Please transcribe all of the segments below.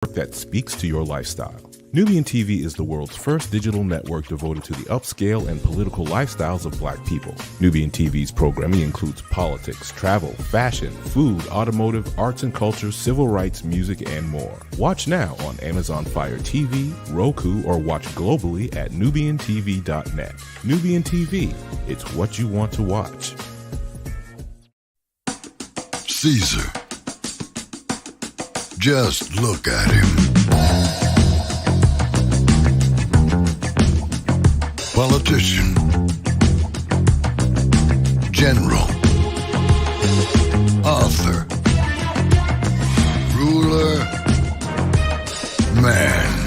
that speaks to your lifestyle. Nubian TV is the world's first digital network devoted to the upscale and political lifestyles of Black people. Nubian TV's programming includes politics, travel, fashion, food, automotive, arts and culture, civil rights, music, and more. Watch now on Amazon Fire TV, Roku, or watch globally at nubiantv.net. Nubian TV, it's what you want to watch. Caesar. Just look at him. Politician. General. Author. Ruler. Man.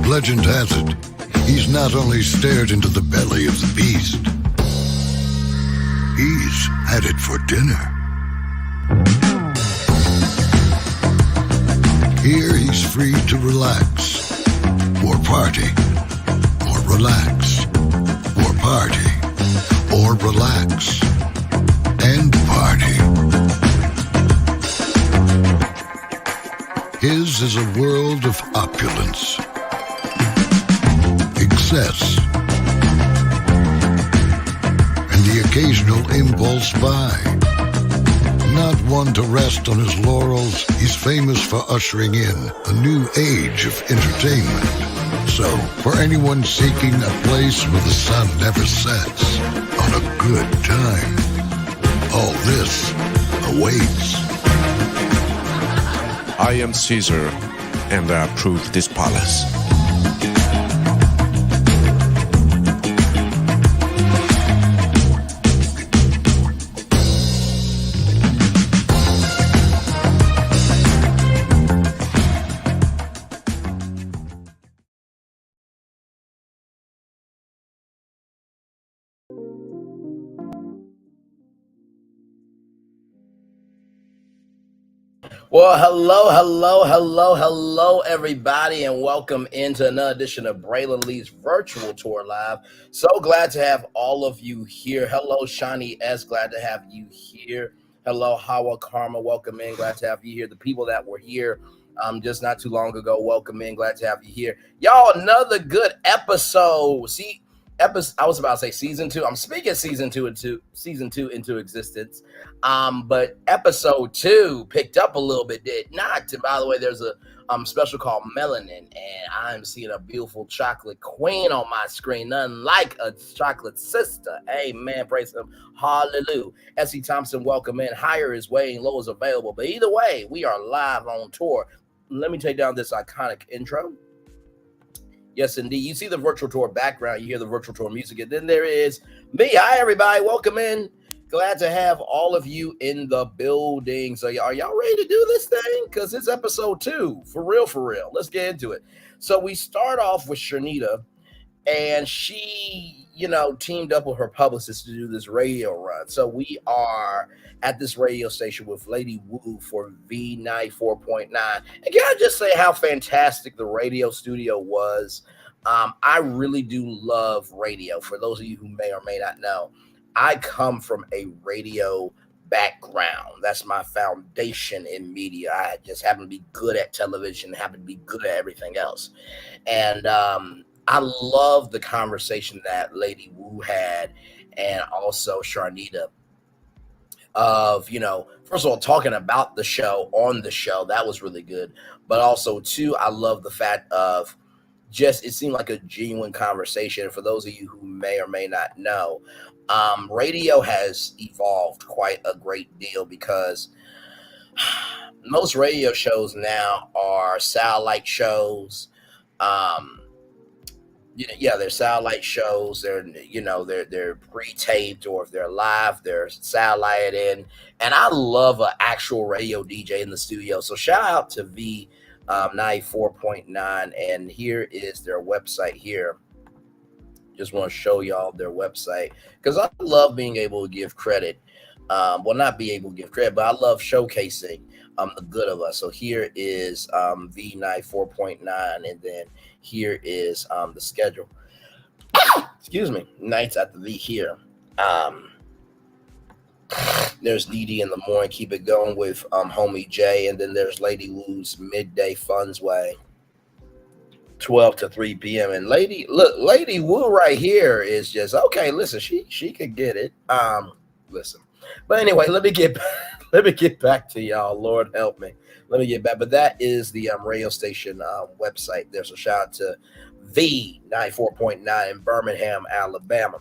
Legend has it, he's not only stared into the belly of the beast, he's had it for dinner. Here he's free to relax, or party, or relax, or party, or relax, and party. His is a world of opulence, excess, and the occasional impulse buy. Not one to rest on his laurels, he's famous for ushering in a new age of entertainment. So, for anyone seeking a place where the sun never sets on a good time, all this awaits. I am Caesar, and I approve this palace. Well, hello, everybody, and welcome into another edition of Braylon Lee's Virtual Tour Live. So glad to have all of you here. Hello, Shani S. Glad to have you here. Hello, Hawa Karma. Welcome in. Glad to have you here. The people that were here just not too long ago, welcome in. Glad to have you here. Y'all, another good episode. I was about to say season 2. I'm speaking season two into existence. But episode 2 picked up a little bit, did not. And by the way, there's a special called Melanin, and I'm seeing a beautiful chocolate queen on my screen, none like a chocolate sister. Amen. Praise him. Hallelujah. S.E. Thompson, welcome in. Higher is waiting, low is available. But either way, we are live on tour. Let me take down this iconic intro. Yes, indeed. You see the virtual tour background. You hear the virtual tour music. And then there is me. Hi, everybody. Welcome in. Glad to have all of you in the building. So are y'all ready to do this thing? Because it's episode 2. For real. Let's get into it. So we start off with Charnita. And she, teamed up with her publicist to do this radio run. So we are at this radio station with Lady Wu for V94.9. And can I just say how fantastic the radio studio was? I really do love radio. For those of you who may or may not know, I come from a radio background. That's my foundation in media. I just happen to be good at television, happen to be good at everything else. And I love the conversation that Lady Wu had and also Charnita of, first of all, talking about the show on the show. That was really good. But also, too, I love the fact of it seemed like a genuine conversation. For those of you who may or may not know, radio has evolved quite a great deal because most radio shows now are satellite shows. They're satellite shows. They're pre-taped, or if they're live, they're satellited in. And I love an actual radio DJ in the studio. So shout out to V94.9, and here is their website here. Just want to show y'all their website because I love being able to give credit. Not be able to give credit, but I love showcasing The Good of Us. So here is V night 4.9, and then here is the schedule. Excuse me, nights at the V here. There's Dee in the morning, keep it going with homie Jay, and then there's Lady Wu's midday funds way, 12 to 3 p.m. And Lady Wu right here is just okay. Listen, she could get it. Listen, but anyway, let me get back to y'all. Lord help me. Let me get back. But that is the radio station website. There's a shout out to V 94.9 in Birmingham, Alabama.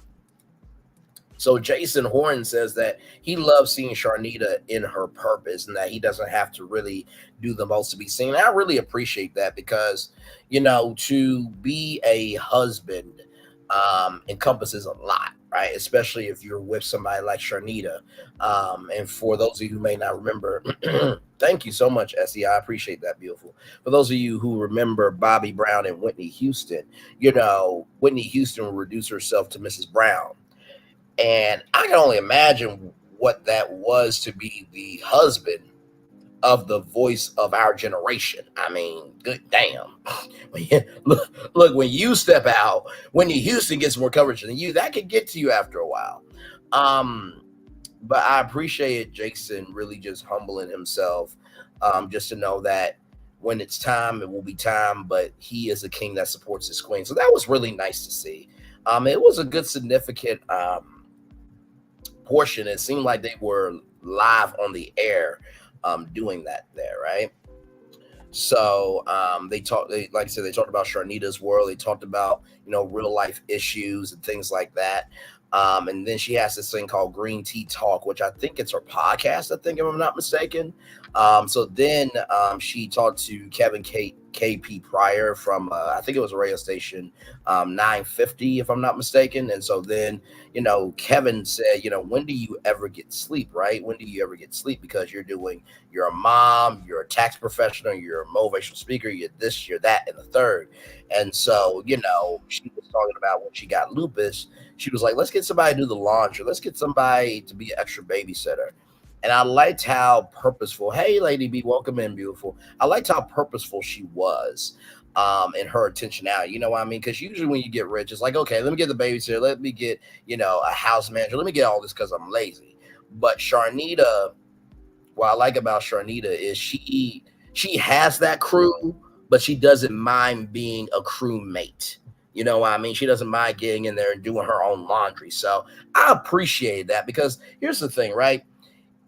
So Jason Horn says that he loves seeing Charnita in her purpose and that he doesn't have to really do the most to be seen. I really appreciate that because, to be a husband encompasses a lot, right? Especially if you're with somebody like Charnita. And for those of you who may not remember, thank you so much, Essie. I appreciate that, beautiful. For those of you who remember Bobby Brown and Whitney Houston, Whitney Houston will reduce herself to Mrs. Brown. And I can only imagine what that was to be the husband of the voice of our generation. I mean, good damn. Look, when you step out, Whitney Houston gets more coverage than you, that could get to you after a while. But I appreciate Jason really just humbling himself, just to know that when it's time, it will be time, but he is a king that supports his queen. So that was really nice to see. It was a good, significant portion. It seemed like they were live on the air doing that there, right? So like I said, they talked about Charnita's world. They talked about, real life issues and things like that. And then she has this thing called Green Tea Talk, which I think it's her podcast, I think, if I'm not mistaken. So then she talked to Kevin KP Pryor from, I think it was a radio station, 950, if I'm not mistaken. And so then, Kevin said, when do you ever get sleep, right? When do you ever get sleep? Because you're a mom, you're a tax professional, you're a motivational speaker, you're this, you're that, and the third. And so, she was talking about when she got lupus, she was like, let's get somebody to do the laundry. Let's get somebody to be an extra babysitter. And I liked how purposeful, hey, Lady B, welcome in, beautiful. I liked how purposeful she was in her intentionality. You know what I mean? Because usually when you get rich, it's like, okay, let me get the babysitter. Let me get, a house manager. Let me get all this because I'm lazy. But Charnita, what I like about Charnita is she has that crew, but she doesn't mind being a crewmate. You know what I mean? She doesn't mind getting in there and doing her own laundry. So I appreciate that because here's the thing, right?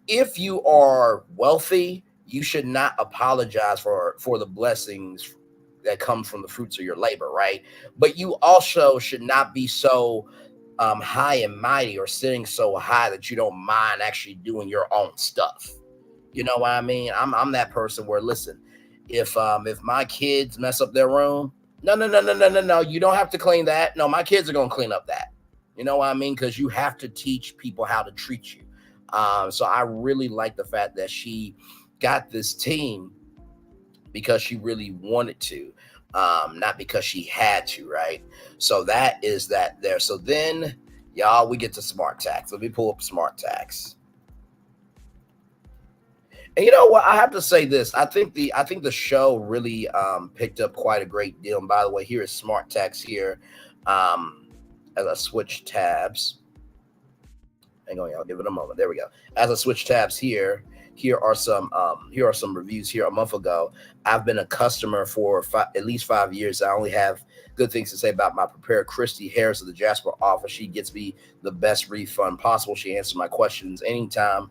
If you are wealthy, you should not apologize for the blessings that come from the fruits of your labor, right? But you also should not be so high and mighty or sitting so high that you don't mind actually doing your own stuff. You know what I mean? I'm that person where, listen, if my kids mess up their room, no, you don't have to clean that. No, my kids are gonna clean up that. You know what I mean? Because you have to teach people how to treat you. So I really like the fact that she got this team because she really wanted to, not because she had to, right? So that is that there. So then, y'all, we get to Smart Tax. Let me pull up Smart Tax. And you know what? I have to say this. I think the show really picked up quite a great deal. And by the way, here is Smart Tax here. As I switch tabs. Hang on, y'all. Give it a moment. There we go. As I switch tabs here are some reviews here. A month ago, I've been a customer for at least 5 years. I only have good things to say about my preparer, Christy Harris of the Jasper office. She gets me the best refund possible. She answers my questions anytime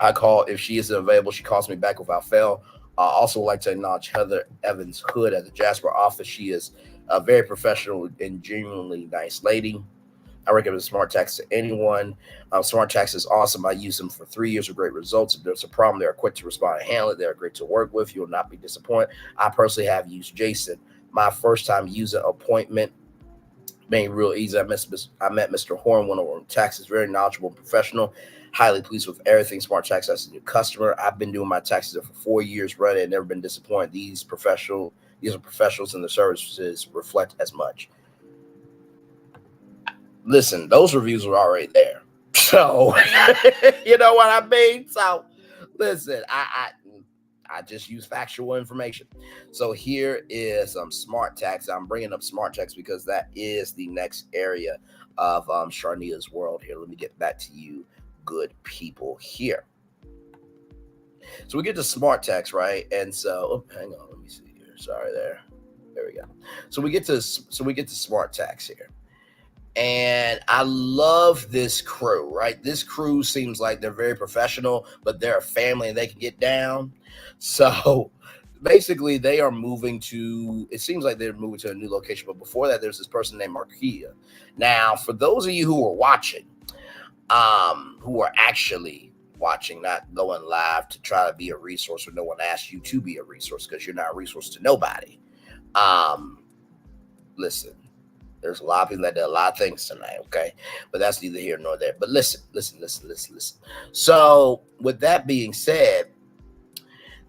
I call. If she isn't available, she calls me back without fail. I also like to acknowledge Heather Evans Hood at the Jasper office. She is a very professional and genuinely nice lady. I recommend Smart Tax to anyone. Smart Tax is awesome. I use them for 3 years with great results. If there's a problem, they're quick to respond and handle it. They're great to work with. You will not be disappointed. I personally have used Jason. My first time user appointment made real easy. I met Mr. Horn, one of our taxes, very knowledgeable and professional. Highly pleased with everything. Smart Tax as a new customer. I've been doing my taxes for 4 years running and never been disappointed. These are professionals and the services reflect as much. Listen, those reviews were already there. So, you know what I mean? So, Listen, I just use factual information. So here is smart tax. I'm bringing up smart tax because that is the next area of Charnita's world here. Let me get back to you, good people here. So we get to smart tax, right? And so, hang on, let me see here. Sorry, there we go. So we get to smart tax here. And I love this crew, right? This crew seems like they're very professional, but they're a family and they can get down. So basically they are moving to, it seems like they're moving to a new location. But before that, there's this person named Marquita. Now, for those of you who are watching, who are actually watching, not going live to try to be a resource or no one asked you to be a resource because you're not a resource to nobody. Listen. There's a lot of people that did a lot of things tonight, okay? But that's neither here nor there. But listen. So with that being said,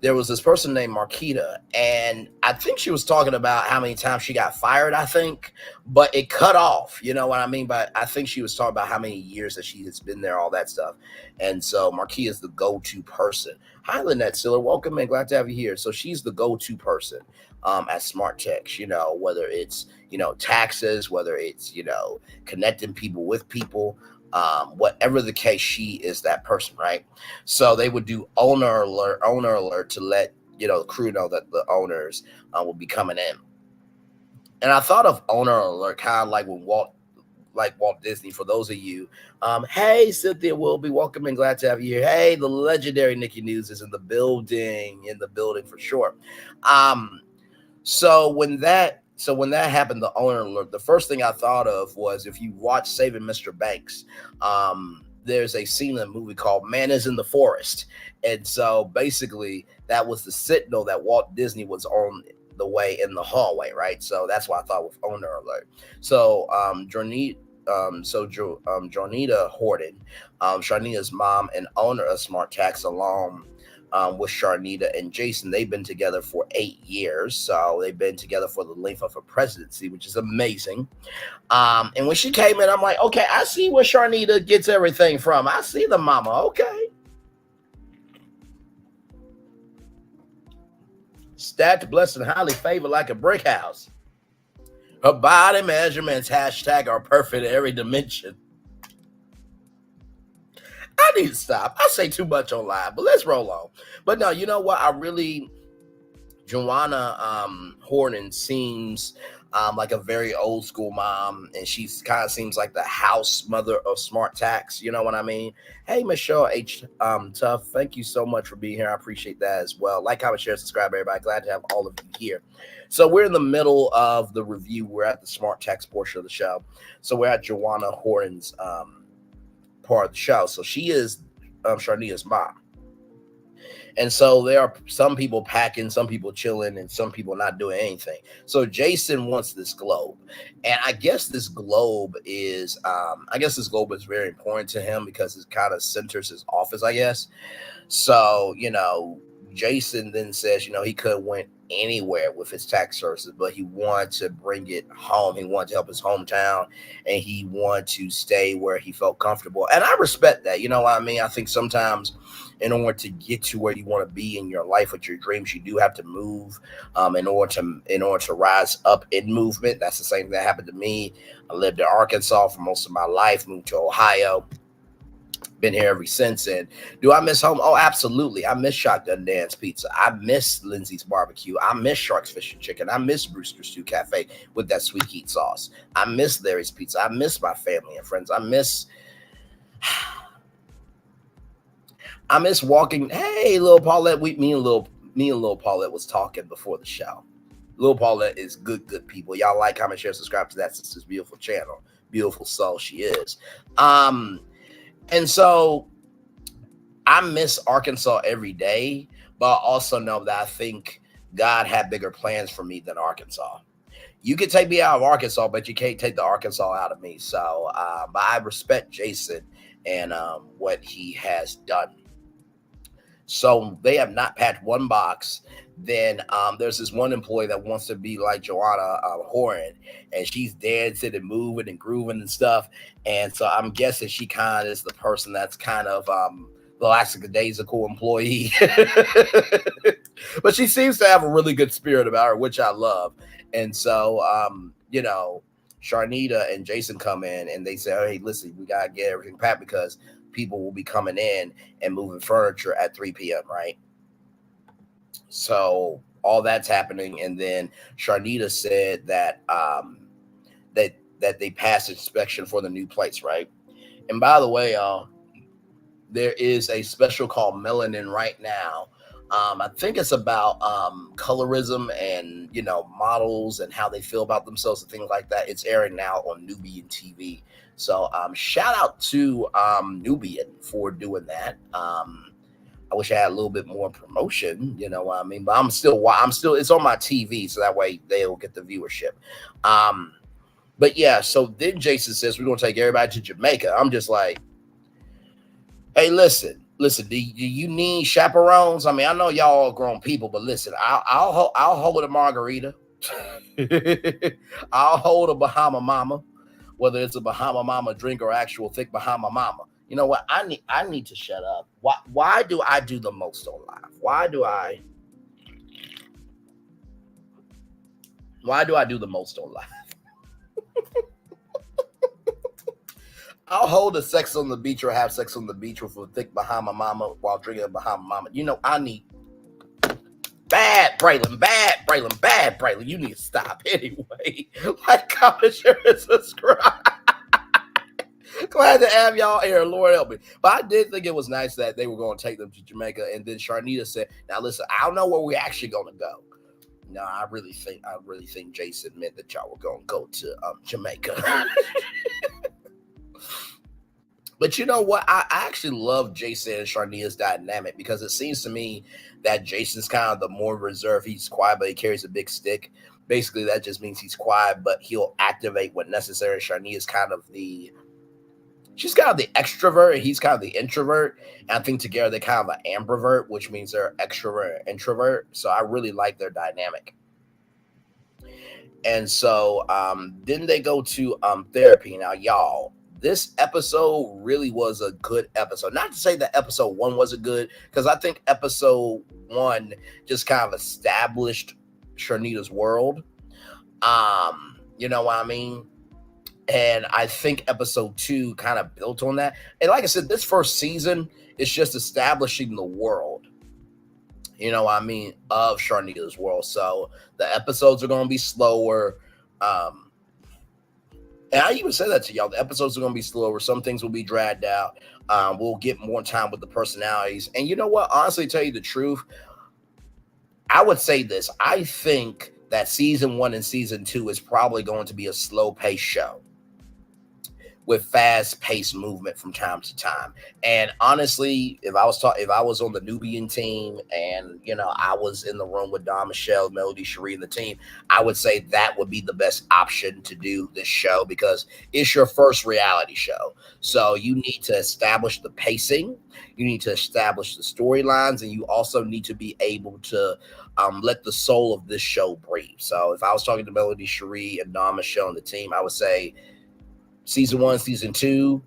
there was this person named Marquita, and I think she was talking about how many times she got fired, I think, but it cut off, you know what I mean? But I think she was talking about how many years that she has been there, all that stuff. And so Marquita is the go-to person. Hi, Lynette Siller. Welcome, and glad to have you here. So she's the go-to person at Smart Text, you know, whether it's, you know, taxes, whether it's, you know, connecting people with people, whatever the case, she is that person, right? So they would do owner alert to let, you know, the crew know that the owners will be coming in. And I thought of owner alert kind of like when Walt Disney, for those of you. Hey, Cynthia Wilby, welcome and glad to have you here. Hey, the legendary Nikki News is in the building for sure. So when that happened, the owner alert, the first thing I thought of was, if you watch Saving Mr. Banks, there's a scene in the movie called Man is in the Forest. And so basically that was the signal that Walt Disney was on the way in the hallway, right? So that's what I thought with owner alert. So Charnita Horton, Charnita's mom and owner of Smart Tax, along with Charnita and Jason, they've been together for 8 years. So they've been together for the length of a presidency, which is amazing. And when she came in, I'm like, okay, I see where Charnita gets everything from. I see the mama. Okay. Stacked, blessed, and highly favored like a brick house. Her body measurements, are perfect in every dimension. I need to stop. I say too much on live, but let's roll on. But no, you know what? Joanna Horton seems like a very old school mom, and she kind of seems like the house mother of Smart Tax. You know what I mean? Hey, Michelle H. Tough, thank you so much for being here. I appreciate that as well. Like, comment, share, subscribe, everybody. Glad to have all of you here. So we're in the middle of the review. We're at the Smart Tax portion of the show. So we're at Joanna Horton's part of the show. So she is Charnita's mom. And so there are some people packing, some people chilling, and some people not doing anything. So Jason wants this globe. And I guess this globe is very important to him because it kind of centers his office, I guess. So, you know, Jason then says, you know, he could have went anywhere with his tax services, but he wanted to bring it home. He wanted to help his hometown, and he wanted to stay where he felt comfortable. And I respect that. You know what I mean? I think sometimes in order to get to where you want to be in your life with your dreams, you do have to move in order to rise up in movement. That's the same thing that happened to me. I lived in Arkansas for most of my life, moved to Ohio. Been here ever since. And do I miss home? Oh, absolutely. I miss Shotgun Dan's Pizza. I miss Lindsay's Barbecue. I miss Shark's Fish and Chicken. I miss Brewster's Stew Cafe with that sweet heat sauce. I miss Larry's Pizza. I miss my family and friends. I miss walking. Hey, little Paulette. Me and little Paulette was talking before the show. Little Paulette is good people. Y'all like, comment, share, subscribe to that sister's beautiful channel. Beautiful soul she is. And so I miss Arkansas every day, but I also know that I think God had bigger plans for me than Arkansas. You can take me out of Arkansas, but you can't take the Arkansas out of me. So, but I respect Jason and what he has done. So they have not packed one box. Then there's this one employee that wants to be like Joanna Horton, and she's dancing and moving and grooving and stuff. And so I'm guessing she kind of is the person that's kind of lackadaisical employee. But she seems to have a really good spirit about her, which I love. And so, Charnita and Jason come in and they say, hey, listen, we got to get everything packed because people will be coming in and moving furniture at 3 p.m., right? So all that's happening. And then Charnita said that that they passed inspection for the new place, right? And by the way, there is a special called Melanin right now. I think it's about colorism and, models and how they feel about themselves and things like that. It's airing now on Nubian TV. So shout out to Nubian for doing that. I wish I had a little bit more promotion, you know what I mean? But I'm still, it's on my TV, so that way they'll get the viewership. But yeah, so then Jason says, we're going to take everybody to Jamaica. I'm just like, hey, listen, do you need chaperones? I mean, I know y'all are grown people, but listen, I'll hold a margarita. I'll hold a Bahama Mama, whether it's a Bahama Mama drink or actual thick Bahama Mama. You know what? I need to shut up. Why do I do the most on live? Why do I do the most on live? I'll hold a sex on the beach or have sex on the beach with a thick Bahama Mama while drinking a Bahama Mama. You know, I need bad Braylon. You need to stop anyway. Like, comment, share, and subscribe. Glad to have y'all here. Lord help me. But I did think it was nice that they were going to take them to Jamaica. And then Charnita said, now listen, I don't know where we're actually going to go. No, I really think Jason meant that y'all were going to go to Jamaica. But you know what? I actually love Jason and Charnita's dynamic because it seems to me that Jason's kind of the more reserved. He's quiet, but he carries a big stick. Basically, that just means he's quiet, but he'll activate when necessary. Charnita's she's kind of the extrovert, and he's kind of the introvert. And I think together they're kind of an ambivert, which means they're extrovert and introvert. So I really like their dynamic. And so then they go to therapy. Now, y'all, this episode really was a good episode. Not to say that episode 1 wasn't good, because I think episode 1 just kind of established Charnita's world. You know what I mean? And I think episode 2 kind of built on that. And like I said, this first season is just establishing the world, you know what I mean, of Charnita's world. So the episodes are going to be slower. And I even said that to y'all. The episodes are going to be slower. Some things will be dragged out. We'll get more time with the personalities. And you know what? Honestly, to tell you the truth, I would say this. I think that season 1 and season 2 is probably going to be a slow-paced show with fast-paced movement from time to time. And honestly, if I was on the Nubian team and, you know, I was in the room with Don, Michelle, Melody, Cherie, and the team, I would say that would be the best option to do this show because it's your first reality show. So you need to establish the pacing, you need to establish the storylines, and you also need to be able to let the soul of this show breathe. So if I was talking to Melody, Cherie, and Don, Michelle, and the team, I would say season 1, season 2,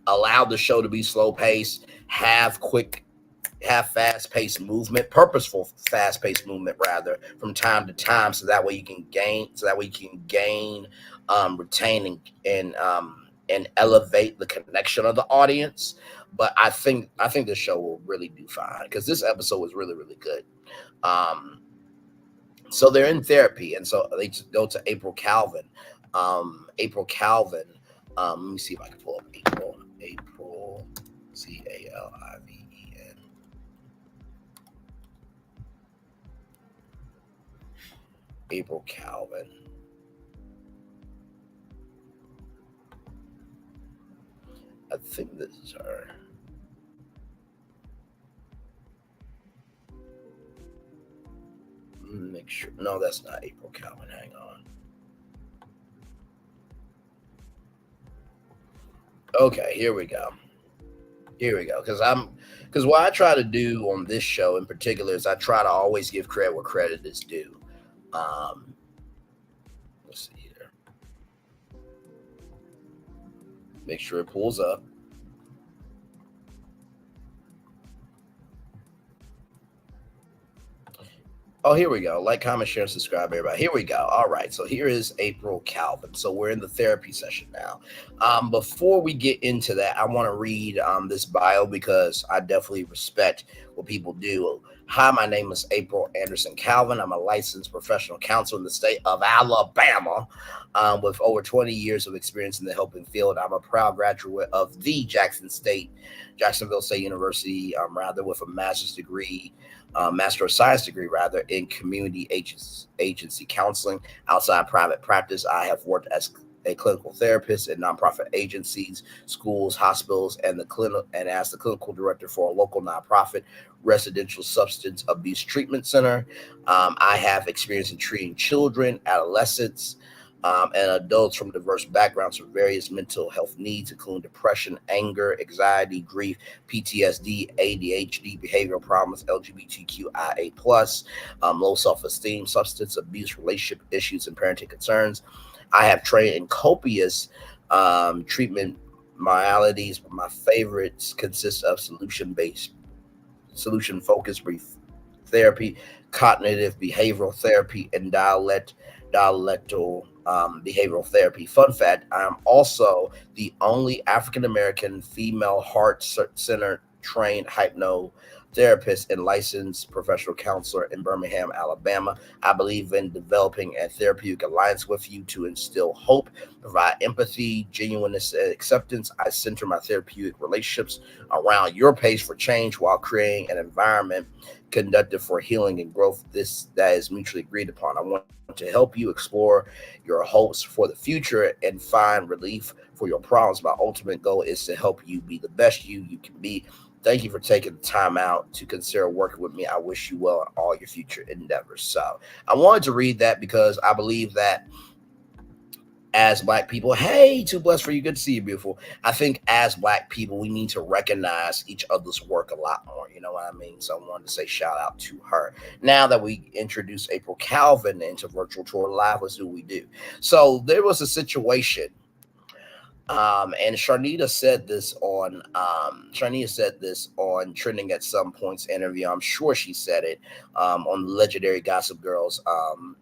allow the show to be slow paced, have fast-paced movement, purposeful fast-paced movement rather, from time to time, so that way you can gain, retain, and elevate the connection of the audience. But I think the show will really do fine because this episode was really, really good. So they're in therapy, and so they go to April Calvin. Let me see if I can pull up April, Calliven. April Calvin. I think this is her. Make sure. No, that's not April Calvin. Hang on. Okay, here we go. Because what I try to do on this show in particular is I try to always give credit where credit is due. Let's see here. Make sure it pulls up. Oh, here we go. Like, comment, share, and subscribe, everybody. Here we go. All right. So here is April Calvin. So we're in the therapy session now. Before we get into that, I want to read this bio because I definitely respect what people do. Hi, my name is April Anderson Calvin. I'm a licensed professional counselor in the state of Alabama with over 20 years of experience in the helping field. I'm a proud graduate of the Jacksonville State University, with a master's degree, Master of Science degree, in community agency counseling. Outside private practice, I have worked as a clinical therapist in nonprofit agencies, schools, hospitals, and as the clinical director for a local nonprofit residential substance abuse treatment center. I have experience in treating children, adolescents, and adults from diverse backgrounds with various mental health needs, including depression, anger, anxiety, grief, PTSD, ADHD, behavioral problems, LGBTQIA+, low self-esteem, substance abuse, relationship issues, and parenting concerns. I have trained in copious treatment modalities, but my favorites consist of solution-focused brief therapy, cognitive behavioral therapy, and dialectal behavioral therapy. Fun fact, I'm also the only African-American female heart-centered trained hypnotherapist and licensed professional counselor in Birmingham, Alabama. I believe in developing a therapeutic alliance with you to instill hope, provide empathy, genuineness, and acceptance. I center my therapeutic relationships around your pace for change while creating an environment conducive for healing and growth that is mutually agreed upon. I want to help you explore your hopes for the future and find relief for your problems. My ultimate goal is to help you be the best you can be. Thank you for taking the time out to consider working with me. I wish you well in all your future endeavors. So I wanted to read that because I believe that as Black people, hey, too blessed for you. Good to see you, beautiful. I think as Black people, we need to recognize each other's work a lot more. You know what I mean? So I wanted to say shout out to her. Now that we introduced April Calvin into Virtual Tour Live, let's do what we do. So there was a situation. And Charnita said this on Trending at Some Points interview. I'm sure she said it on the legendary Gossip Girls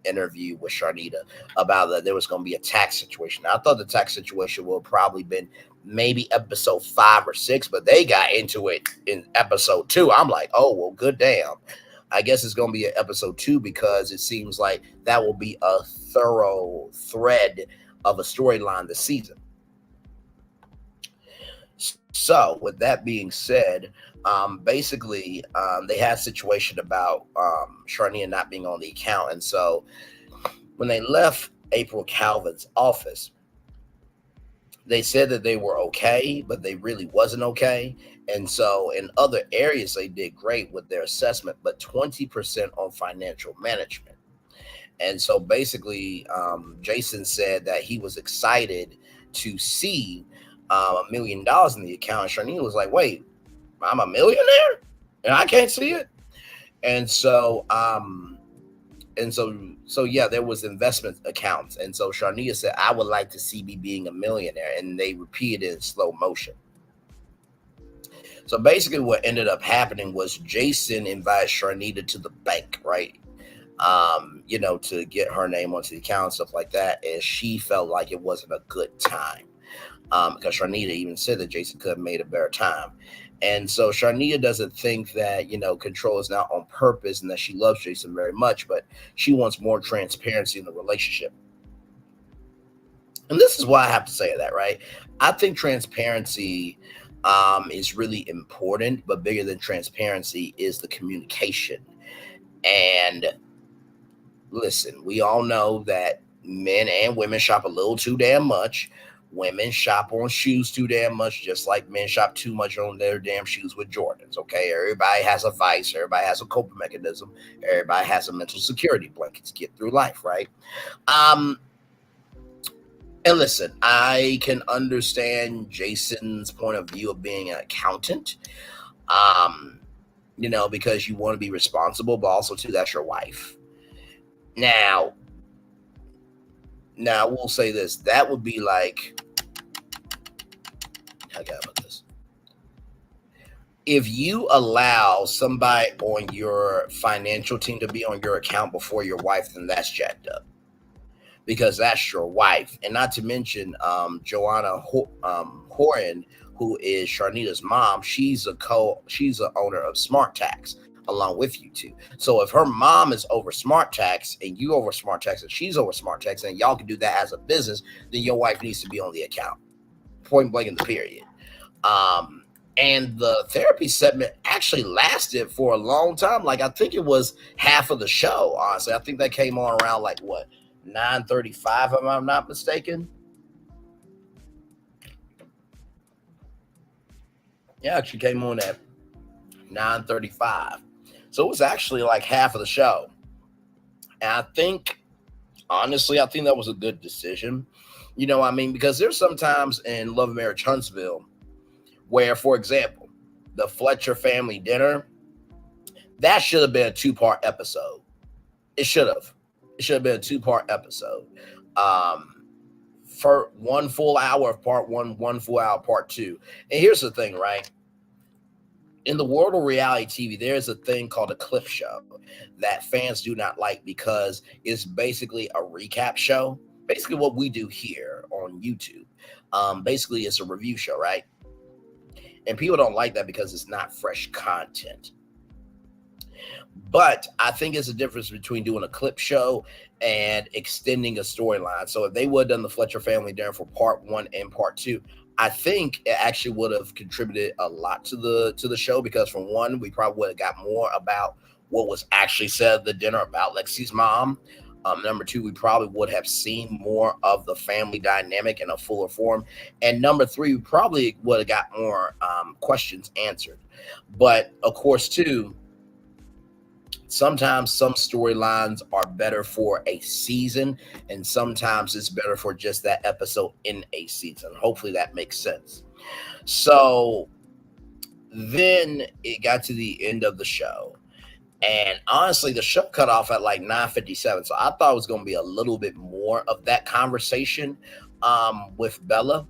interview with Charnita about that there was going to be a tax situation. I thought the tax situation would have probably been maybe episode 5 or 6, but they got into it in episode 2. I'm like, oh, well, good damn. I guess it's going to be an episode 2 because it seems like that will be a thorough thread of a storyline this season. So with that being said, basically they had a situation about Charnita not being on the account. And so when they left April Calvin's office, they said that they were okay, but they really wasn't okay. And so in other areas, they did great with their assessment, but 20% on financial management. And so basically, Jason said that he was excited to see $1 million in the account. And Charnita was like, wait, I'm a millionaire and I can't see it. And so yeah, there was investment accounts. And so Charnita said, I would like to see me being a millionaire. And they repeated it in slow motion. So basically what ended up happening was Jason invited Charnita to the bank, right? To get her name onto the account and stuff like that. And she felt like it wasn't a good time. Because Charnita even said that Jason could have made a better time. And so Charnita doesn't think that, control is not on purpose and that she loves Jason very much, but she wants more transparency in the relationship. And this is why I have to say that, right? I think transparency is really important, but bigger than transparency is the communication. And listen, we all know that men and women shop a little too damn much. Women shop on shoes too damn much, just like men shop too much on their damn shoes with Jordans, okay? Everybody has a vice. Everybody has a coping mechanism. Everybody has a mental security blanket to get through life, right? And listen, I can understand Jason's point of view of being an accountant, because you want to be responsible, but also, too, that's your wife. Now, we'll say this. That would be like, how can I put this? if you allow somebody on your financial team to be on your account before your wife, then that's jacked up, because that's your wife. And not to mention Joanna Horan, who is Charnita's mom. She's an owner of Smart Tax along with you two. So if her mom is over Smart Tax and you over Smart Tax and she's over Smart Tax and y'all can do that as a business, then your wife needs to be on the account. Point blank in the period. And the therapy segment actually lasted for a long time. Like, I think it was half of the show, honestly. I think that came on around like what, 9:35, if I'm not mistaken. Yeah, actually came on at 9:35. So it was actually like half of the show. And I think, honestly, I think that was a good decision. You know what I mean? Because there's sometimes in Love and Marriage Huntsville where, for example, the Fletcher family dinner, that should have been a 2-part episode. It should have been a 2-part episode. For 1 full hour of part 1, 1 full hour part 2. And here's the thing, right? In the world of reality TV, there's a thing called a clip show that fans do not like because it's basically a recap show. Basically what we do here on YouTube. Basically, it's a review show, right? And people don't like that because it's not fresh content. But I think it's a difference between doing a clip show and extending a storyline. So if they would have done the Fletcher family dinner for part 1 and part 2, I think it actually would have contributed a lot to the show, because from one, we probably would have got more about what was actually said at the dinner about Lexi's mom. Number 2, we probably would have seen more of the family dynamic in a fuller form. And number 3, we probably would have got more questions answered. But of course, too, sometimes some storylines are better for a season, and sometimes it's better for just that episode in a season. Hopefully that makes sense. So then it got to the end of the show. And honestly, the show cut off at like 9:57. So I thought it was going to be a little bit more of that conversation with Bella.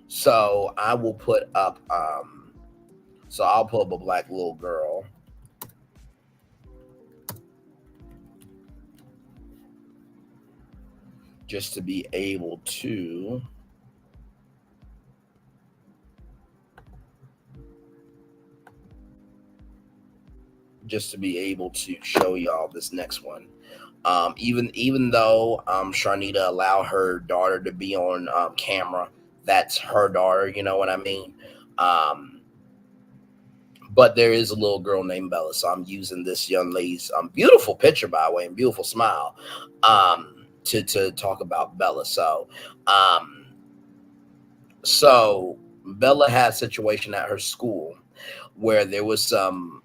So I will put up, I'll put up a black little girl. Just to be able to show y'all this next one. Even though Charnita allowed her daughter to be on camera, that's her daughter, you know what I mean? But there is a little girl named Bella, so I'm using this young lady's beautiful picture, by the way, and beautiful smile to talk about Bella. So Bella had a situation at her school where there was some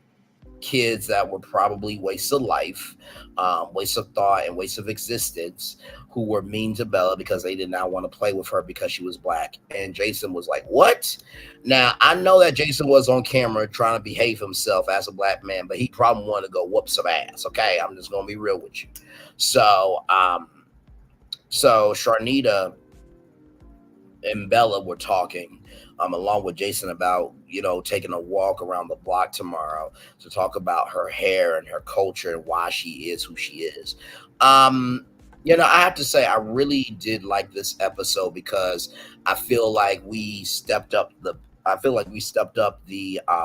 kids that were probably wastes of life, waste of thought, and waste of existence, who were mean to Bella because they did not want to play with her because she was black. And Jason was like, what? Now, I know that Jason was on camera trying to behave himself as a black man, but he probably wanted to go whoop some ass, okay? I'm just going to be real with you. So Charnita and Bella were talking along with Jason about, taking a walk around the block tomorrow to talk about her hair and her culture and why she is who she is. I have to say I really did like this episode because I feel like we stepped up the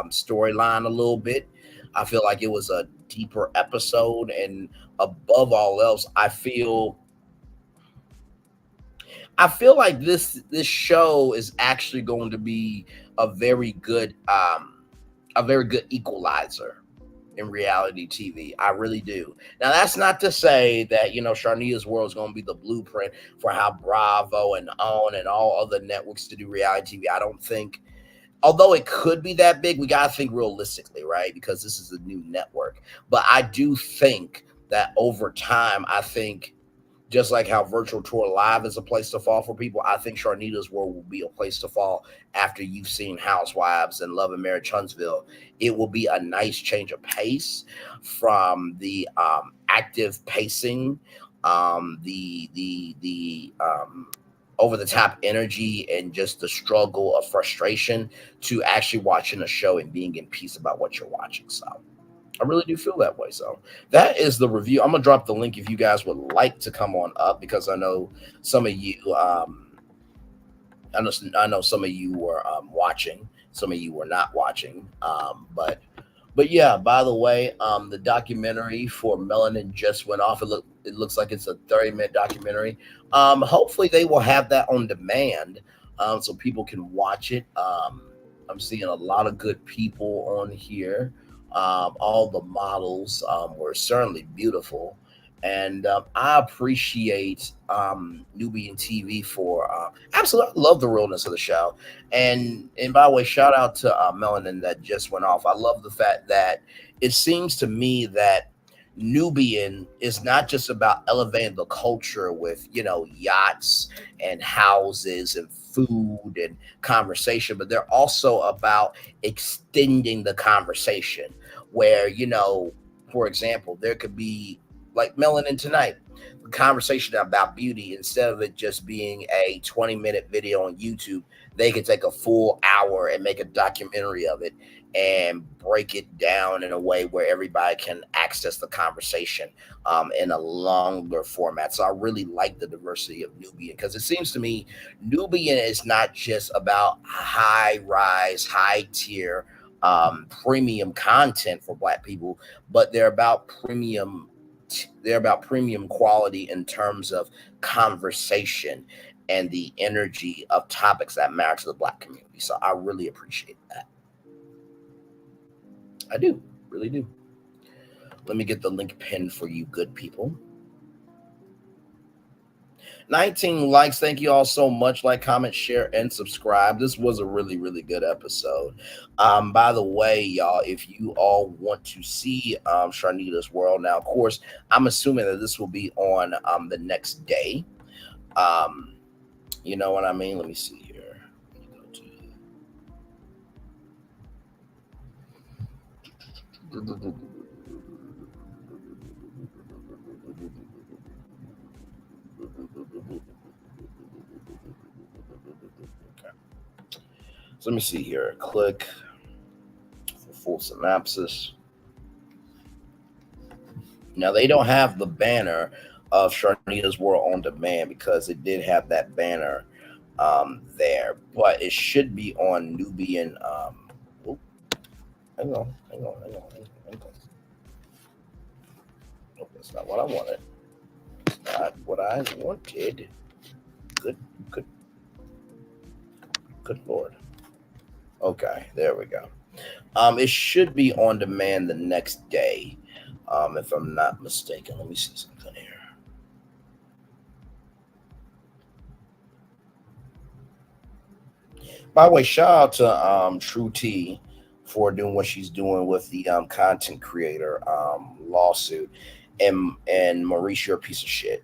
storyline a little bit. I feel like it was a deeper episode, and above all else, I feel like this show is actually going to be a very good equalizer in reality TV. I really do. Now, that's not to say that, Charnita's World is going to be the blueprint for how Bravo and OWN and all other networks to do reality TV. I don't think, although it could be that big, we got to think realistically, right? Because this is a new network. But I do think that over time, just like how Virtual Tour Live is a place to fall for people, I think Charnita's World will be a place to fall after you've seen Housewives and Love and Marriage Huntsville. It will be a nice change of pace from the active pacing, the over the top energy and just the struggle of frustration to actually watching a show and being in peace about what you're watching. So I really do feel that way. So that is the review. I'm gonna drop the link if you guys would like to come on up, because I know some of you I know some of you were watching, some of you were not watching. But yeah, by the way, the documentary for Melanin just went off. It looks like it's a 30-minute documentary. Hopefully they will have that on demand, so people can watch it. I'm seeing a lot of good people on here. All the models were certainly beautiful. And I appreciate Nubian TV for absolutely, I love the realness of the show. And by the way, shout out to Melanin that just went off. I love the fact that it seems to me that Nubian is not just about elevating the culture with, yachts and houses and food and conversation, but they're also about extending the conversation where, for example, there could be like Melanin tonight, the conversation about beauty, instead of it just being a 20-minute video on YouTube, they could take a full hour and make a documentary of it and break it down in a way where everybody can access the conversation in a longer format. So I really like the diversity of Nubian, because it seems to me Nubian is not just about high rise, high tier, premium content for Black people, but they're about premium quality in terms of conversation and the energy of topics that matter to the Black community. So I really appreciate that. I do, really do. Let me get the link pinned for you good people. 19 likes. Thank you all so much. Like, comment, share, and subscribe. This was a really, really good episode. By the way, y'all, if you all want to see Charnita's World, now, of course, I'm assuming that this will be on the next day. You know what I mean? Let me see here. Let me go to So let me see here. Click for full synopsis. Now, they don't have the banner of Charnita's World on demand, because it did have that banner there, but it should be on Nubian. Hang on. Oh, that's not what I wanted. Not what I wanted. Good Lord. Okay, there we go. It should be on demand the next day, if I'm not mistaken. Let me see something here. By the way, shout out to True T for doing what she's doing with the content creator lawsuit. And Maurice, you're a piece of shit.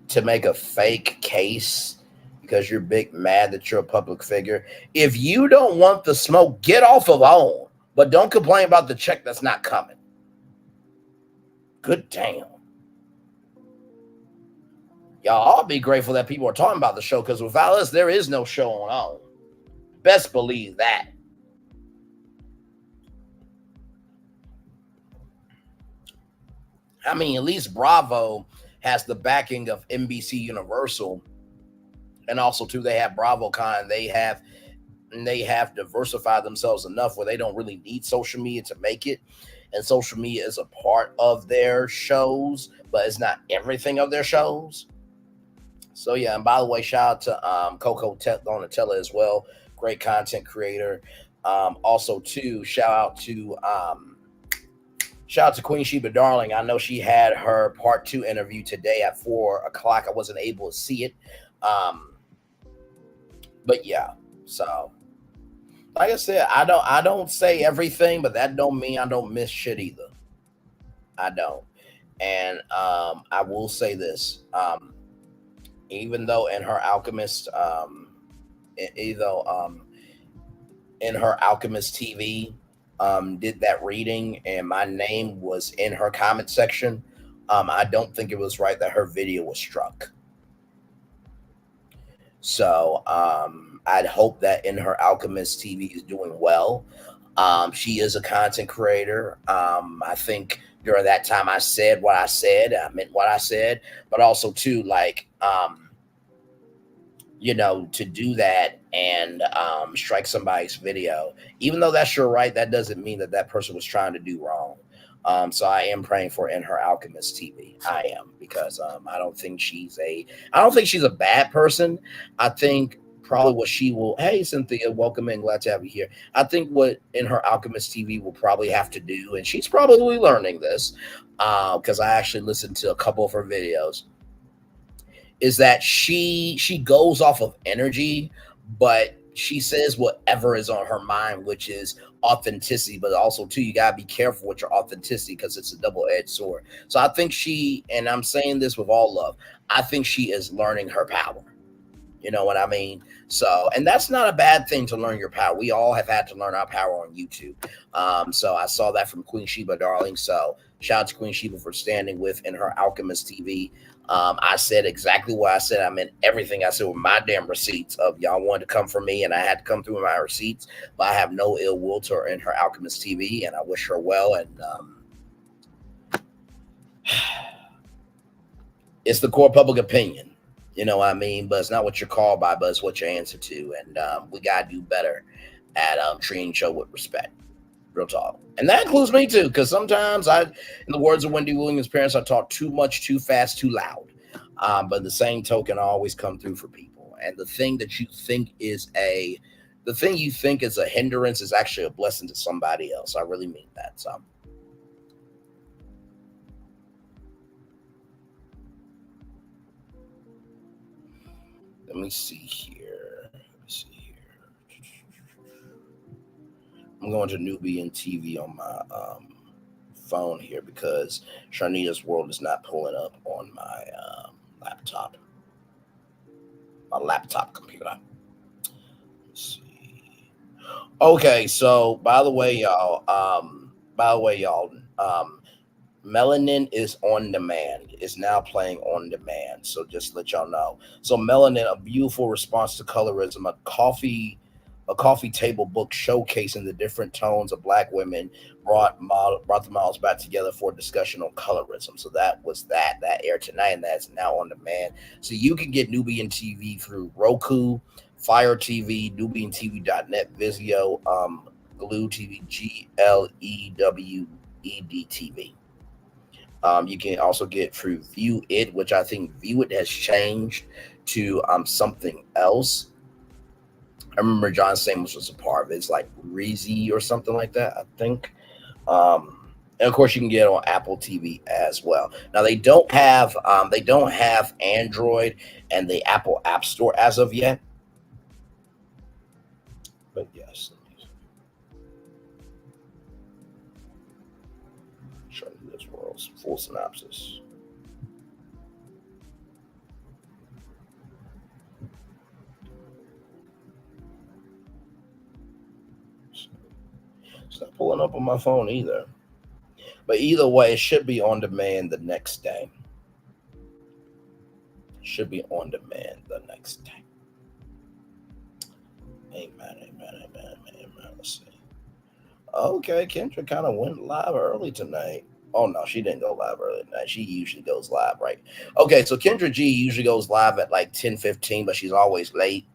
To make a fake case because you're big mad that you're a public figure. If you don't want the smoke, get off of OWN, but don't complain about the check that's not coming. Good damn. Y'all all be grateful that people are talking about the show, because without us, there is no show on OWN. Best believe that. I mean, at least Bravo has the backing of NBC Universal. And also, too, they have BravoCon. They have diversified themselves enough where they don't really need social media to make it. And social media is a part of their shows, but it's not everything of their shows. So, yeah, and by the way, shout out to Coco Donatella as well. Great content creator. Also, too, shout out to Queen Sheba Darling. I know she had her part 2 interview today at 4 o'clock. I wasn't able to see it. But yeah, so like I said, I don't say everything, but that don't mean I don't miss shit either. I don't. And I will say this. Even though in her Alchemist TV did that reading and my name was in her comment section I don't think it was right that her video was struck. So I'd hope that In Her Alchemist TV is doing well. She is a content creator. I think during that time I said what I said. I meant what I said, but also too, like, to do that and strike somebody's video, even though that's your right, that doesn't mean that that person was trying to do wrong. So I am praying for In Her Alchemist TV. I am, because I don't think she's a bad person. I think probably what she will. Hey, Cynthia, welcome in. Glad to have you here. I think what In Her Alchemist TV will probably have to do, and she's probably learning this, because I actually listened to a couple of her videos, is that she goes off of energy, but she says whatever is on her mind, which is authenticity. But also too, you gotta be careful with your authenticity, because it's a double-edged sword. So I think and I'm saying this with all love, I think she is learning her power. You know what I mean? So, and that's not a bad thing to learn your power. We all have had to learn our power on YouTube. So I saw that from Queen Sheba, darling. So shout out to Queen Sheba for standing with In Her Alchemist TV. I said exactly what I said. I meant everything I said with my damn receipts of y'all wanted to come for me, and I had to come through with my receipts. But I have no ill will to her In Her Alchemist TV, and I wish her well. And it's the core public opinion. You know what I mean? But it's not what you're called by, but it's what you answer to. And we got to do better at treating each other with respect. Real talk. And that includes me too, because sometimes in the words of Wendy Williams' parents, I talk too much, too fast, too loud. But the same token, I always come through for people. And the thing that you think is a hindrance is actually a blessing to somebody else. I really mean that. So. Let me see here. I'm going to Nubian TV on my phone here, because Charnita's World is not pulling up on my laptop computer. Let's see. Okay, so by the way, y'all, Melanin is on demand. It's now playing on demand. So just to let y'all know. So Melanin, a beautiful response to colorism, a coffee table book showcasing the different tones of Black women, brought the models back together for a discussion on colorism. So that was that aired tonight, and that's now on demand. So you can get Nubian TV through Roku, Fire TV, NubianTV.net, Vizio, Glue TV, GLEWED TV. You can also get through View It, which I think View It has changed to something else. I remember John Stamos was a part of it. It's like Reezy or something like that, I think. And of course, you can get it on Apple TV as well. Now they don't have Android and the Apple App Store as of yet. But yes. Show you this world's full synopsis. It's not pulling up on my phone either. But either way, it should be on demand the next day. Should be on demand the next day. Amen. Let's see. Okay, Kendra kind of went live early tonight. Oh, no, she didn't go live early tonight. She usually goes live, right? Okay, so Kendra G usually goes live at like 10:15, but she's always late.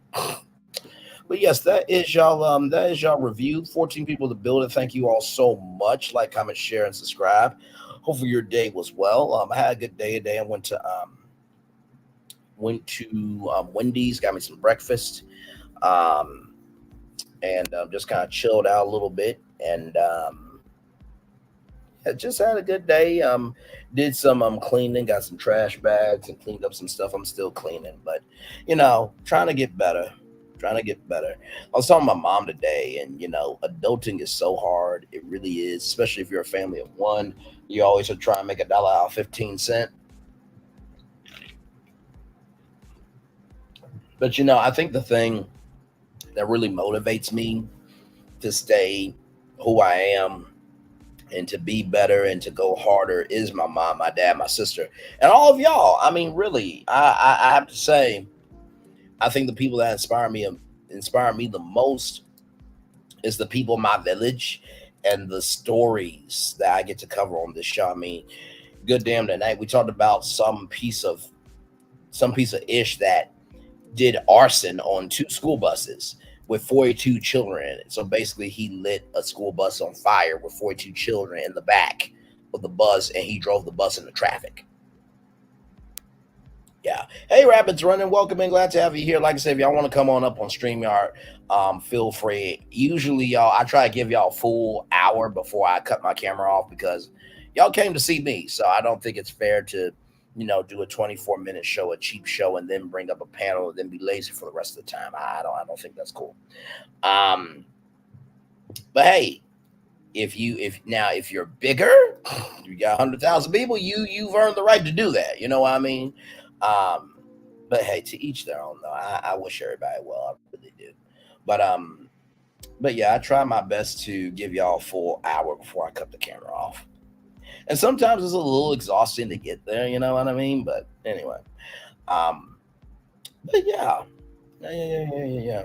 But yes, that is y'all review. 14 people to build it. Thank you all so much. Like, comment, share, and subscribe. Hopefully your day was well. I had a good day today. I went to Wendy's, got me some breakfast, and just kind of chilled out a little bit, and I just had a good day. Did some cleaning, got some trash bags and cleaned up some stuff. I'm still cleaning, but trying to get better. I was talking to my mom today, and adulting is so hard. It really is, especially if you're a family of one. You always are trying to make $1 out of 15 cents. But I think the thing that really motivates me to stay who I am and to be better and to go harder is my mom, my dad, my sister, and all of y'all. I mean, really, I have to say, I think the people that inspire me the most is the people in my village and the stories that I get to cover on this show. I mean, good damn tonight we talked about some piece of ish that did arson on 2 school buses with 42 children in it. So basically he lit a school bus on fire with 42 children in the back of the bus, and he drove the bus into traffic. Yeah. Hey, Rabbits Running, welcome in. Glad to have you here. Like I said, if y'all want to come on up on StreamYard, feel free. Usually, y'all, I try to give y'all a full hour before I cut my camera off because y'all came to see me. So I don't think it's fair to, do a 24-minute show, a cheap show, and then bring up a panel and then be lazy for the rest of the time. I don't think that's cool. But hey, if you're bigger, you got 100,000 people, you've earned the right to do that. You know what I mean? But hey, to each their own though. I wish everybody well, I really do. But yeah, I try my best to give y'all a full hour before I cut the camera off. And sometimes it's a little exhausting to get there, you know what I mean? But anyway. But yeah. Yeah.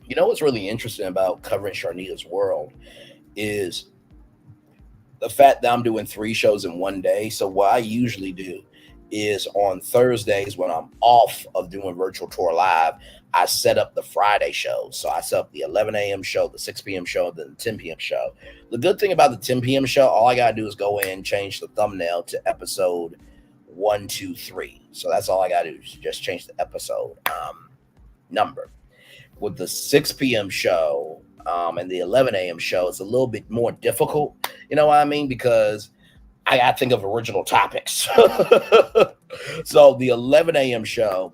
You know what's really interesting about covering Charnita's world is the fact that I'm doing 3 shows in one day. So what I usually do is on Thursdays when I'm off of doing virtual tour live, I set up the Friday shows. So I set up the 11 a.m. show, the 6 p.m. show, then the 10 p.m. show. The good thing about the 10 p.m. show, all I got to do is go in and change the thumbnail to episode 1, 2, 3. So that's all I got to do is just change the episode number. With the 6 p.m. show and the 11 a.m. show, it's a little bit more difficult. You know what I mean? Because I got to think of original topics. So the 11 a.m. show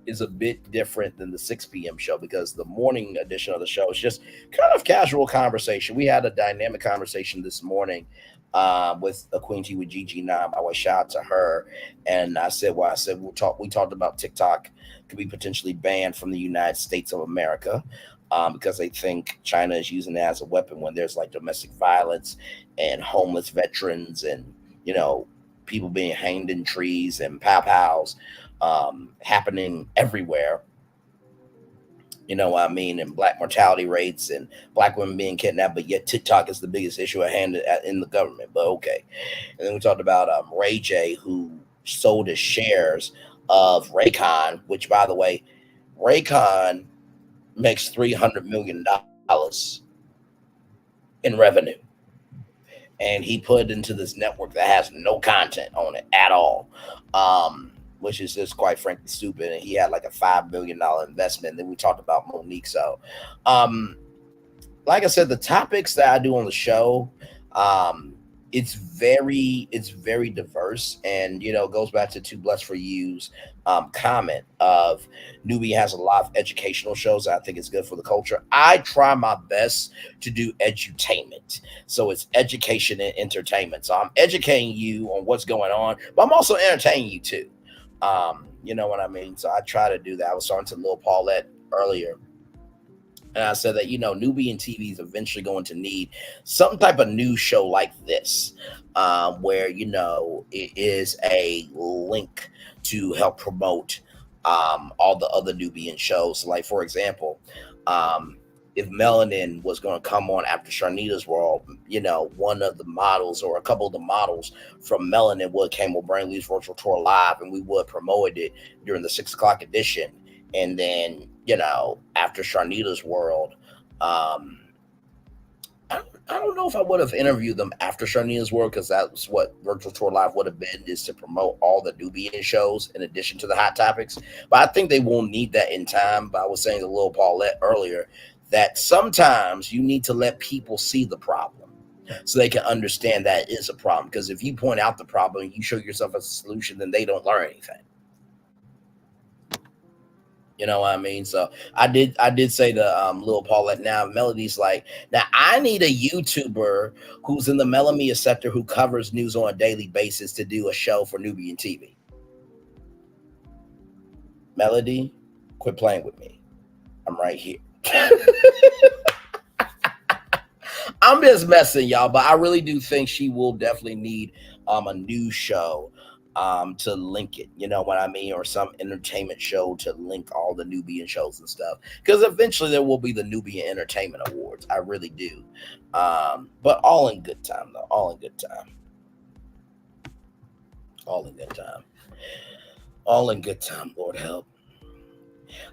is a bit different than the 6 p.m. show because the morning edition of the show is just kind of casual conversation. We had a dynamic conversation this morning with a Queen T with GG9. By the way, shout out to her. And I said, we talked about TikTok could be potentially banned from the United States of America because they think China is using it as a weapon when there's like domestic violence and homeless veterans and, people being hanged in trees and pow-pows happening everywhere. You know what I mean? And black mortality rates and black women being kidnapped, but yet TikTok is the biggest issue at hand in the government. But okay. And then we talked about Ray J, who sold his shares of Raycon, which, by the way, Raycon makes $300 million in revenue. And he put it into this network that has no content on it at all. Which is just quite frankly stupid. And he had like a $5 billion investment. Then we talked about Monique. So, like I said, the topics that I do on the show, it's very diverse, and goes back to Too Blessed for You's comment of Nubian has a lot of educational shows that I think is good for the culture. I try my best to do edutainment, so it's education and entertainment. So I'm educating you on what's going on, but I'm also entertaining you too. You know what I mean? So I try to do that. I was talking to Lil Paulette earlier, and I said that, Nubian TV is eventually going to need some type of news show like this, where, it is a link to help promote all the other Nubian shows. Like, for example, if Melanin was going to come on after Charnita's World, one of the models or a couple of the models from Melanin would came on Brain Lee's Virtual Tour Live, and we would promote it during the 6 o'clock edition. And then, after Charnita's World, I don't know if I would have interviewed them after Charnita's World, because that's what Virtual Tour Live would have been, is to promote all the Nubian shows in addition to the hot topics. But I think they will need that in time. But I was saying to Lil Paulette earlier that sometimes you need to let people see the problem so they can understand that it is a problem. Because if you point out the problem and you show yourself as a solution, then they don't learn anything. You know what I mean? So I did say to Lil Paulette, now Melody's like, now I need a YouTuber who's in the Melamia sector who covers news on a daily basis to do a show for Nubian TV. Melody, quit playing with me. I'm right here. I'm just messing, y'all, but I really do think she will definitely need a new show to link it, you know what I mean, or some entertainment show to link all the Nubian shows and stuff, because eventually there will be the Nubian Entertainment Awards. I really do. But all in good time, though. All in good time. All in good time. All in good time, Lord help.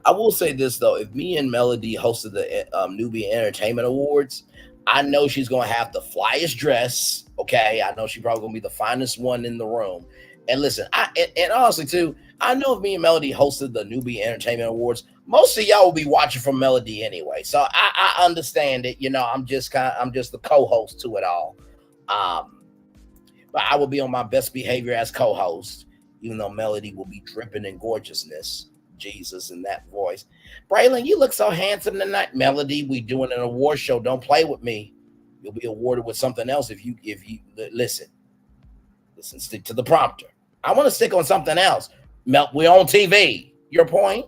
I will say this, though. If me and Melody hosted the Nubian Entertainment Awards, I know she's going to have the flyest dress, okay? I know she's probably going to be the finest one in the room. And listen, and honestly, too, I know if me and Melody hosted the Nubian Entertainment Awards, most of y'all will be watching from Melody anyway. So I understand it. You know, I'm just the co-host to it all. But I will be on my best behavior as co-host, even though Melody will be dripping in gorgeousness. Jesus in that voice. Braylon, you look so handsome tonight. Melody, we doing an award show. Don't play with me. You'll be awarded with something else if you listen, stick to the prompter. I want to stick on something else. We're on TV. Your point?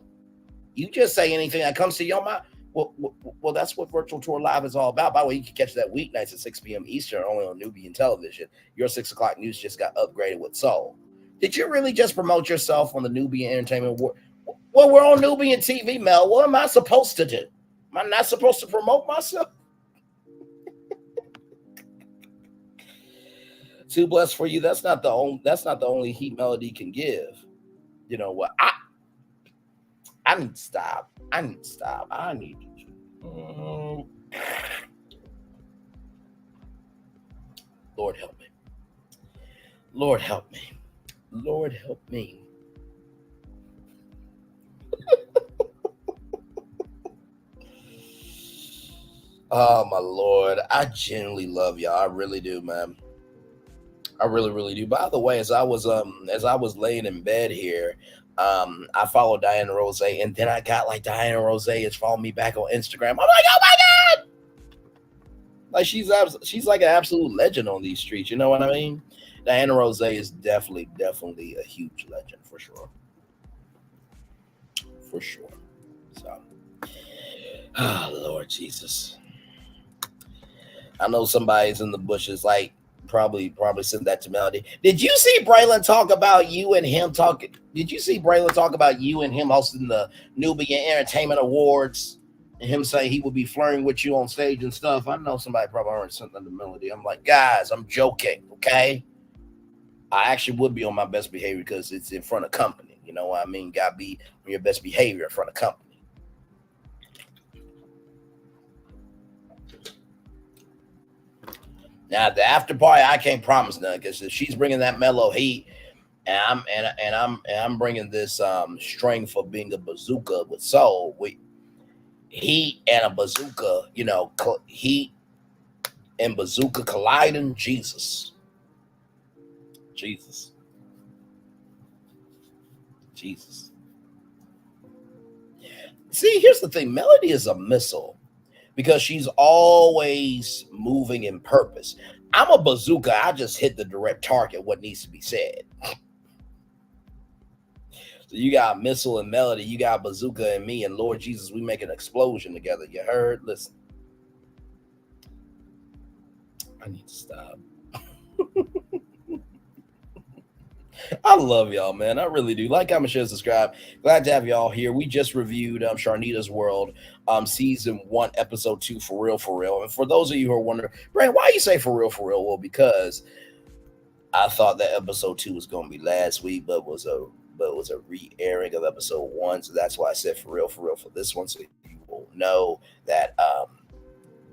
You just say anything that comes to your mind. Well, that's what Virtual Tour Live is all about. By the way, you can catch that weeknights at 6 p.m. Eastern only on Nubian Television. Your 6 o'clock news just got upgraded with Soul. Did you really just promote yourself on the Nubian Entertainment Award? Well, we're on Nubian TV, Mel. What am I supposed to do? Am I not supposed to promote myself? Too blessed for you. That's not the only heat Melody can give. You know what? I need to stop. I need to. Lord help me. Lord help me. Lord help me. Oh my Lord. I genuinely love y'all. I really do, man. I really, really do. By the way, as I was laying in bed here, I followed Diana Rose, and then I got like Diana Rose is following me back on Instagram. I'm like, oh my God! Like she's like an absolute legend on these streets. You know what I mean? Diana Rose is definitely a huge legend for sure. For sure. So, Lord Jesus. I know somebody's in the bushes, like probably sent that to Melody. Did you see Braylon talk about you and him talking? Did you see Braylon talk about you and him hosting the Nubian Entertainment Awards and him saying he would be flirting with you on stage and stuff? I know somebody probably already sent that to Melody. I'm like, guys, I'm joking, okay? I actually would be on my best behavior because it's in front of company. You know what I mean? Gotta be on your best behavior in front of company. Now the after party, I can't promise nothing because if she's bringing that mellow heat, and I'm bringing this string for being a bazooka with soul, with heat and a bazooka, you know, heat and bazooka colliding. Jesus. See, here's the thing. Melody is a missile because she's always moving in purpose. I'm a bazooka. I just hit the direct target, what needs to be said. So you got missile and Melody. You got bazooka and me. And Lord Jesus, we make an explosion together. You heard? Listen. I need to stop. I love y'all, man. I really do. Like, comment, share, subscribe. Glad to have y'all here. We just reviewed Charnita's World, season 1, episode 2, for real. And for those of you who are wondering, Brand, why you say for real? Well, because I thought that episode 2 was going to be last week, but it was a re-airing of episode 1, so that's why I said for real for this one, so you will know that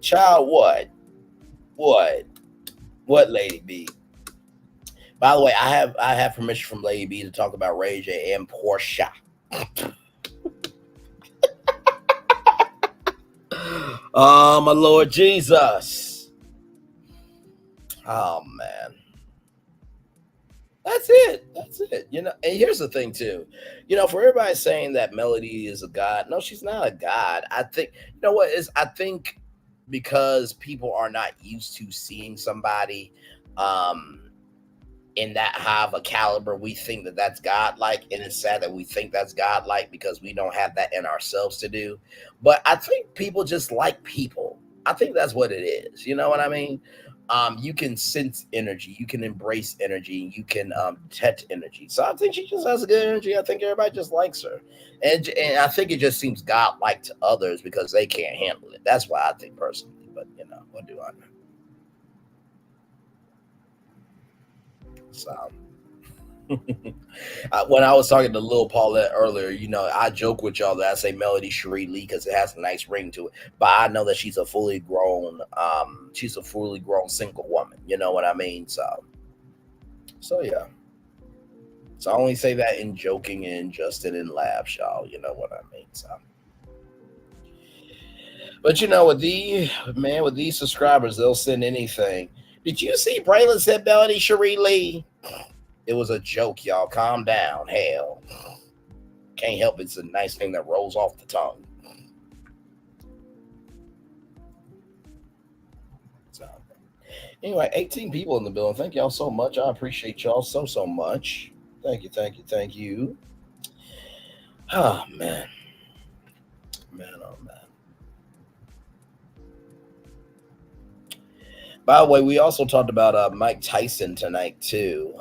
child, what Lady B. By the way, I have permission from Lady B to talk about Ray J and Portia. Oh, my Lord Jesus. Oh, man. That's it. You know, and here's the thing, too. You know, for everybody saying that Melody is a god, no, she's not a god. I think, you know what is, I think because people are not used to seeing somebody, in that high of a caliber, we think that that's godlike, and it's sad that we think that's godlike because we don't have that in ourselves to do. But I think people just like people. I think that's what it is. You know what I mean? You can sense energy, you can embrace energy, you can detect energy. So I think she just has a good energy. I think everybody just likes her, and I think it just seems godlike to others because they can't handle it. That's why I think personally. But what do I know? So. When I was talking to Lil Paulette earlier, I joke with y'all that I say Melody Cherie Lee because it has a nice ring to it. But I know that she's a fully grown single woman. You know what I mean? So yeah. So I only say that in joking and just in laughs, y'all. You know what I mean? So. But with these subscribers, they'll send anything. Did you see Braylon said Melody Cherie Lee? It was a joke, y'all. Calm down. Hell. Can't help it. It's a nice thing that rolls off the tongue. So, anyway, 18 people in the building. Thank y'all so much. I appreciate y'all so much. Thank you. Oh, man. Oh, man. By the way, we also talked about Mike Tyson tonight, too.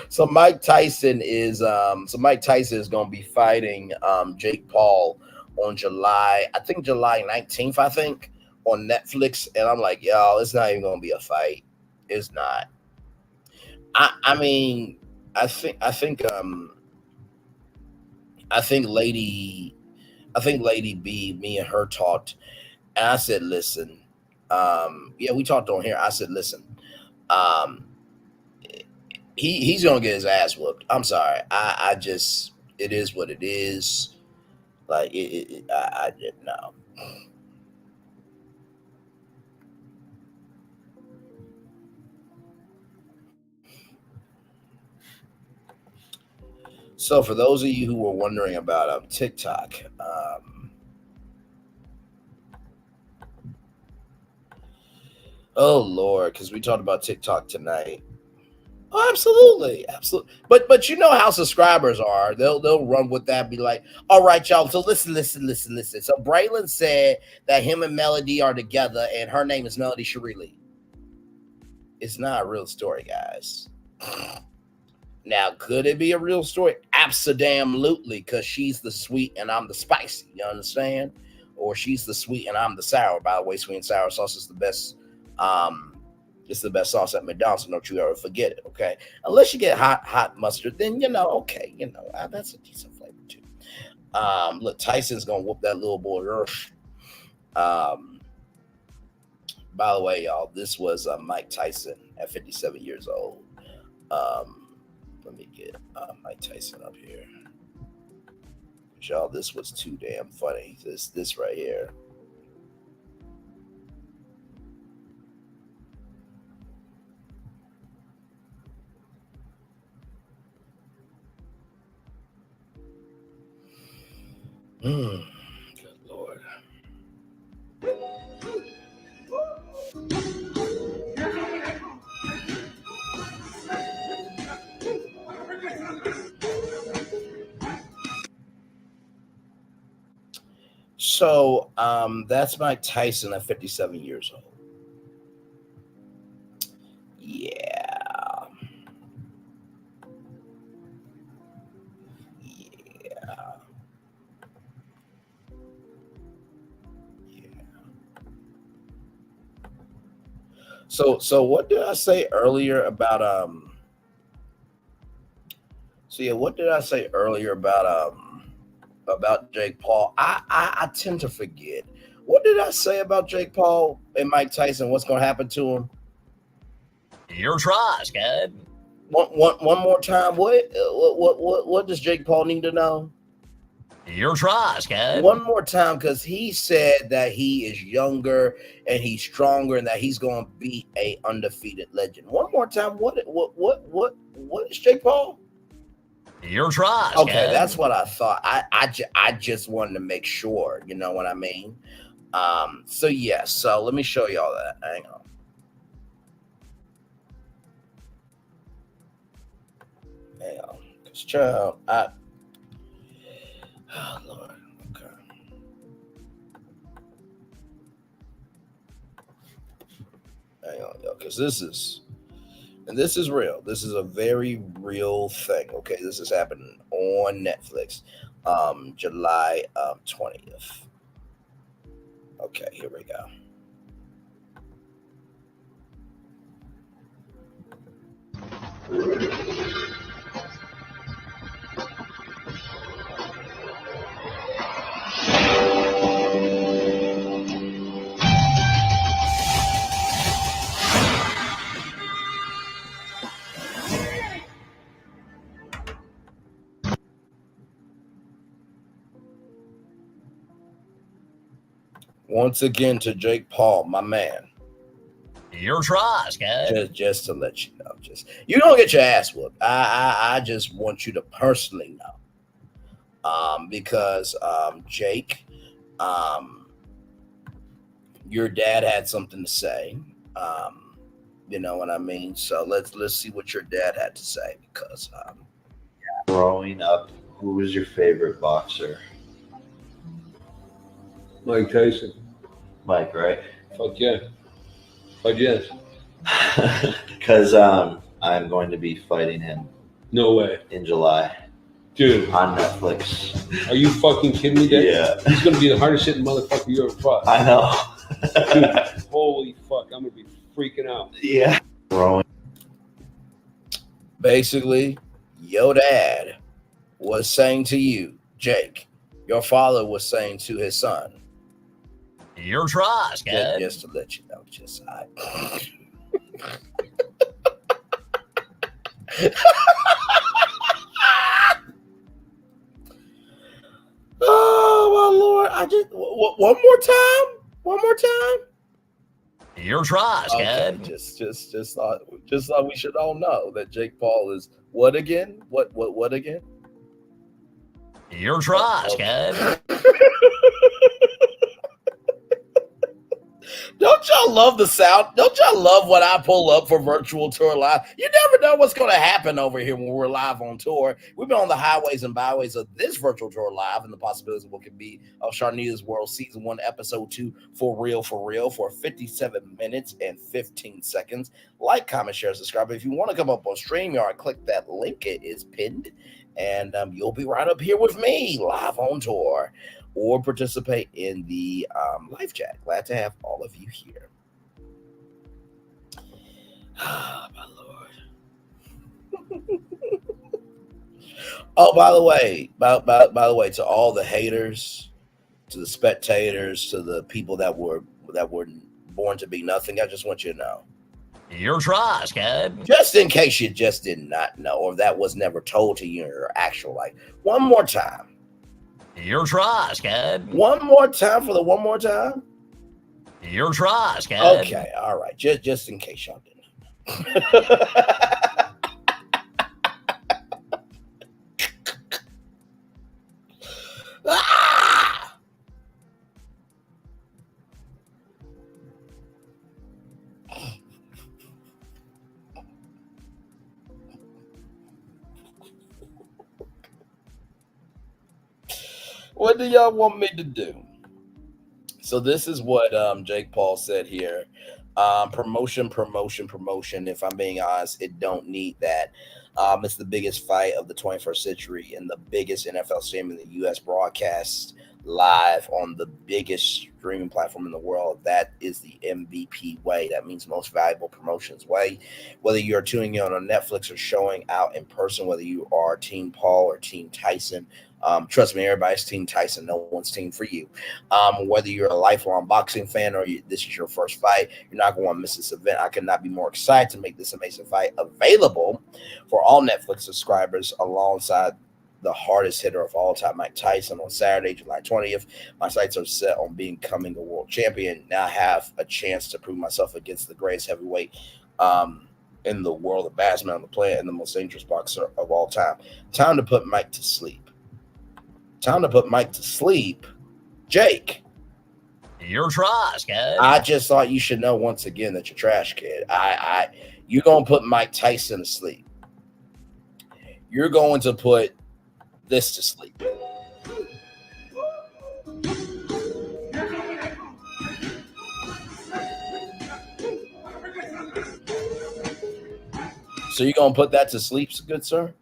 So Mike Tyson is going to be fighting Jake Paul on July 19th, on Netflix. And I'm like, y'all, it's not even going to be a fight. It's not. I mean, I think Lady B, me and her talked, and I said, listen, we talked on here. I said, listen, he's gonna get his ass whooped. I'm sorry. I just, it is what it is. Like I didn't know. So for those of you who were wondering about TikTok, oh Lord, because we talked about TikTok tonight. Oh, absolutely. But you know how subscribers are. They'll run with that, be like, all right, y'all. So listen. So Braylon said that him and Melody are together, and her name is Melody Cherie Lee. It's not a real story, guys. Now, could it be a real story? Absolutely, because she's the sweet and I'm the spicy. You understand? Or she's the sweet and I'm the sour. By the way, sweet and sour sauce is the best. It's the best sauce at McDonald's, so don't you ever forget it, okay? Unless you get hot mustard, then, okay, that's a decent flavor, too. Look, Tyson's going to whoop that little boy. By the way, y'all, this was Mike Tyson at 57 years old. Let me get Mike Tyson up here. Y'all, this was too damn funny. This right here. Good Lord. So that's Mike Tyson at 57 years old. Yeah. So what did I say earlier about what did I say earlier about Jake Paul? I tend to forget. What did I say about Jake Paul and Mike Tyson? What's going to happen to him? Your trash, kid. One more time. What does Jake Paul need to know? Your trash, kid. One more time, because he said that he is younger and he's stronger and that he's going to be a undefeated legend. One more time. What is Jake Paul? Your trash. Okay, kid. that's what I thought. I just wanted to make sure. You know what I mean? So let me show y'all that. Hang on. Hang on. Because child, oh Lord. Okay. Hang on, yo, because this is real. This is a very real thing. Okay, this is happening on Netflix, July 20th. Okay, here we go. Once again to Jake Paul, my man. Your trust, kid. Just to let you know, you don't get your ass whooped. I just want you to personally know, because Jake, your dad had something to say. You know what I mean. So let's see what your dad had to say, because growing up, who was your favorite boxer? Mike Tyson. Mike, right? Fuck yeah. Fuck yes. Because I'm going to be fighting him No way. in July Dude, on Netflix. are you fucking kidding me, Dad? Yeah, He's going to be the hardest hitting motherfucker you ever fought. I know. Dude, holy fuck. I'm going to be freaking out. Yeah. Growing. basically, your dad was saying to you, Jake, your father was saying to his son. Your trust, kid. Just to let you know, oh my Lord! I just one more time. Your trust, Okay, kid. just thought we should all know that Jake Paul is what again? What again? Your trust, kid. Don't y'all love the sound? Don't y'all love when I pull up for Virtual Tour Live? You never know what's going to happen over here when we're live on tour. We've been on the highways and byways of this Virtual Tour Live and the possibilities of what could be of Charnita's World Season 1, Episode 2, for real, for 57 minutes and 15 seconds. Like, comment, share, subscribe. If you want to come up on StreamYard, click that link. It is pinned, and you'll be right up here with me live on tour, or participate in the live chat. Glad to have all of you here. Ah, my Lord. Oh, by the way, to all the haters, to the spectators, to the people that were born to be nothing, I just want you to know. Your trust, kid. Just in case you just did not know, or that was never told to you in your actual life. One more time. Your trust, kid. One more time for the one more time. Your trust, kid. Okay, all right. Just in case y'all didn't know. Ah! What do y'all want me to do? So this is what Jake Paul said here. Promotion. If I'm being honest, it don't need that. It's the biggest fight of the 21st century and the biggest NFL stadium in the U.S. broadcast live on the biggest streaming platform in the world. That is the MVP way. That means most valuable promotions way. Whether you're tuning in on Netflix or showing out in person, whether you are Team Paul or Team Tyson, trust me, everybody's Team Tyson. No one's team for you. Whether you're a lifelong boxing fan or this is your first fight, you're not going to want to miss this event. I could not be more excited to make this amazing fight available for all Netflix subscribers alongside the hardest hitter of all time, Mike Tyson, on Saturday, July 20th. My sights are set on becoming a world champion. Now I have a chance to prove myself against the greatest heavyweight in the world of basketball on the planet and the most dangerous boxer of all time. Time to put Mike to sleep. Jake. Your trust, kid. I just thought you should know once again that you're trash, kid. You're going to put Mike Tyson to sleep. You're going to put this to sleep. So you're going to put that to sleep, good sir?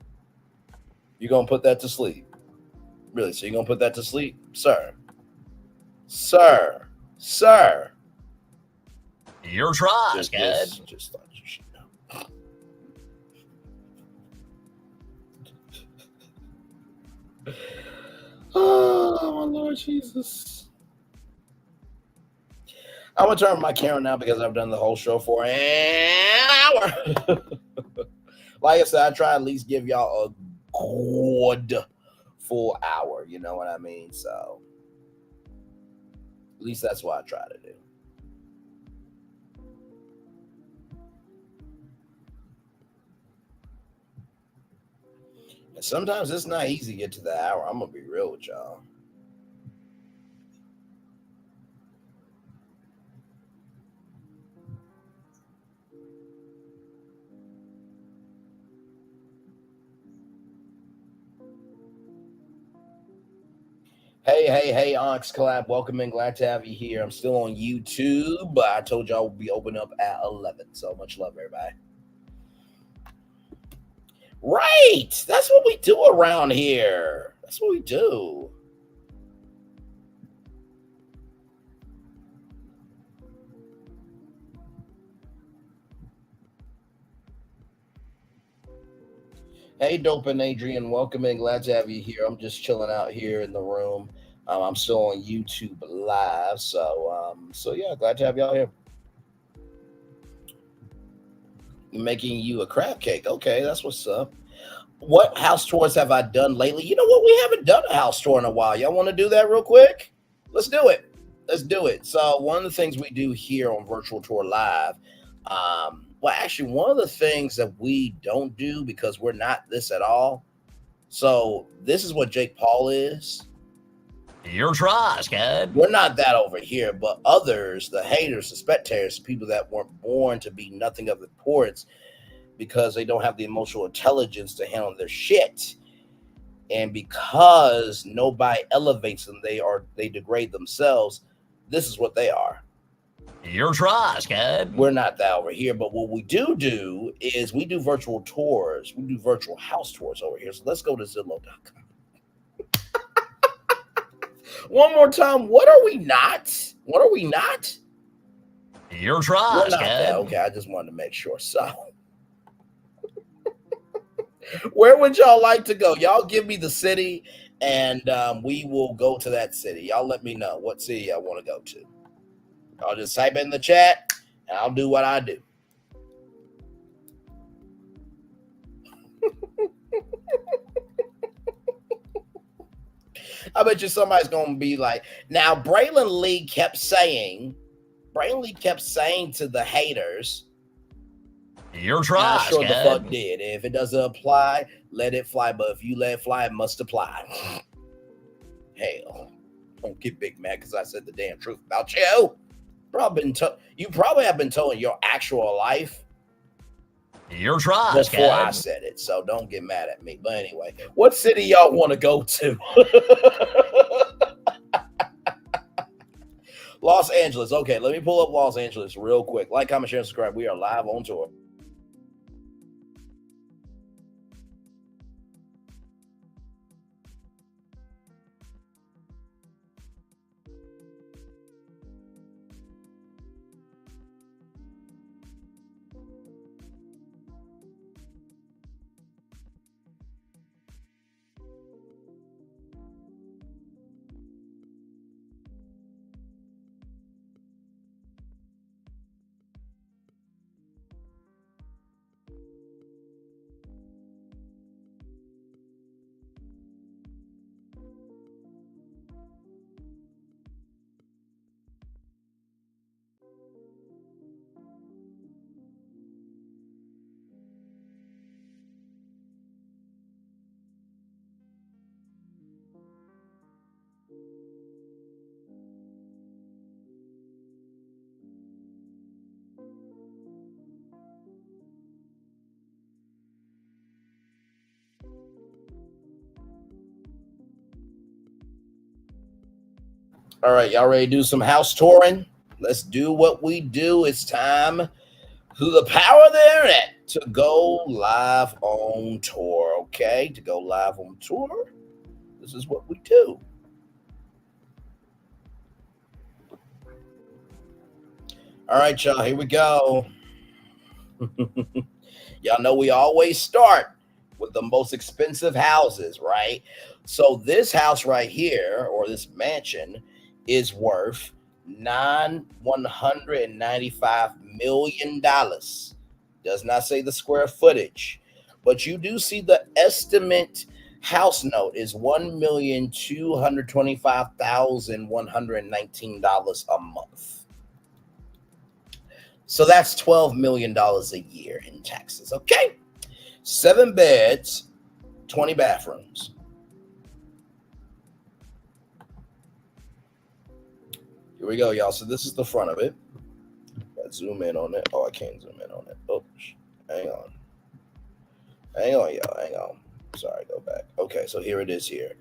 You're going to put that to sleep? Really? So you're going to put that to sleep? Sir. Sir. Sir. You're trash, kid. Just thought you should know. Oh, my Lord Jesus. I'm going to turn my camera now because I've done the whole show for an hour. Like I said, I try at least give y'all a good full hour. You know what I mean? So at least that's what I try to do. And sometimes it's not easy to get to the hour. I'm going to be real with y'all. Hey, Onyx Collab. Welcome in. Glad to have you here. I'm still on YouTube, but I told y'all we'll be opening up at 11. So much love, everybody. Right. That's what we do around here. That's what we do. Hey, Dope and Adrian, welcome in. Glad to have you here. I'm just chilling out here in the room. I'm still on YouTube Live, so yeah, glad to have y'all here. Making you a crab cake. Okay, that's what's up. What house tours have I done lately? You know what? We haven't done a house tour in a while. Y'all want to do that real quick? Let's do it. Let's do it. So one of the things we do here on Virtual Tour Live, well, actually, one of the things that we don't do because we're not this at all. So this is what Jake Paul is. You're trash, kid. We're not that over here, but others, the haters, the spectators, the people that weren't born to be nothing of importance because they don't have the emotional intelligence to handle their shit. And because nobody elevates them, they degrade themselves. This is what they are. You're trash, kid. We're not that over here, but what we do is we do virtual tours. We do virtual house tours over here. So let's go to Zillow.com. One more time. What are we not? What are we not? You're trash, kid. Okay, I just wanted to make sure. So where would y'all like to go? Y'all give me the city, and we will go to that city. Y'all let me know what city I want to go to. I'll just type in the chat, and I'll do what I do. I bet you somebody's going to be like, now, Braylon Lee kept saying to the haters, you're trash, I sure kid. the fuck did. If it doesn't apply, let it fly. But if you let it fly, it must apply. Hell, don't get big mad because I said the damn truth about you. You probably have been told in your actual life. You're trash, before kid. I said it, so don't get mad at me. But anyway, what city y'all want to go to? Los Angeles. Okay, let me pull up Los Angeles real quick. Like, comment, share, and subscribe. We are live on tour. All right, y'all ready to do some house touring? Let's do what we do. It's time to the power of the internet. to go live on tour. Okay, to go live on tour, this is what we do. All right, y'all, here we go. Y'all know we always start with the most expensive houses, right? So this house right here, or this mansion, is worth $195 million. Does not say the square footage, but you do see the estimate house note is $1,225,119 a month. So that's $12 million a year in taxes. Okay. 7 beds, 20 bathrooms. Here we go, y'all. So this is the front of it. Let's zoom in on it. Oh, I can't zoom in on it. Oh, hang on. Hang on, y'all. Hang on. Sorry, go back. Okay, so here it is here.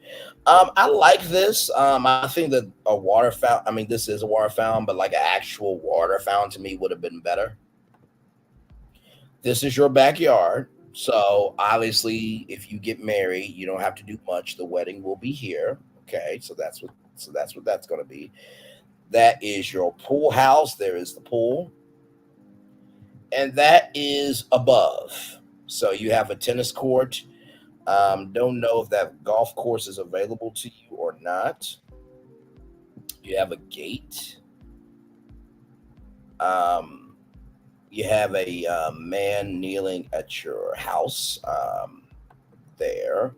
I like this. I think that a water fountain, I mean, this is a water fountain, but like an actual water fountain to me would have been better. This is your backyard. So obviously, if you get married, you don't have to do much. The wedding will be here. Okay, so that's what that's going to be. That is your pool house. There is the pool. And that is above. So you have a tennis court. Don't know if that golf course is available to you or not. You have a gate. You have a man kneeling at your house there.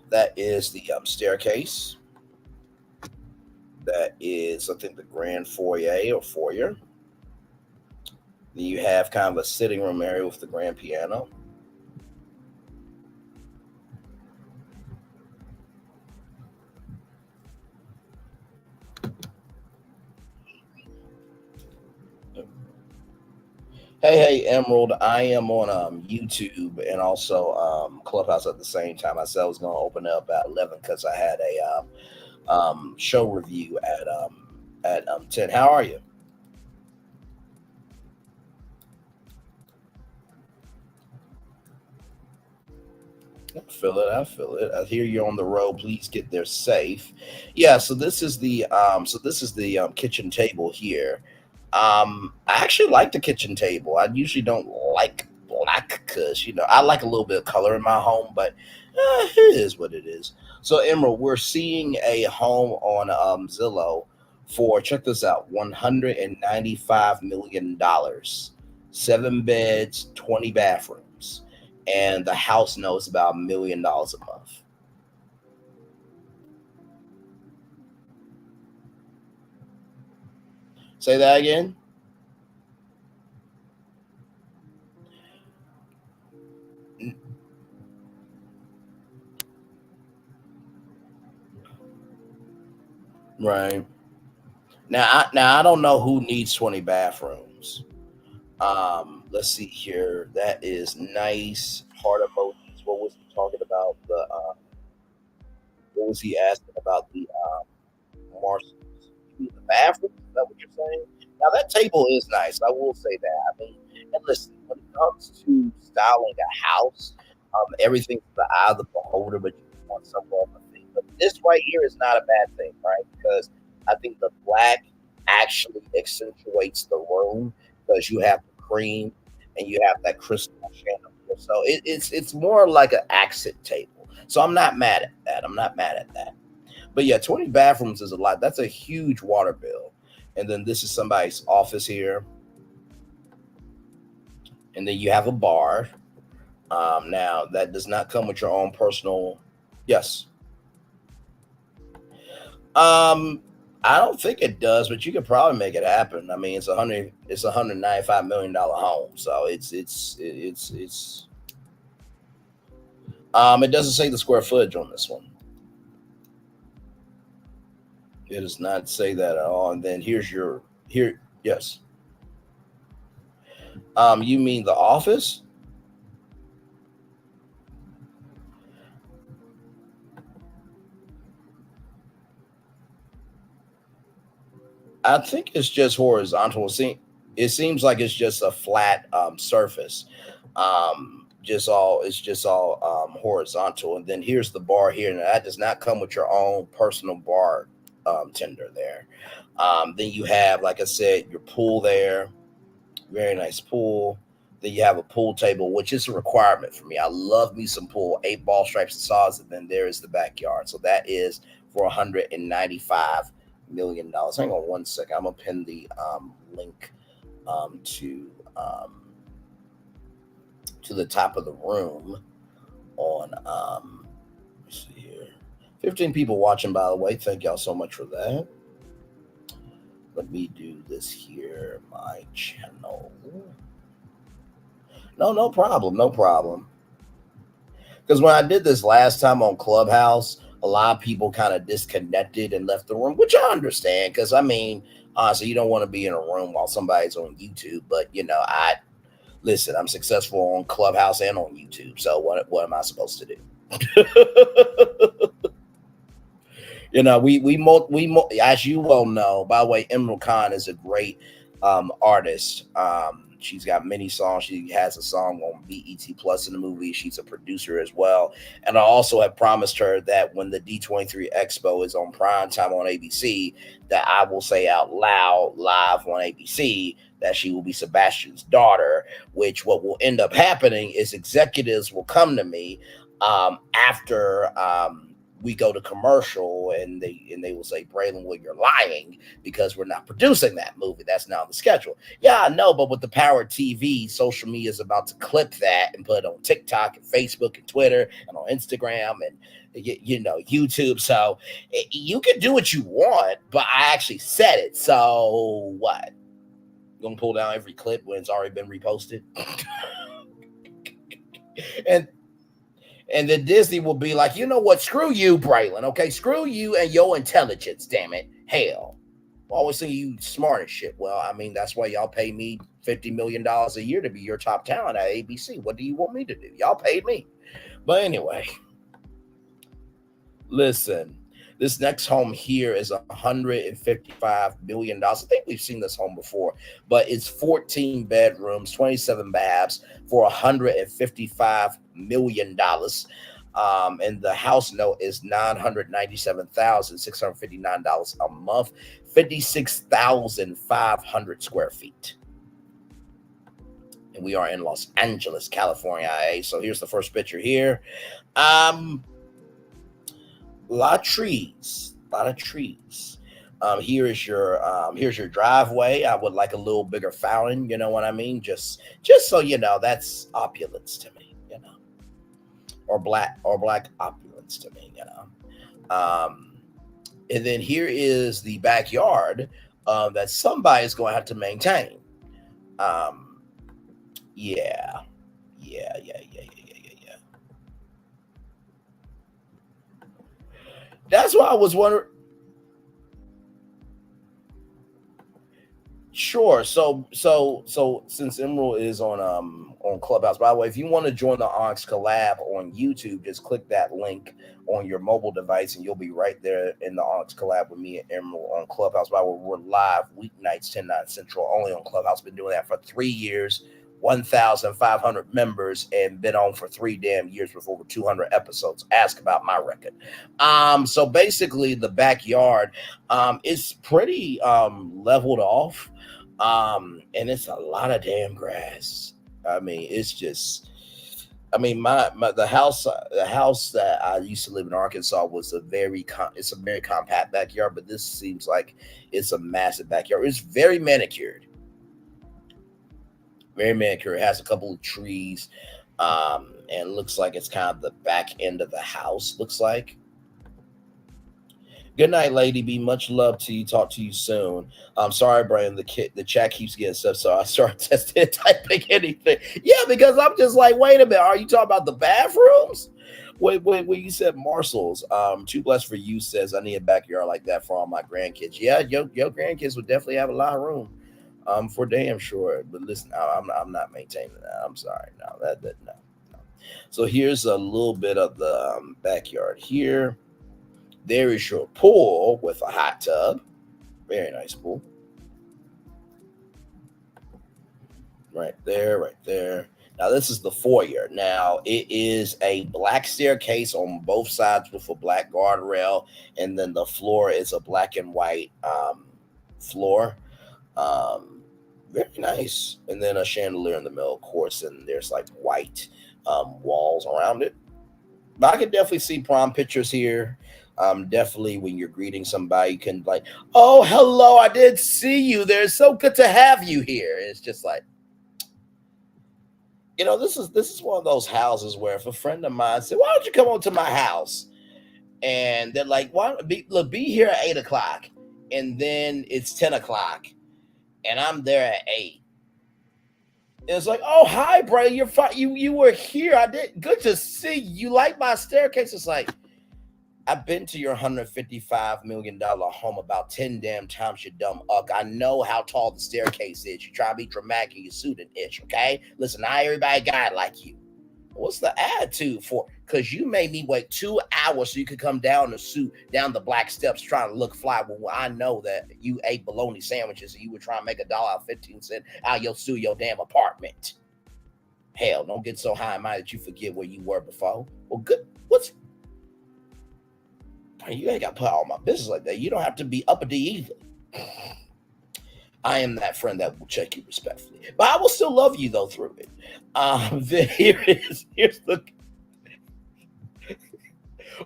That is the staircase. That is, I think, the grand foyer or foyer. Then you have kind of a sitting room area with the grand piano. Hey, Emerald, I am on YouTube and also Clubhouse at the same time. I said I was going to open up at 11 because I had a show review at 10. How are you? I feel it. I hear you're on the road. Please get there safe. Yeah, so this is the kitchen table here. I actually like the kitchen table. I usually don't like black because, I like a little bit of color in my home, but it is what it is. So, Emerald, we're seeing a home on Zillow for, check this out, $195 million, 7 beds, 20 bathrooms, and the house note is about $1 million a month. Say that again. Right. Now I don't know who needs 20 bathrooms. Let's see here. That is nice. Heart emojis. What was he talking about? What was he asking about the Martians? The bathroom? Is that what you're saying? Now that table is nice. I will say that. I mean, and listen, when it comes to styling a house, everything's the eye of the beholder, but you want some other thing. But this right here is not a bad thing, right? Because I think the black actually accentuates the room because you have the cream and you have that crystal chandelier. So it's more like an accent table. So I'm not mad at that. But yeah, 20 bathrooms is a lot. That's a huge water bill. And then this is somebody's office here. And then you have a bar. Now, that does not come with your own personal. Yes. I don't think it does, but you could probably make it happen. I mean, it's $195 million home. So it doesn't say the square footage on this one. It does not say that at all. And then yes. You mean the office? I think it's just horizontal. It seems like it's just a flat surface. It's just all horizontal. And then here's the bar here. And that does not come with your own personal bar tender there. Then you have, like I said, your pool there. Very nice pool. Then you have a pool table, which is a requirement for me. I love me some pool, 8 ball stripes and saws, and then there is the backyard. So that is for $195 million. Hang on one second. I'm gonna pin the link to the top of the room on let's see here. 15 people watching, by the way. Thank y'all so much for that. Let me do this here, my channel. No problem. Because when I did this last time on Clubhouse, a lot of people kind of disconnected and left the room, which I understand. Because I mean, honestly, you don't want to be in a room while somebody's on YouTube. But you know, listen. I'm successful on Clubhouse and on YouTube. So what am I supposed to do? You know, we as you well know. By the way, Emerald Khan is a great artist. She's got many songs. She has a song on BET Plus in the movie. She's a producer as well. And I also have promised her that when the D23 Expo is on prime time on ABC, that I will say out loud live on ABC that she will be Sebastian's daughter, which what will end up happening is executives will come to me after we go to commercial and they will say, Braylon, well, you're lying because we're not producing that movie. That's not on the schedule. Yeah, I know, but with the power of TV, social media is about to clip that and put it on TikTok and Facebook and Twitter and on Instagram and you know, YouTube. So you can do what you want, but I actually said it. So what? You gonna pull down every clip when it's already been reposted? And then Disney will be like, you know what? Screw you, Braylon. Okay, screw you and your intelligence. Damn it, hell. Always think you smart as shit. Well, I mean, that's why y'all pay me $50 million a year to be your top talent at ABC. What do you want me to do? Y'all paid me. But anyway, listen. This next home here is $155 million. I think we've seen this home before, but it's 14 bedrooms, 27 baths for $155 million. And the house note is $997,659 a month, 56,500 square feet. And we are in Los Angeles, California, IA. So here's the first picture here. A lot of trees. Here's your driveway. I would like a little bigger fountain, you know what I mean? Just so you know, that's opulence to me, you know, or black opulence to me, you know. And then here is the backyard that somebody's going to have to maintain. Yeah. That's why I was wondering. Sure. So since Emerald is on Clubhouse, by the way, if you want to join the Onyx collab on YouTube, just click that link on your mobile device and you'll be right there in the Onyx collab with me and Emerald on Clubhouse. By the way, we're live weeknights 10/9 Central only on Clubhouse. Been doing that for 3 years. 1,500 members and been on for 3 damn years with over 200 episodes. Ask about my record. So basically the backyard is pretty leveled off, and it's a lot of damn grass. I mean, it's just, I mean, the house that I used to live in Arkansas was a very compact backyard, but this seems like it's a massive backyard. It's very manicured. Very manicured. It has a couple of trees, and looks like it's kind of the back end of the house. Looks like. Good night, Lady B. Much love to you. Talk to you soon. I'm sorry, Brian. The chat keeps getting stuff, so I started testing typing anything. Yeah, because I'm just like, wait a minute. Are you talking about the bathrooms? When you said Marcel's, Too Blessed for You says I need a backyard like that for all my grandkids. Yeah, your grandkids would definitely have a lot of room. For damn sure. But listen, I'm not maintaining that. I'm sorry. No. So here's a little bit of the backyard here. There is your pool with a hot tub. Very nice pool. Right there. Now, this is the foyer. Now, it is a black staircase on both sides with a black guardrail, and then the floor is a black and white floor. Very nice. And then a chandelier in the middle, of course, and there's like white walls around it. But I can definitely see prom pictures here. Definitely when you're greeting somebody, you can like, oh, hello, I did see you there. It's so good to have you here. It's just like, you know, this is one of those houses where if a friend of mine said, why don't you come over to my house? And they're like, why don't be here at 8 o'clock. And then it's 10 o'clock and I'm there at 8. And it's like, oh, hi, bro. You're fine. You were here. I did. Good to see you. You like my staircase? It's like, I've been to your $155 million home about 10 damn times, you dumb uck. I know how tall the staircase is. You try to be dramatic in your suit and itch, okay? Listen, not everybody got it like you. What's the attitude for? Because you made me wait 2 hours so you could come down the suit, down the black steps trying to look fly. Well, I know that you ate bologna sandwiches and you were trying to make $1.15 out of your studio damn apartment. Hell, don't get so high in mind that you forget where you were before. Well, good. You ain't got to put all my business like that. You don't have to be uppity either. I am that friend that will check you respectfully. But I will still love you, though, through it. Here's the...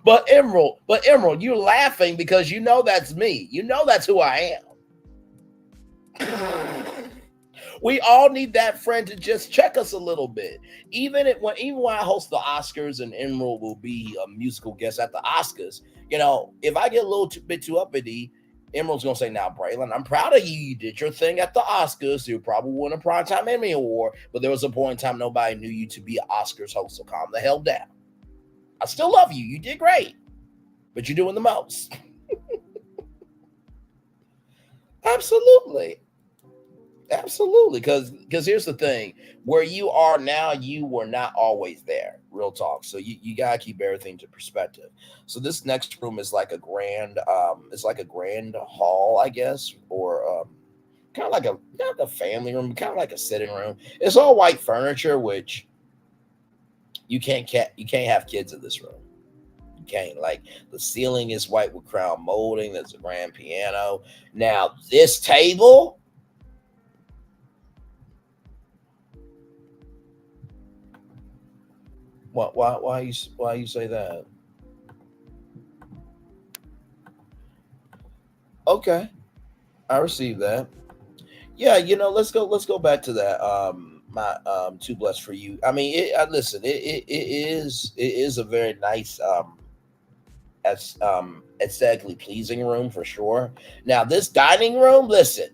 But Emerald, you're laughing because you know that's me. You know that's who I am. We all need that friend to just check us a little bit. Even when I host the Oscars and Emerald will be a musical guest at the Oscars, you know, if I get a little bit too uppity, Emerald's going to say, now, Braylon, I'm proud of you. You did your thing at the Oscars. You probably won a Primetime Emmy Award, but there was a point in time nobody knew you to be an Oscars host, so calm the hell down. I still love you. You did great, but you're doing the most. Absolutely. Because here's the thing. Where you are now, you were not always there. Real talk. So you got to keep everything to perspective. So this next room is like a grand, hall, I guess, or kind of like not a family room, kind of like a sitting room. It's all white furniture, which you can't have kids in this room. You can't. Like, the ceiling is white with crown molding. There's a grand piano. Now this table. Why you say that? Okay, I received that. Yeah, you know, let's go back to that. My too blessed for you. I mean, listen, it is a very nice aesthetically pleasing room for sure. Now this dining room, listen,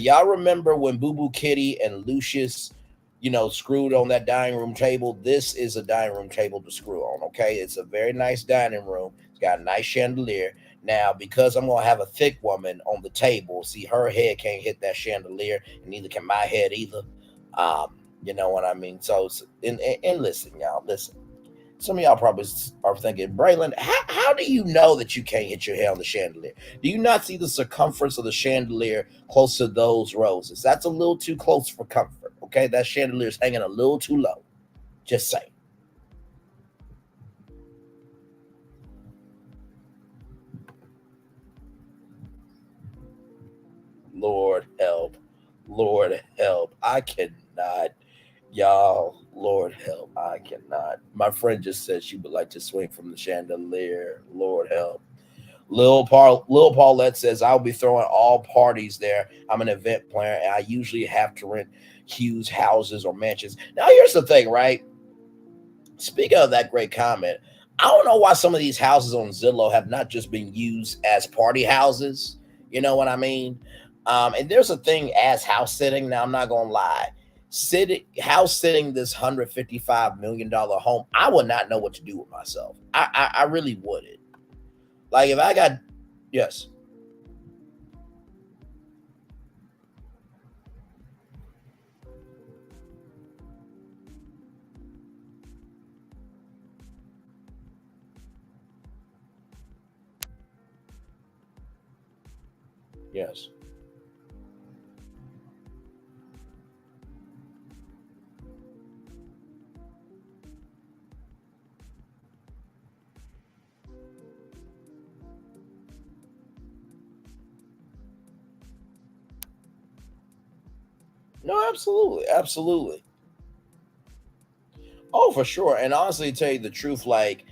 y'all remember when Boo Boo Kitty and Lucius, you know, screwed on that dining room table? This is a dining room table to screw on, okay? It's a very nice dining room. It's got a nice chandelier. Now, because I'm going to have a thick woman on the table, see, her head can't hit that chandelier, and neither can my head either. You know what I mean? So, and listen, y'all, listen. Some of y'all probably are thinking, Braylon, how do you know that you can't hit your head on the chandelier? Do you not see the circumference of the chandelier close to those roses? That's a little too close for comfort, okay? That chandelier is hanging a little too low. Just saying. Lord help. I cannot. Y'all, Lord help. I cannot. My friend just said she would like to swing from the chandelier. Lord help. Lil Paulette says, I'll be throwing all parties there. I'm an event planner, and I usually have to rent huge houses or mansions. Now, here's the thing, right? Speaking of that great comment, I don't know why some of these houses on Zillow have not just been used as party houses. You know what I mean? And there's a thing as house sitting. Now, I'm not going to lie. House sitting this $155 million home, I would not know what to do with myself. I really wouldn't. Like, if I got, yes. Yes. No, absolutely, absolutely. Oh, for sure. And honestly, to tell you the truth, like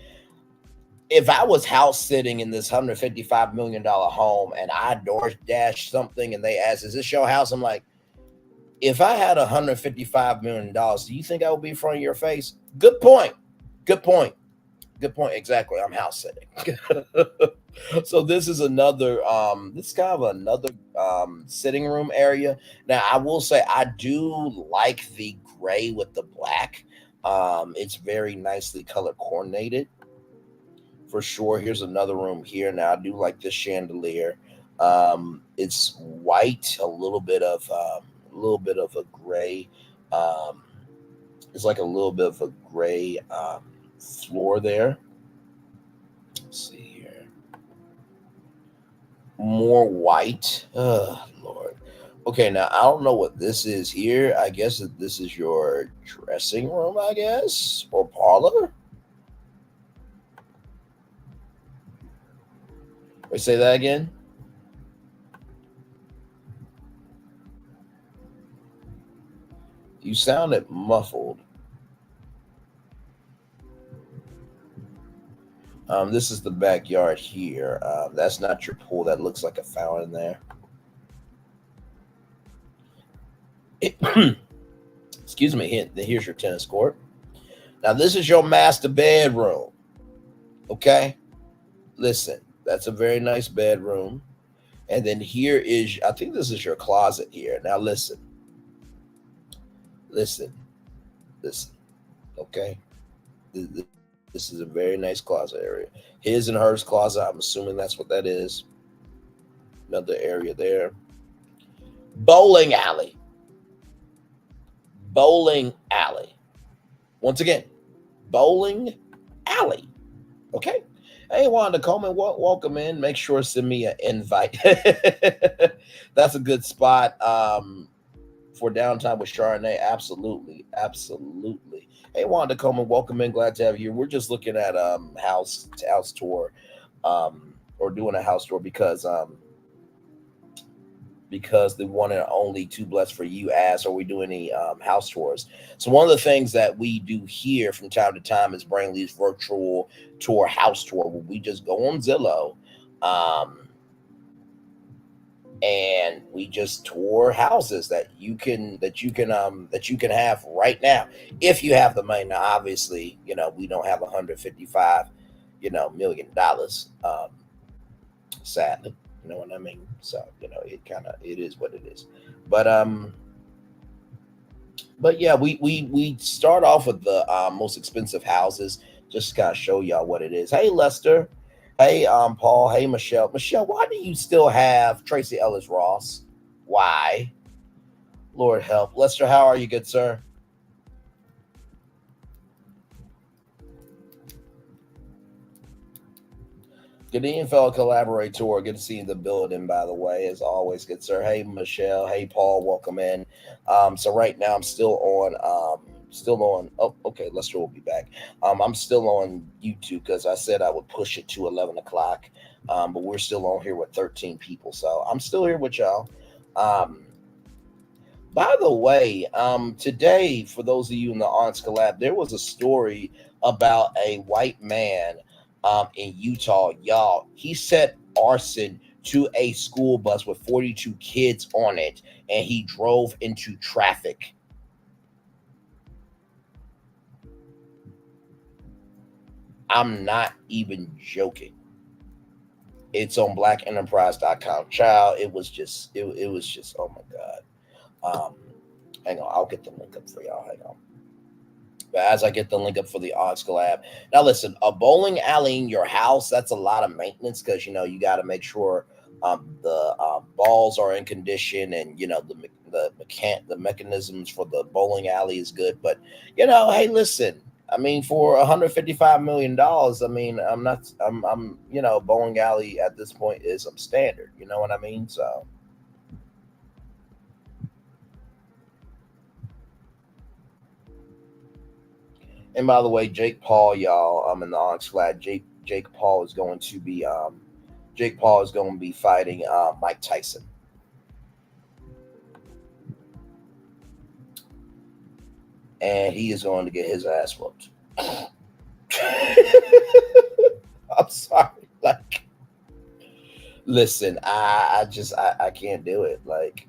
if I was house sitting in this $155 million home and I door dash something and they ask, "Is this your house?" I'm like, if I had $155 million, do you think I would be in front of your face? Good point. Good point. Good point. Exactly. I'm house sitting. So this is another this is kind of another sitting room area. Now I will say I do like the gray with the black. It's very nicely color coordinated for sure. Here's another room here. Now I do like this chandelier. It's white, a little bit of a gray. Um, it's like a little bit of a gray floor there. Let's see here. More white. Lord. Okay, now I don't know what this is here. I guess that this is your dressing room, I guess, or parlor. Wait, say that again. You sounded muffled. This is the backyard here. That's not your pool. That looks like a fountain there. Excuse me. Here's your tennis court. Now, this is your master bedroom. Okay? Listen, that's a very nice bedroom. And then here is, I think this is your closet here. Now, listen. Okay? This is a very nice closet area. His and hers closet, I'm assuming that's what that is. Another area there. Bowling alley. Bowling alley. Once again, bowling alley. Okay? Hey, Wanda Coleman, welcome in. Make sure to send me an invite. That's a good spot for downtime with Charnita. Absolutely. Absolutely. Hey, Wanda Coleman, welcome in. Glad to have you. We're just looking at house tour, or doing a house tour because the one and only Too Blessed for You asked, are we doing any house tours? So one of the things that we do here from time to time is Brainley's virtual tour house tour, where we just go on Zillow, and we just tour houses that you can have right now if you have the money. Now, obviously, we don't have $155 million, sadly. You know what I mean? So it is what it is. But yeah, we start off with the most expensive houses, just to kind of show y'all what it is. Hey, Lester. Hey, Paul. Hey, Michelle. Michelle, why do you still have Tracy Ellis Ross? Why? Lord help. Lester, how are you, good sir? Good evening, fellow collaborator. Good to see you in the building, by the way, as always, good sir. Hey, Michelle. Hey, Paul. Welcome in. So right now I'm still on. Oh, okay. Lester will be back. I'm still on YouTube because I said I would push it to 11 o'clock. But we're still on here with 13 people, so I'm still here with y'all. By the way, today, for those of you in the Aunts Collab, there was a story about a white man in Utah. Y'all, he set arson to a school bus with 42 kids on it, and he drove into traffic. I'm not even joking. It's on blackenterprise.com. Child, it was just, oh my God. Hang on, I'll get the link up for y'all. Hang on. But as I get the link up for the Odds Collab. Now listen, a bowling alley in your house, that's a lot of maintenance because, you got to make sure the balls are in condition, and, the mechanisms for the bowling alley is good. But, hey, listen, I mean, for $155 million, I mean, I'm bowling alley at this point is substandard. You know what I mean? So. And by the way, Jake Paul, y'all, I'm in the Onyx flat. Jake Paul is going to be fighting Mike Tyson. and he is going to get his ass whooped. I'm sorry. Like, listen, I can't do it. Like,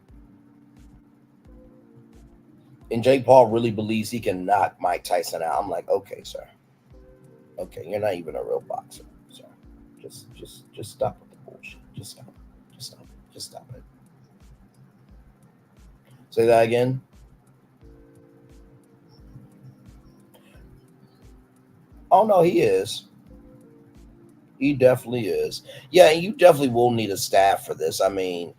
and Jake Paul really believes he can knock Mike Tyson out. I'm like, okay, sir. Okay, you're not even a real boxer, sir. Just stop with the bullshit. Just stop. Just stop it. Say that again. Oh no, he is. He definitely is. Yeah, and you definitely will need a staff for this. I mean,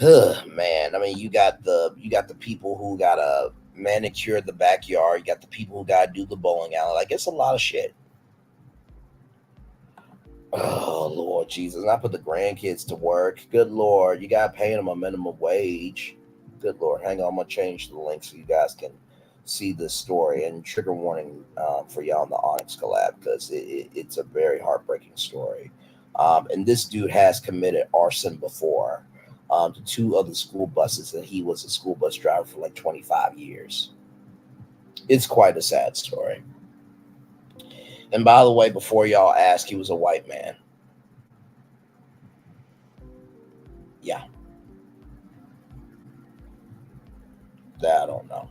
man. I mean, you got the people who gotta manicure the backyard. You got the people who gotta do the bowling alley. Like, it's a lot of shit. Oh Lord Jesus! And I put the grandkids to work. Good Lord, you gotta pay them a minimum wage. Good Lord, hang on, I'm gonna change the link so you guys can see this story. And trigger warning for y'all on the Onyx collab, because it's a very heartbreaking story. And this dude has committed arson before to 2 other school buses, and he was a school bus driver for like 25 years. It's quite a sad story. And by the way, before y'all ask, he was a white man. Yeah. That I don't know.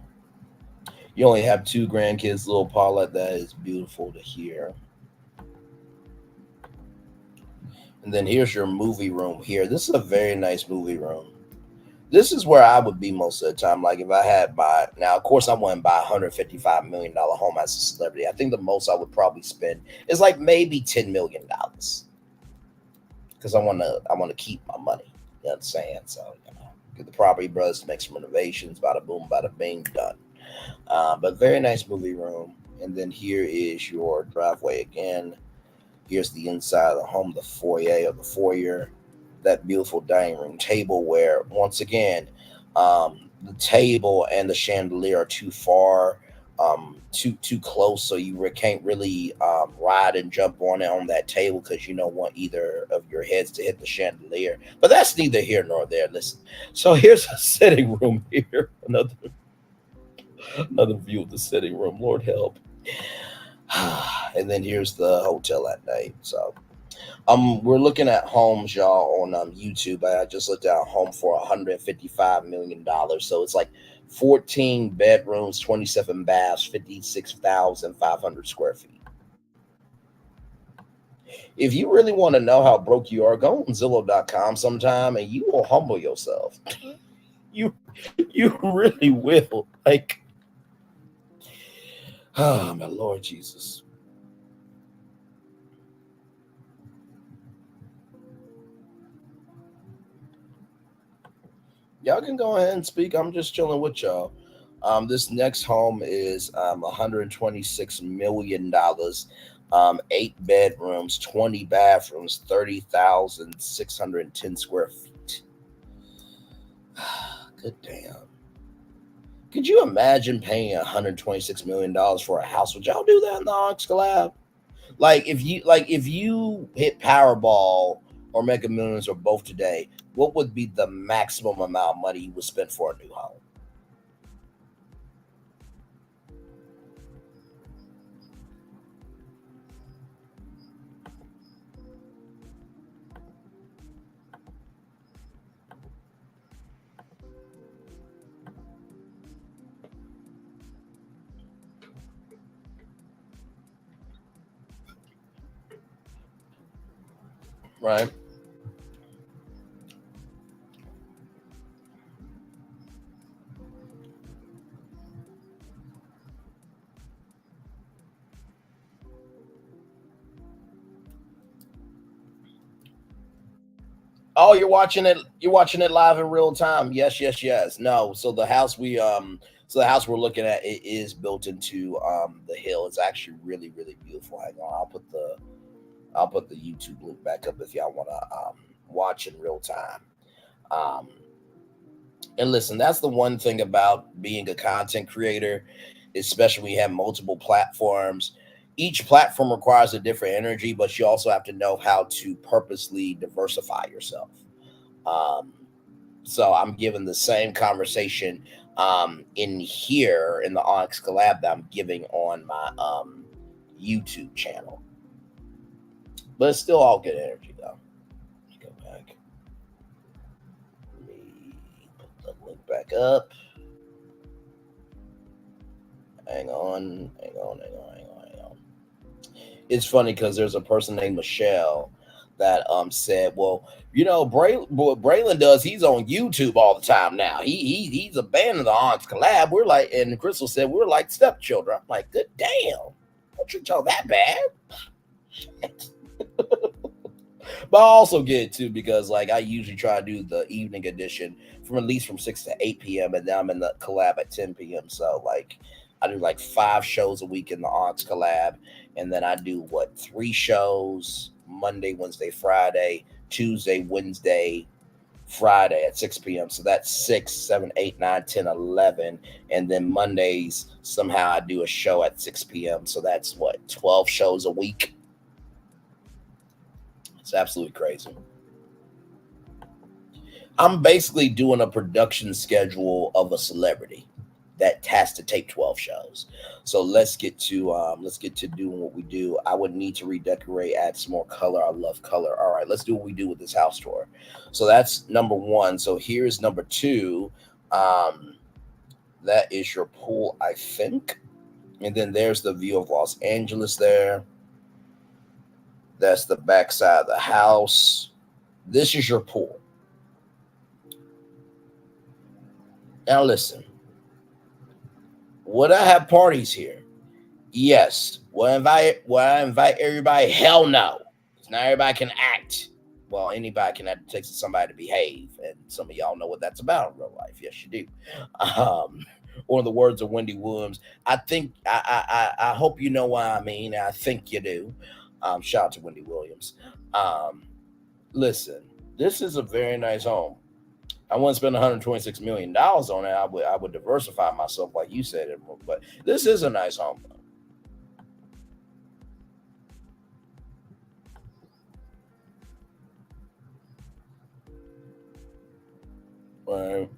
You only have 2 grandkids, little Paulette. That is beautiful to hear. And then here's your movie room here. This is a very nice movie room. This is where I would be most of the time. Like, if I had now, of course, I wouldn't buy a $155 million home as a celebrity. I think the most I would probably spend is like maybe $10 million, because I want to keep my money. You know what I'm saying? So, get the property brothers to make some renovations. Bada boom, bada bing, done. But very nice movie room. And then here is your driveway again. Here's the inside of the home, the foyer or the foyer. That beautiful dining room table, where once again the table and the chandelier are too far, too close, so you can't really ride and jump on that table, because you don't want either of your heads to hit the chandelier. But that's neither here nor there. Listen, so here's a sitting room here, another view of the sitting room. Lord help. And then here's the hotel at night. So we're looking at homes, y'all, on YouTube. I just looked at a home for $155 million. So it's like 14 bedrooms, 27 baths, 56,500 square feet. If you really want to know how broke you are, go on Zillow.com sometime, and you will humble yourself. You really will. Like, oh my Lord Jesus. Y'all can go ahead and speak. I'm just chilling with y'all. This next home is $126 million, 8 bedrooms, 20 bathrooms, 30,610 square feet. Good damn. Could you imagine paying $126 million for a house? Would y'all do that in the Onyx collab? Like, if you hit Powerball or Mega Millions or both today, what would be the maximum amount of money you would spend for a new home? Right. Oh, you're watching it live in real time. Yes. No. So the house we're looking at, it is built into the hill. It's actually really, really beautiful. Hang on. I'll put the YouTube link back up if y'all want to watch in real time. And listen, that's the one thing about being a content creator, especially when you have multiple platforms. Each platform requires a different energy, but you also have to know how to purposely diversify yourself. So I'm giving the same conversation in here in the Onyx collab that I'm giving on my YouTube channel. But it's still all good energy though. Let me go back. Let me put the link back up. Hang on. It's funny because there's a person named Michelle that said, well, you know, what Braylon does, he's on YouTube all the time now. He's a band of the Onyx collab. We're like, and Crystal said we're like stepchildren. I'm like, good damn. Don't treat y'all that bad. But I also get it too because like I usually try to do the evening edition from at least from 6 to 8 p.m. and then I'm in the collab at 10 p.m. So like I do like 5 shows a week in the Onyx collab, and then I do 3 shows Monday, Wednesday, Friday, Tuesday, Wednesday, Friday at 6 p.m. So that's 6, 7, 8, 9, 10, 11. And then Mondays, somehow I do a show at 6 p.m. So that's 12 shows a week. It's absolutely crazy. I'm basically doing a production schedule of a celebrity that has to take 12 shows. So let's get to doing what we do. I would need to redecorate, add some more color. I love color. All right, let's do what we do with this house tour. So that's number 1. So here's number 2. That is your pool, I think. And then there's the view of Los Angeles there. That's the backside of the house. This is your pool. Now listen. Would I have parties here? Yes. Will I invite everybody? Hell no. Because not everybody can act. Well, anybody can act. It takes somebody to behave. And some of y'all know what that's about in real life. Yes, you do. Or in the words of Wendy Williams, I think, I hope you know what I mean. I think you do. Shout out to Wendy Williams. Listen, this is a very nice home. I wouldn't spend $126 million on it. I would diversify myself, like you said. But this is a nice home. Right.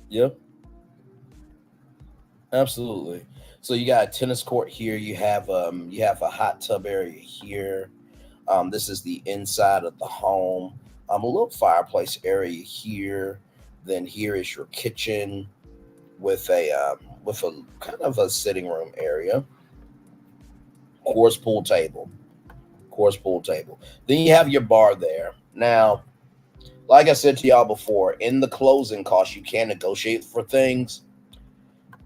Yep. Absolutely. So you got a tennis court here. You have a hot tub area here. This is the inside of the home. A little fireplace area here. Then here is your kitchen with a kind of a sitting room area. Course pool table. Then you have your bar there. Now, like I said to y'all before, in the closing cost, you can negotiate for things.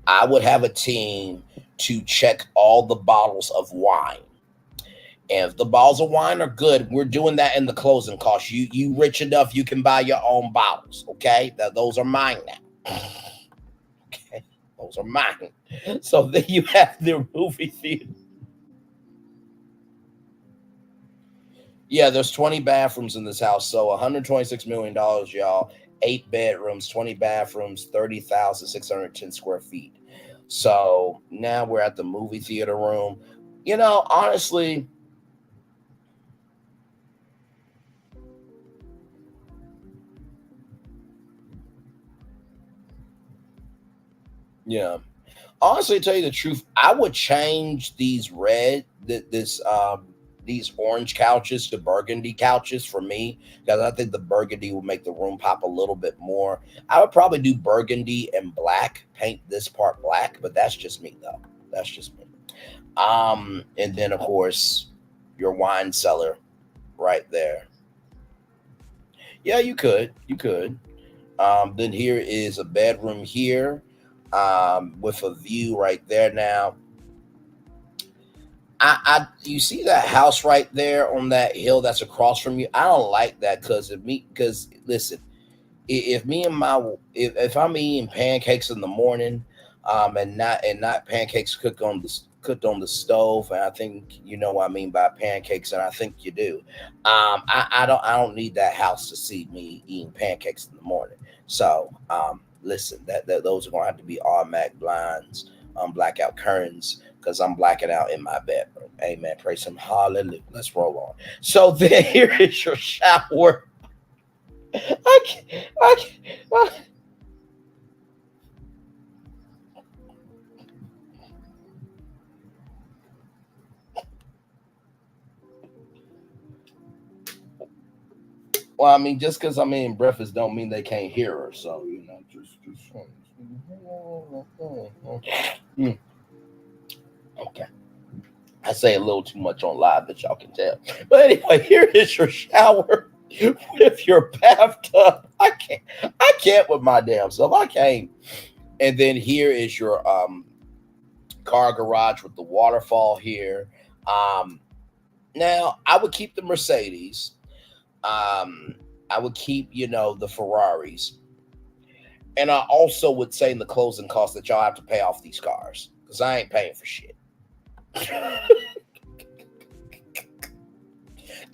I would have a team to check all the bottles of wine. And if the bottles of wine are good, we're doing that in the closing cost. You rich enough, you can buy your own bottles, okay? Those are mine now. Okay, those are mine. So then you have the movie theater. Yeah, there's 20 bathrooms in this house. So $126 million, y'all. 8 bedrooms, 20 bathrooms, 30,610 square feet. So now we're at the movie theater room. You know, honestly, yeah. Honestly, to tell you the truth, I would change these these orange couches to burgundy couches for me, because I think the burgundy will make the room pop a little bit more. I would probably do burgundy and black, paint this part black, but that's just me though. That's just me. And then of course your wine cellar right there. Yeah, you could. Then here is a bedroom here, with a view right there. Now, you see that house right there on that hill that's across from you? I don't like that because listen, if I'm eating pancakes in the morning, and not pancakes cooked on the stove, and I think you know what I mean by pancakes, and I think you do. I don't need that house to see me eating pancakes in the morning. So listen, that those are gonna have to be automatic blinds, blackout curtains, because I'm blacking out in my bedroom. Amen. Praise him. Hallelujah. Let's roll on. So then here is your shower. I can't. Well, I mean, just because I'm in breakfast don't mean they can't hear her. So just. Mm, okay. I say a little too much on live, but y'all can tell. But anyway, here is your shower with your bathtub. I can't with my damn self. I can't. And then here is your car garage with the waterfall here. Now I would keep the Mercedes. I would keep, the Ferraris. And I also would say in the closing costs that y'all have to pay off these cars because I ain't paying for shit.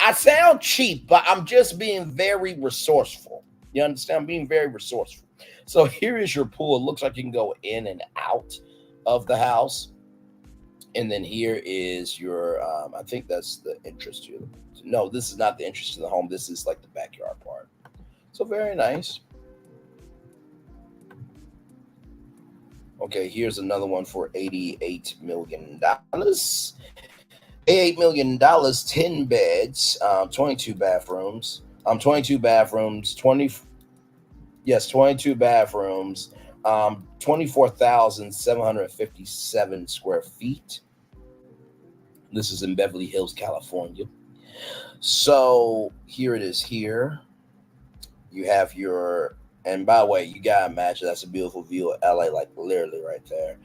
I sound cheap, but I'm just being very resourceful. You understand? I'm being very resourceful. So here is your pool. It looks like you can go in and out of the house. And then here is your, I think that's the entrance to. No, this is not the entrance to the home. This is like the backyard part. So very nice. Okay, here's another one for $88 million. $88 million, 10 beds, 22 bathrooms. 22 bathrooms, 22 bathrooms, 24,757 square feet. This is in Beverly Hills, California. So here it is here. You have your, and by the way, you gotta imagine that's a beautiful view of LA, like literally right there.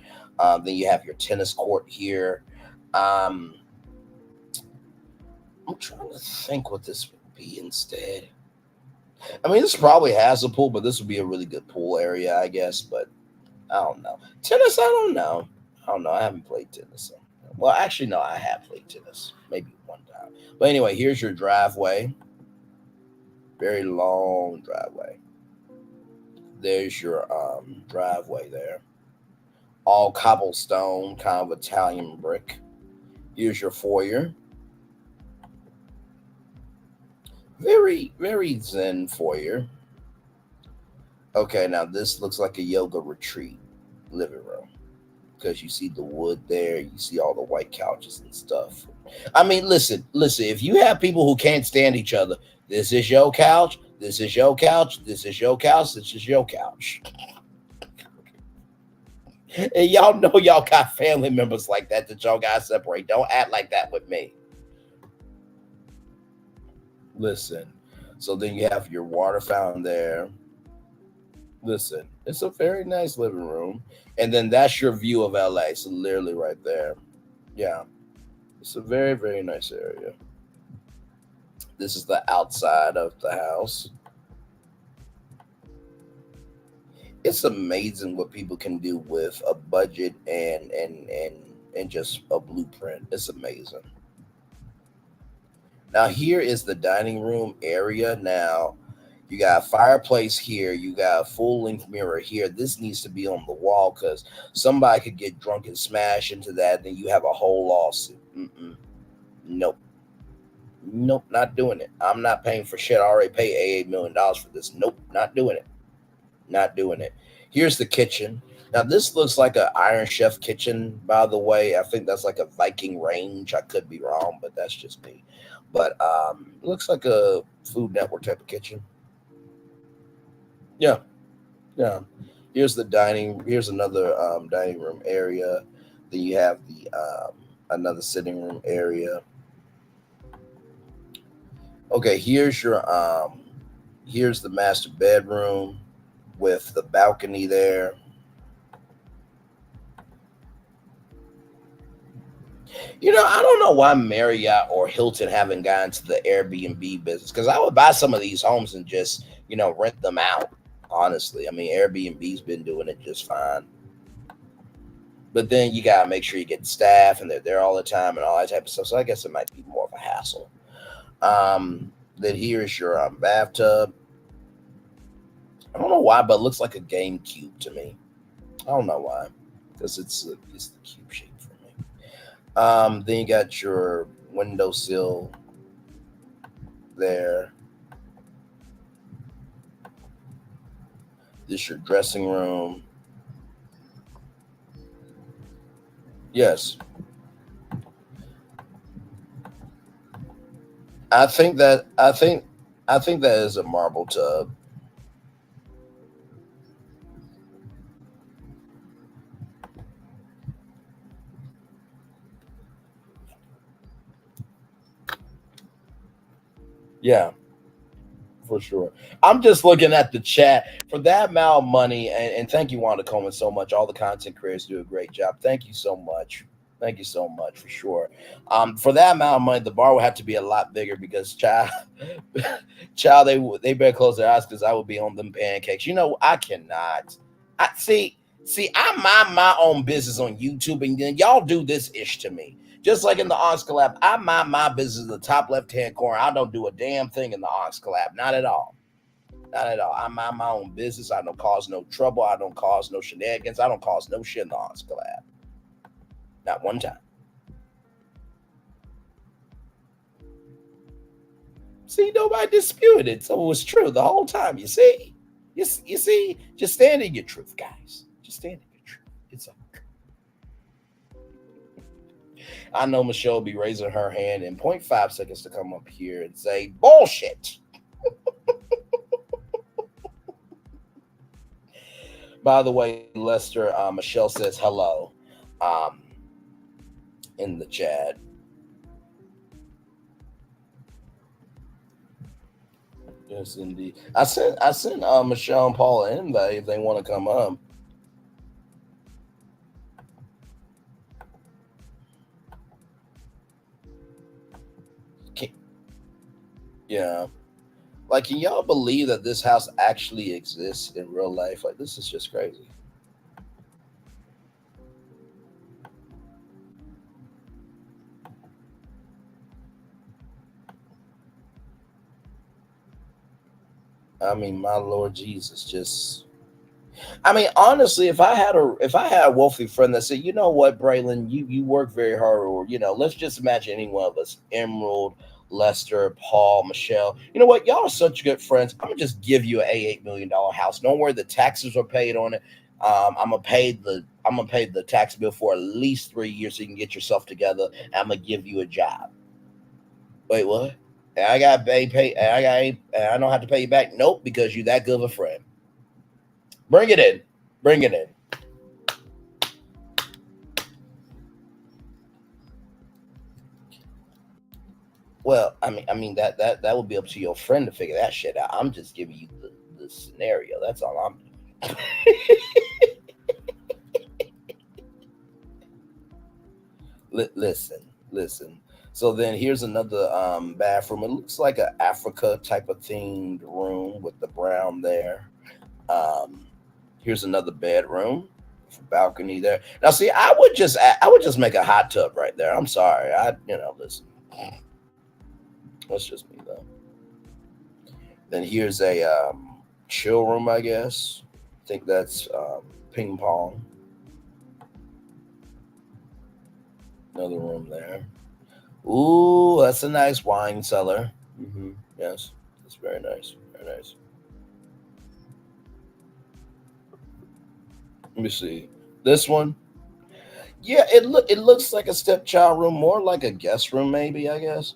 Then you have your tennis court here. I'm trying to think what this would be instead. I mean, this probably has a pool, but this would be a really good pool area, I guess. But I don't know. Tennis, I don't know. I haven't played tennis. Well, actually, no, I have played tennis. Maybe one time. But anyway, here's your driveway. Very long driveway. There's your driveway there. All cobblestone, kind of Italian brick. Here's your foyer. Very, very zen foyer. Okay, now this looks like a yoga retreat living room because you see the wood there. You see all the white couches and stuff. I mean, listen. If you have people who can't stand each other, this is your couch. This is your couch. This is your couch. This is your couch. And y'all know y'all got family members like that y'all got to separate. Don't act like that with me. Listen. So then you have your water fountain there. Listen, it's a very nice living room. And then that's your view of LA. So literally right there. Yeah. It's a very, very nice area. This is the outside of the house. It's amazing what people can do with a budget and just a blueprint. It's amazing. Now here is the dining room area. Now you got a fireplace here. You got a full-length mirror here. This needs to be on the wall because somebody could get drunk and smash into that, and then you have a whole lawsuit. Nope, not doing it. I'm not paying for shit. I already paid $88 million for this. Nope, not doing it. Not doing it. Here's the kitchen. Now, this looks like an Iron Chef kitchen, by the way. I think that's like a Viking range. I could be wrong, but that's just me. But it looks like a Food Network type of kitchen. Yeah. Here's the dining. Here's another dining room area. Then you have the another sitting room area. Okay, here's the master bedroom with the balcony there. I don't know why Marriott or Hilton haven't gotten to the Airbnb business, because I would buy some of these homes and just, rent them out, honestly. I mean, Airbnb's been doing it just fine. But then you got to make sure you get staff and they're there all the time and all that type of stuff. So I guess it might be more of a hassle. Then here's your bathtub. I don't know why, but it looks like a game cube to me. I don't know why, because it's the cube shape for me. Then you got your windowsill there. This your dressing room. Yes. I think that is a marble tub. Yeah, for sure. I'm just looking at the chat for that amount of money, and thank you, Wanda Coleman, so much. All the content creators do a great job. Thank you so much. Thank you so much for sure. For that amount of money, the bar would have to be a lot bigger because child, they better close their eyes because I would be on them pancakes. You know, I cannot. I see. I mind my own business on YouTube, and then y'all do this ish to me. Just like in the Ox Collab, I mind my business in the top left-hand corner. I don't do a damn thing in the Ox Collab. Not at all. Not at all. I mind my own business. I don't cause no trouble. I don't cause no shenanigans. I don't cause no shit in the Ox Collab. Not one time. See, nobody disputed it. So it was true the whole time. You see? You see? Just stand in your truth, guys. Just stand in your truth. It's okay. I know Michelle will be raising her hand in 0.5 seconds to come up here and say, bullshit. By the way, Lester, Michelle says hello in the chat. Yes, indeed. I sent Michelle and Paula an invite if they want to come up. Yeah. Like, can y'all believe that this house actually exists in real life? Like, this is just crazy. I mean, my Lord Jesus, just. I mean, honestly, if I had a wealthy friend that said, you know what, Braylon, you work very hard, or let's just imagine any one of us, Emerald, Lester, Paul, Michelle. You know what? Y'all are such good friends. I'm gonna just give you an $8 million house. Don't worry, the taxes are paid on it. I'm gonna pay the tax bill for at least 3 years so you can get yourself together. And I'm gonna give you a job. Wait, what? And I got pay. I don't have to pay you back. Nope, because you're that good of a friend. Bring it in. Bring it in. Well, I mean that would be up to your friend to figure that shit out. I'm just giving you the scenario. That's all I'm doing. Listen. So then here's another bathroom. It looks like an Africa type of themed room with the brown there. Here's another bedroom, balcony there. Now, see, I would just make a hot tub right there. I'm sorry, listen. That's just me though. Then here's a chill room, I guess. I think that's ping pong. Another room there. Ooh, that's a nice wine cellar. Mm-hmm. Yes, that's very nice. Very nice. Let me see. This one. Yeah, it looks like a stepchild room, more like a guest room, maybe, I guess.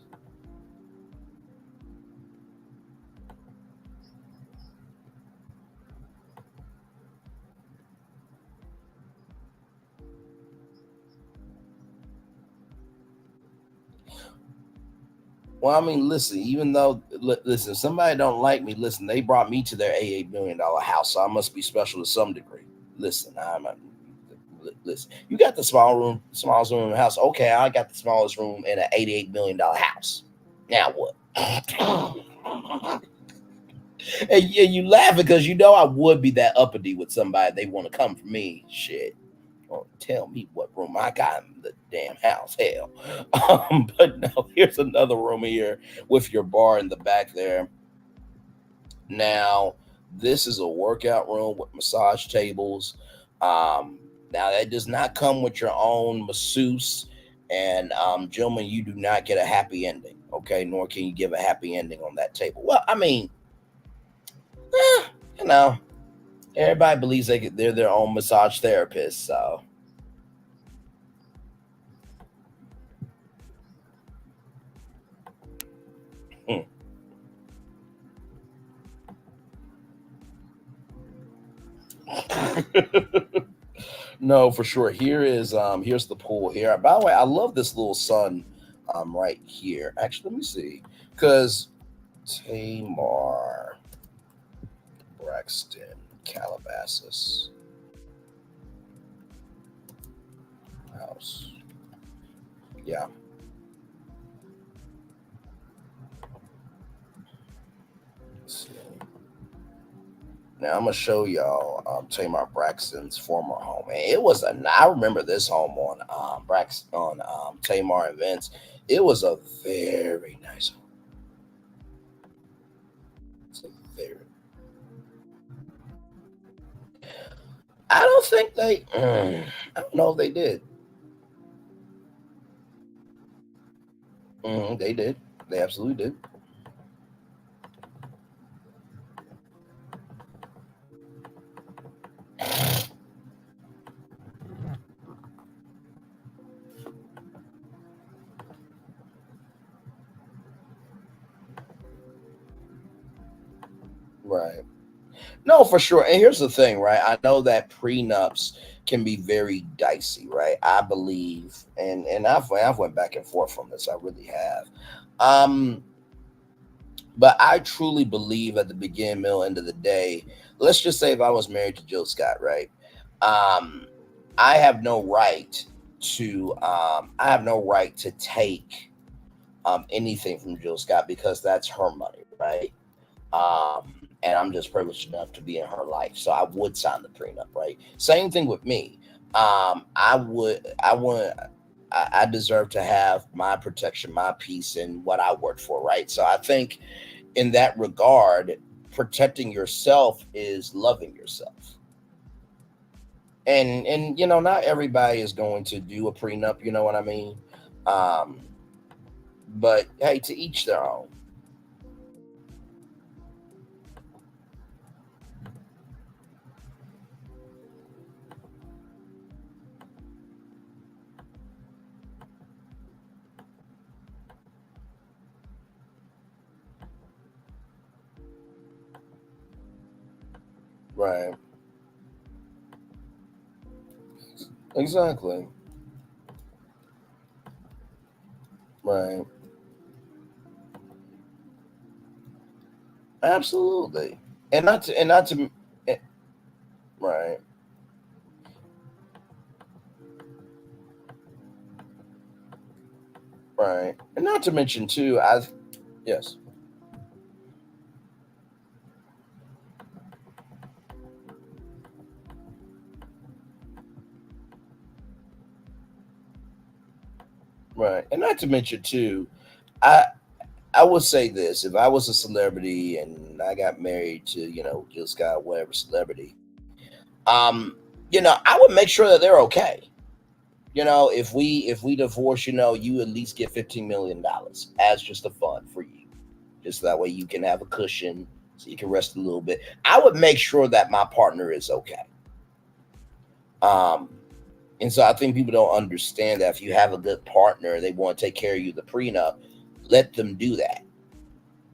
Well, I mean, listen, even though, listen, if somebody don't like me, listen, they brought me to their $88 million house, so I must be special to some degree. Listen, listen, you got the smallest room in the house. Okay, I got the smallest room in an $88 million house. Now what? And you laughing because I would be that uppity with somebody. They want to come for me. Shit. Don't tell me what room I got in the damn house. Hell. But no, here's another room here with your bar in the back there. Now, this is a workout room with massage tables. Now, that does not come with your own masseuse. And, gentlemen, you do not get a happy ending, okay? Nor can you give a happy ending on that table. Well, I mean, Everybody believes they're their own massage therapist, so. No, for sure. Here's the pool here. By the way, I love this little sun right here. Actually, let me see. Because Tamar Braxton Calabasas house. Yeah. Let's see. Now I'm gonna show y'all Tamar Braxton's former home. And it was I remember this home on Braxton on Tamar and Vince. It was a very nice home. It's a very. I don't think they. I don't know if they did. They did. They absolutely did. Right. No, for sure. And here's the thing, right? I know that prenups can be very dicey, right? I believe, and I've went back and forth on this. I really have. But I truly believe at the beginning, middle, end of the day, let's just say if I was married to Jill Scott, right? I have no right to take anything from Jill Scott because that's her money, right? And I'm just privileged enough to be in her life, so I would sign the prenup, right? Same thing with me. I deserve to have my protection, my peace, and what I work for, right? So I think in that regard, protecting yourself is loving yourself. And not everybody is going to do a prenup, you know what I mean? But hey, to each their own. Right. Exactly. Right. Absolutely. And not to right. Right. And not to mention too, yes. Right. And not to mention too, I I would say this: if I was a celebrity and I got married to, just got whatever celebrity, I would make sure that they're okay. If we divorce, you at least get $15 million as just a fund for you, just that way you can have a cushion, so you can rest a little bit. I would make sure that my partner is okay. Um, and so I think people don't understand that if you have a good partner, they want to take care of you, the prenup, let them do that.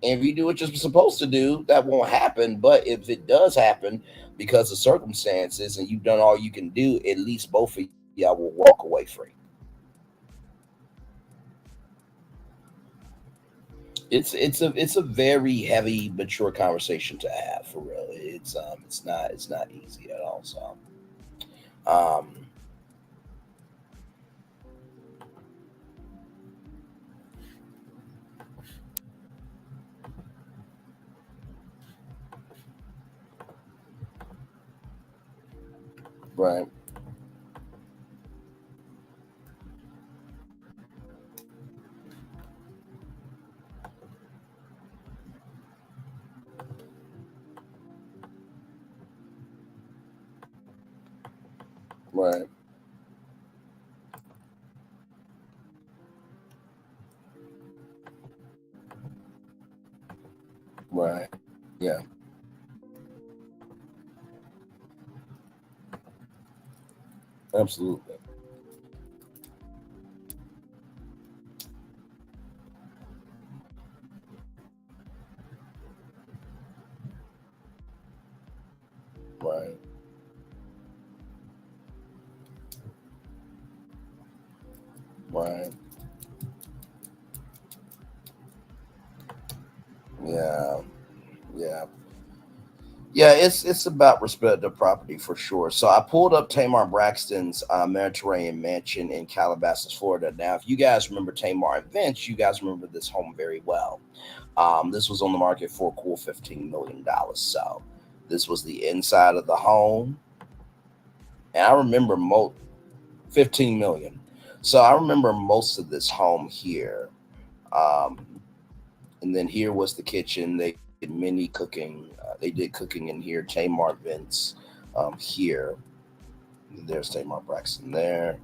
And if you do what you're supposed to do, that won't happen. But if it does happen because of circumstances and you've done all you can do, at least both of y'all will walk away free. It's a very heavy, mature conversation to have for real. It's not easy at all. So um right, right, right. Yeah. Absolutely. Right. Right. Yeah. Yeah. Yeah, it's about respect of property for sure. So I pulled up Tamar Braxton's Mediterranean mansion in Calabasas, Florida. Now, if you guys remember Tamar and Vince, you guys remember this home very well. This was on the market for a cool $15 million. So this was the inside of the home, and I remember 15 million. So I remember most of this home here. Um, and then here was the kitchen. They did mini cooking. They did cooking in here. Tamar Vince here. There's Tamar Braxton there.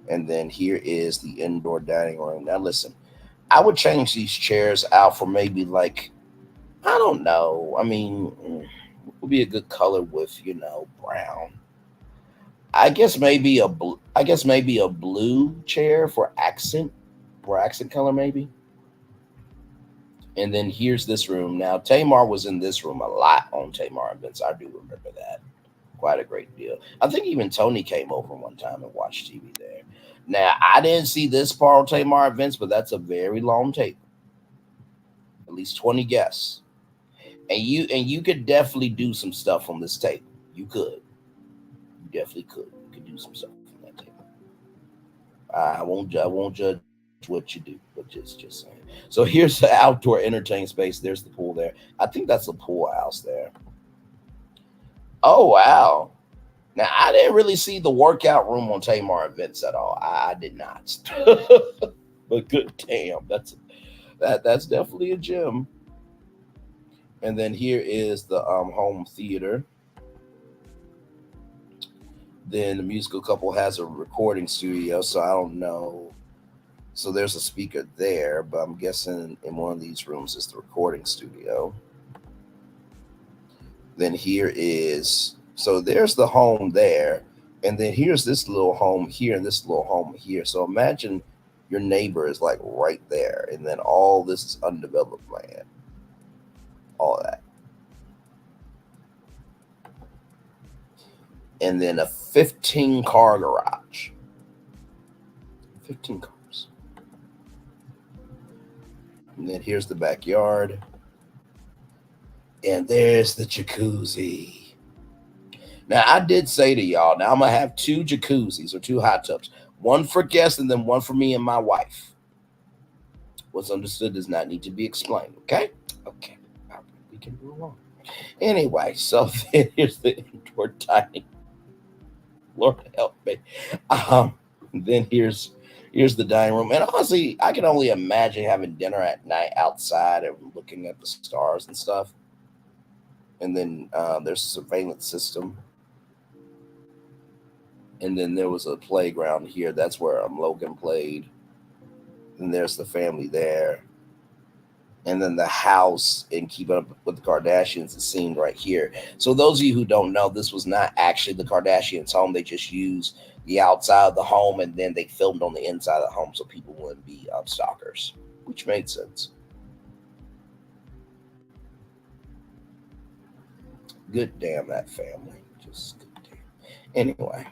And then here is the indoor dining room. Now listen, I would change these chairs out for maybe like, I don't know. I mean, would be a good color with, brown. I guess maybe a blue chair for accent color maybe. And then here's this room. Now Tamar was in this room a lot on Tamar and Vince. I do remember that quite a great deal. I think even Tony came over one time and watched TV there. Now I didn't see this part on Tamar and Vince, but that's a very long tape. At least 20 guests. And you could definitely do some stuff on this tape. You could. You definitely could. You could do some stuff on that tape. I won't judge what you do, but just saying. So here's the outdoor entertainment space. There's the pool there. I think that's a pool house there. Oh wow. Now I didn't really see the workout room on Tamar and Vince at all. I did not. But good damn, that's definitely a gym. And then here is the home theater. Then the musical couple has a recording studio, so I don't know. So there's a speaker there, but I'm guessing in one of these rooms is the recording studio. Then here is, so there's the home there. And then here's this little home here and this little home here. So imagine your neighbor is like right there. And then all this is undeveloped land. All that. And then a 15-car garage. 15 cars. And then here's the backyard. And there's the jacuzzi. Now, I did say to y'all, now I'm going to have 2 jacuzzis or 2 hot tubs. One for guests and then one for me and my wife. What's understood does not need to be explained, okay? Okay. We can move on. Anyway, so then here's the indoor dining. Lord help me. Then here's the dining room. And honestly, I can only imagine having dinner at night outside and looking at the stars and stuff. And then there's a surveillance system. And then there was a playground here. That's where Logan played. And there's the family there. And then the house in Keeping Up with the Kardashians is seen right here. So those of you who don't know, this was not actually the Kardashians' home. They just used the outside of the home, and then they filmed on the inside of the home so people wouldn't be stalkers, which made sense. Good damn that family. Just good damn. Anyway.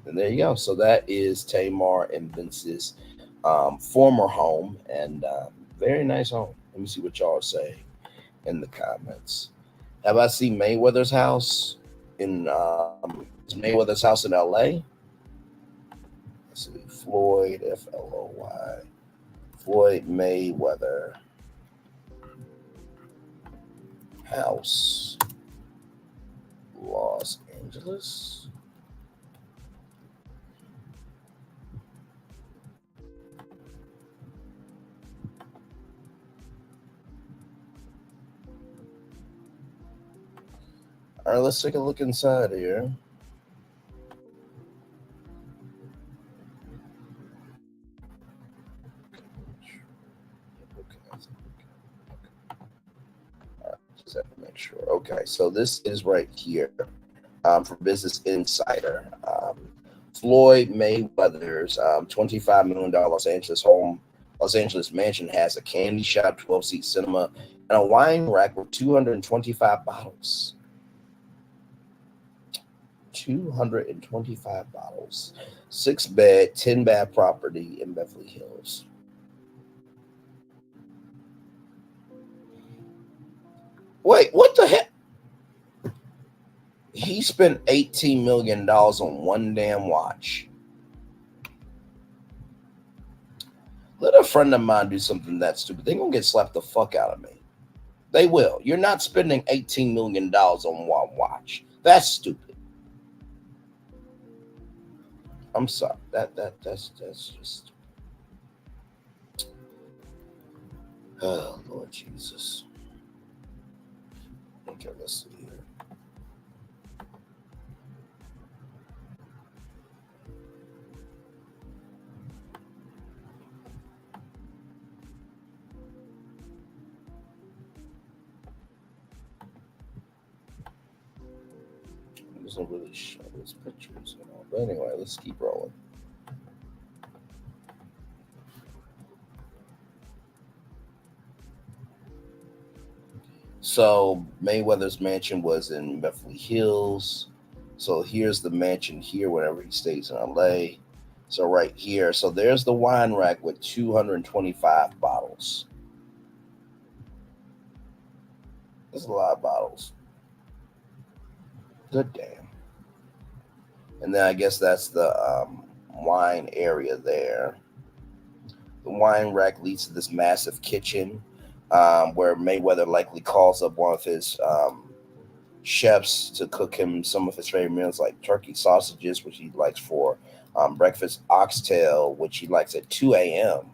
And there you go. So that is Tamar and Vince's former home, and very nice home. Let me see what y'all say in the comments. Have I seen Mayweather's house in Mayweather's house in LA? Let's see, Floyd Floy, Floyd Mayweather house, Los Angeles. All right, let's take a look inside here. All right, just have to make sure. Okay, so this is right here for Business Insider. Floyd Mayweather's $25 million Los Angeles mansion has a candy shop, 12-seat cinema, and a wine rack with 225 bottles. 225 bottles. 6-bed, 10-bath property in Beverly Hills. Wait, what the heck? He spent $18 million on one damn watch. Let a friend of mine do something that stupid. They're going to get slapped the fuck out of me. They will. You're not spending $18 million on one watch. That's stupid. I'm sorry. That's just. Oh, Lord Jesus. Okay, let's see here. It doesn't really show his pictures and all. But anyway, let's keep rolling. So Mayweather's mansion was in Beverly Hills. So here's the mansion here whenever he stays in LA. So right here. So there's the wine rack with 225 bottles. That's a lot of bottles. Good damn. And then I guess that's the wine area there. The wine rack leads to this massive kitchen where Mayweather likely calls up one of his chefs to cook him some of his favorite meals, like turkey sausages, which he likes for breakfast, oxtail, which he likes at 2 a.m.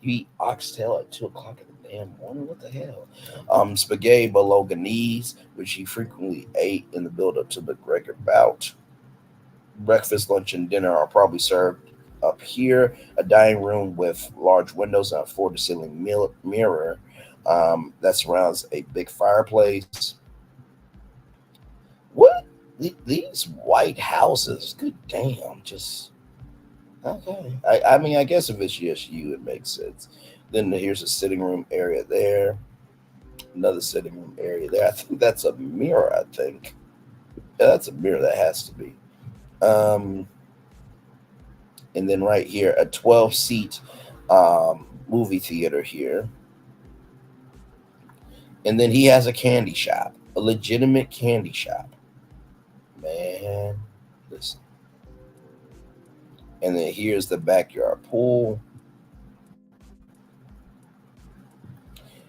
You eat oxtail at 2 o'clock in the damn morning? What the hell? Spaghetti bolognese, which he frequently ate in the build-up to the Gregor bout. Breakfast, lunch, and dinner are probably served up here. A dining room with large windows and a floor-to-ceiling mirror that surrounds a big fireplace. What? These white houses, good damn, just okay. I mean, I guess if it's just you, it makes sense. Then here's a sitting room area there, another sitting room area there. I think that's a mirror. I think that's a mirror. That has to be. And then right here, a 12-seat movie theater here. And then he has a candy shop, a legitimate candy shop. Man, listen. And then here's the backyard pool.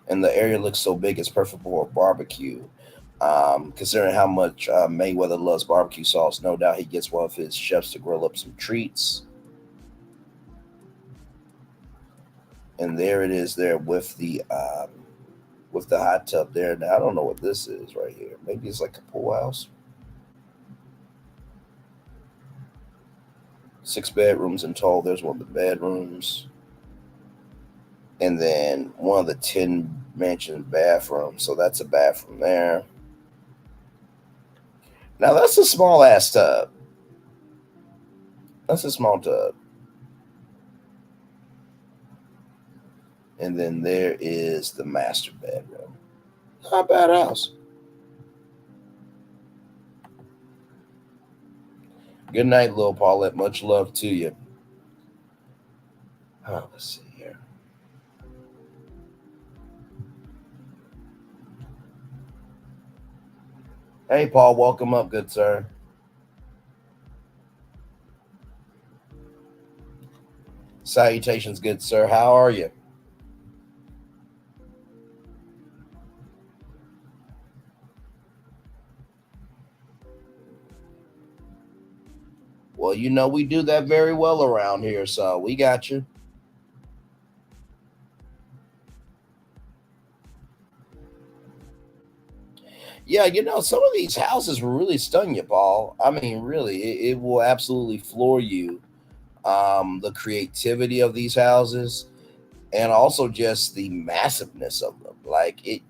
And the area looks so big, it's perfect for a barbecue. Considering how much Mayweather loves barbecue sauce, no doubt he gets one of his chefs to grill up some treats. And there it is there with the hot tub there. Now, I don't know what this is right here. Maybe it's like a pool house. 6 bedrooms in total. There's one of the bedrooms. And then one of the 10 mansion bathrooms. So that's a bathroom there. Now, that's a small ass tub. That's a small tub. And then there is the master bedroom. Not a bad house. Good night, Lil Paulette. Much love to you. Oh, let's see here. Hey, Paul. Welcome up, good sir. Salutations, good sir. How are you? Well, you know, we do that very well around here, so we got you. Yeah, you know, some of these houses will really stun you, Paul. I mean, really, it will absolutely floor you. The creativity of these houses and also just the massiveness of them. Like, it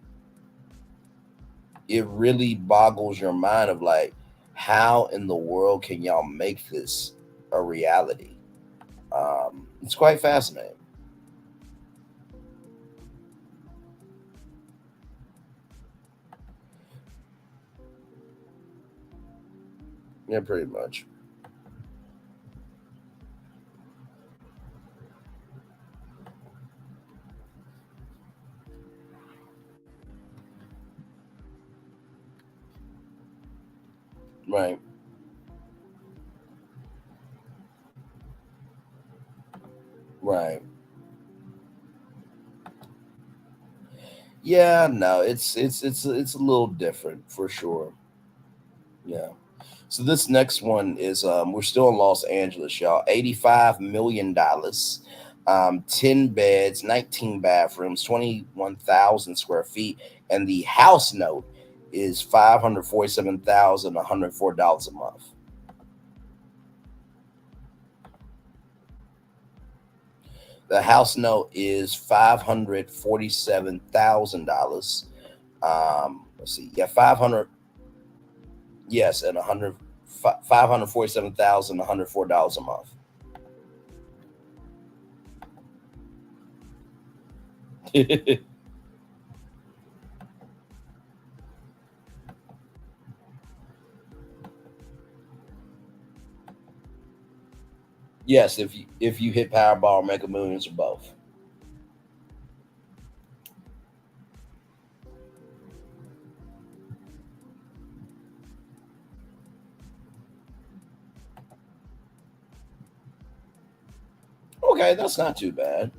really boggles your mind of like, how in the world can y'all make this a reality? It's quite fascinating. Yeah, pretty much. Right. Right. Yeah, no, it's a little different for sure. Yeah. So this next one is we're still in Los Angeles, y'all. $85 million, 10 beds, 19 bathrooms, 21,000 square feet, and the house note is $547,104 a month. The house note is $547,000. Let's see, yeah, 500. Yes, and $547,104 a month. Yes, if you hit Powerball or Mega Millions or both. Okay, that's not too bad.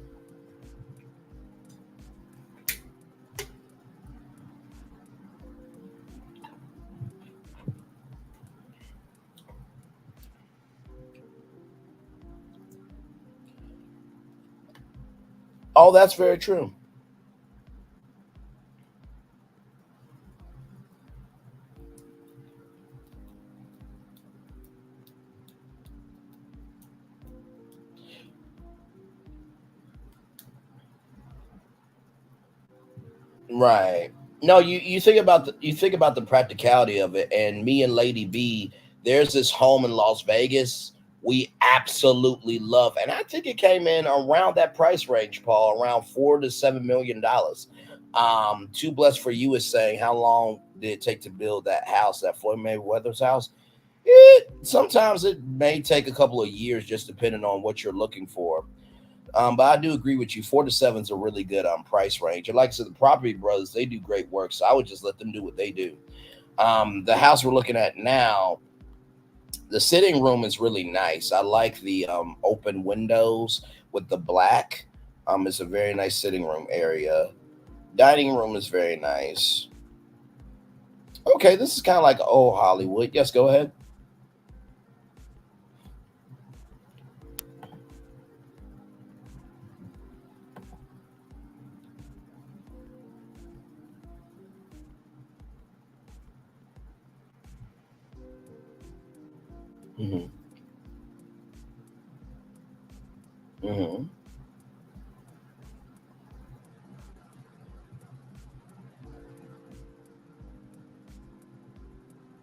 Oh, that's very true. Right. No, you think about the practicality of it, and me and Lady B, there's this home in Las Vegas we absolutely love, and I think it came in around that price range, Paul, around $4 to $7 million. Too blessed for you is saying, how long did it take to build that house, that Floyd Mayweather's house? Sometimes it may take a couple of years, just depending on what you're looking for. But I do agree with you. 4 to 7 is a really good price range. And like I said, the Property Brothers, they do great work. So I would just let them do what they do. The house we're looking at now, the sitting room is really nice. I like the open windows with the black. It's a very nice sitting room area. Dining room is very nice. Okay, this is kind of like old Hollywood. Yes, go ahead. Hmm. Hmm.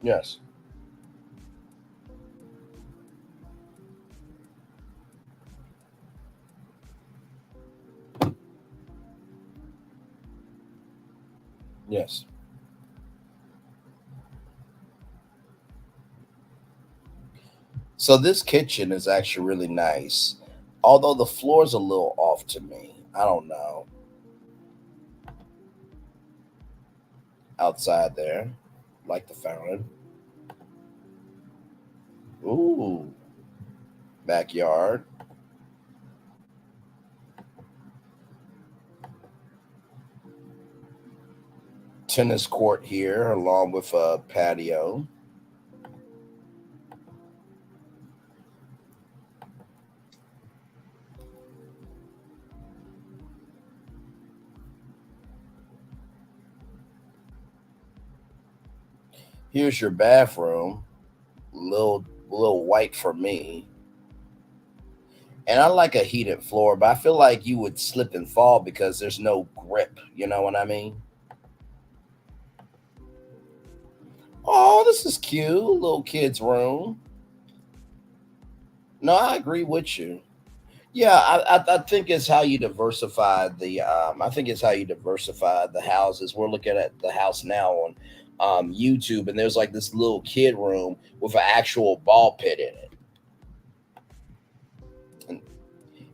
Yes. Yes. So this kitchen is actually really nice, although the floor is a little off to me. I don't know. Outside there, like the fountain. Ooh, backyard. Tennis court here, along with a patio. Here's your bathroom. Little white for me. And I like a heated floor, but I feel like you would slip and fall because there's no grip. You know what I mean? Oh, this is cute. Little kid's room. No, I agree with you. Yeah, I think it's how you diversify the. I think it's how you diversify the houses. We're looking at the house now on YouTube, and there's like this little kid room with an actual ball pit in it,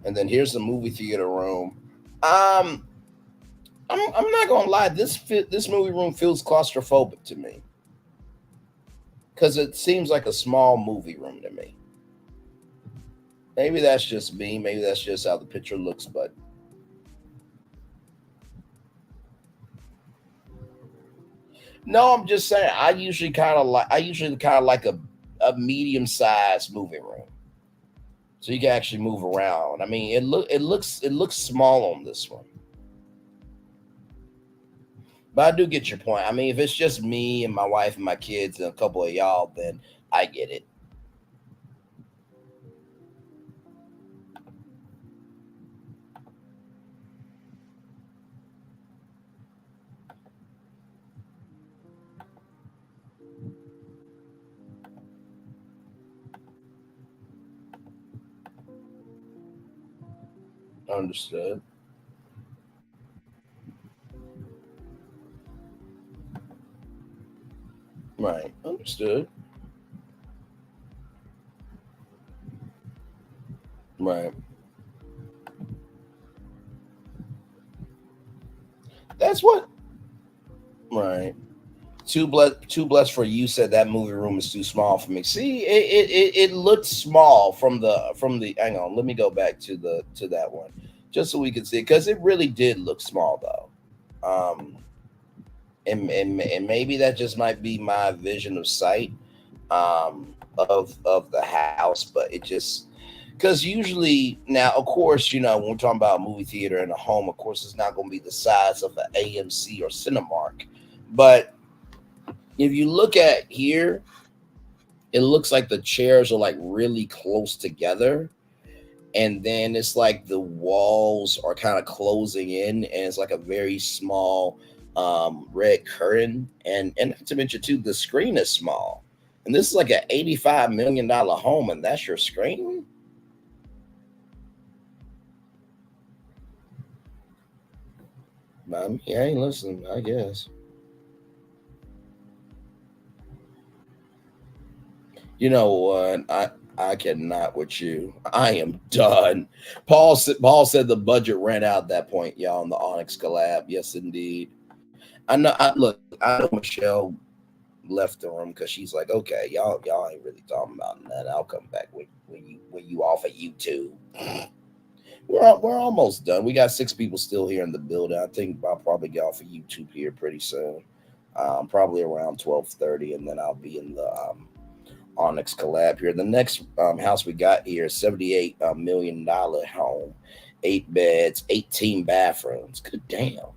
and then here's the movie theater room. I'm not gonna lie. This movie room feels claustrophobic to me because it seems like a small movie room to me. Maybe that's just me. Maybe that's just how the picture looks. But no, I'm just saying. I usually kind of like a medium sized movie room, so you can actually move around. I mean, it looks small on this one. But I do get your point. I mean, if it's just me and my wife and my kids and a couple of y'all, then I get it. Understood. Right. Understood. Right. That's what. Right. Too blessed for you said that movie room is too small for me. See, it looked small from the. Hang on, let me go back to that one, just so we can see it, because it really did look small though. And maybe that just might be my vision of sight of the house, but it just, because usually now, of course, you know, when we're talking about a movie theater and a home, of course, it's not going to be the size of an AMC or Cinemark, but if you look at here, it looks like the chairs are like really close together. And then it's like the walls are kind of closing in, and it's like a very small red curtain. And not to mention too, the screen is small. And this is like an $85 million home, and that's your screen? I mean, I ain't listening, I guess. You know what? I cannot with you. I am done. Paul said the budget ran out at that point, y'all, on the Onyx collab. Yes, indeed. I know. I know Michelle left the room because she's like, okay, y'all ain't really talking about that. I'll come back when you off of YouTube. We're almost done. We got 6 people still here in the building. I think I'll probably get off of YouTube here pretty soon. Probably around 12:30, and then I'll be in the Onyx collab here. The next house we got here is $78 million home, 8 beds, 18 bathrooms. Good damn.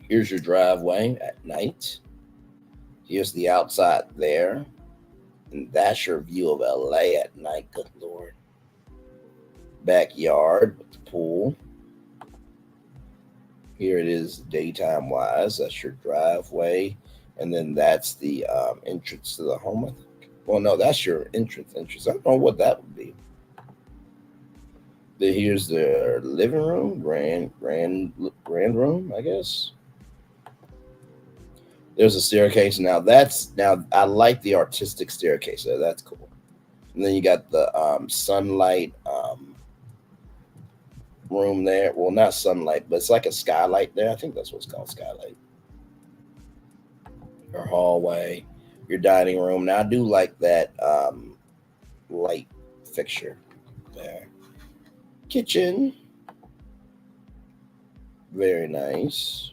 Here's your driveway at night. Here's the outside there. And that's your view of LA at night. Good Lord. Backyard with the pool. Here it is daytime wise. That's your driveway. And then that's the entrance to the home, I think. Well, no, that's your entrance. I don't know what that would be. Here's the living room, grand room, I guess. There's a staircase. Now I like the artistic staircase there. That's cool. And then you got the sunlight room there. Well, not sunlight, but it's like a skylight there. I think that's what it's called, skylight. Your hallway, your dining room. Now I do like that light fixture there. Kitchen. Very nice.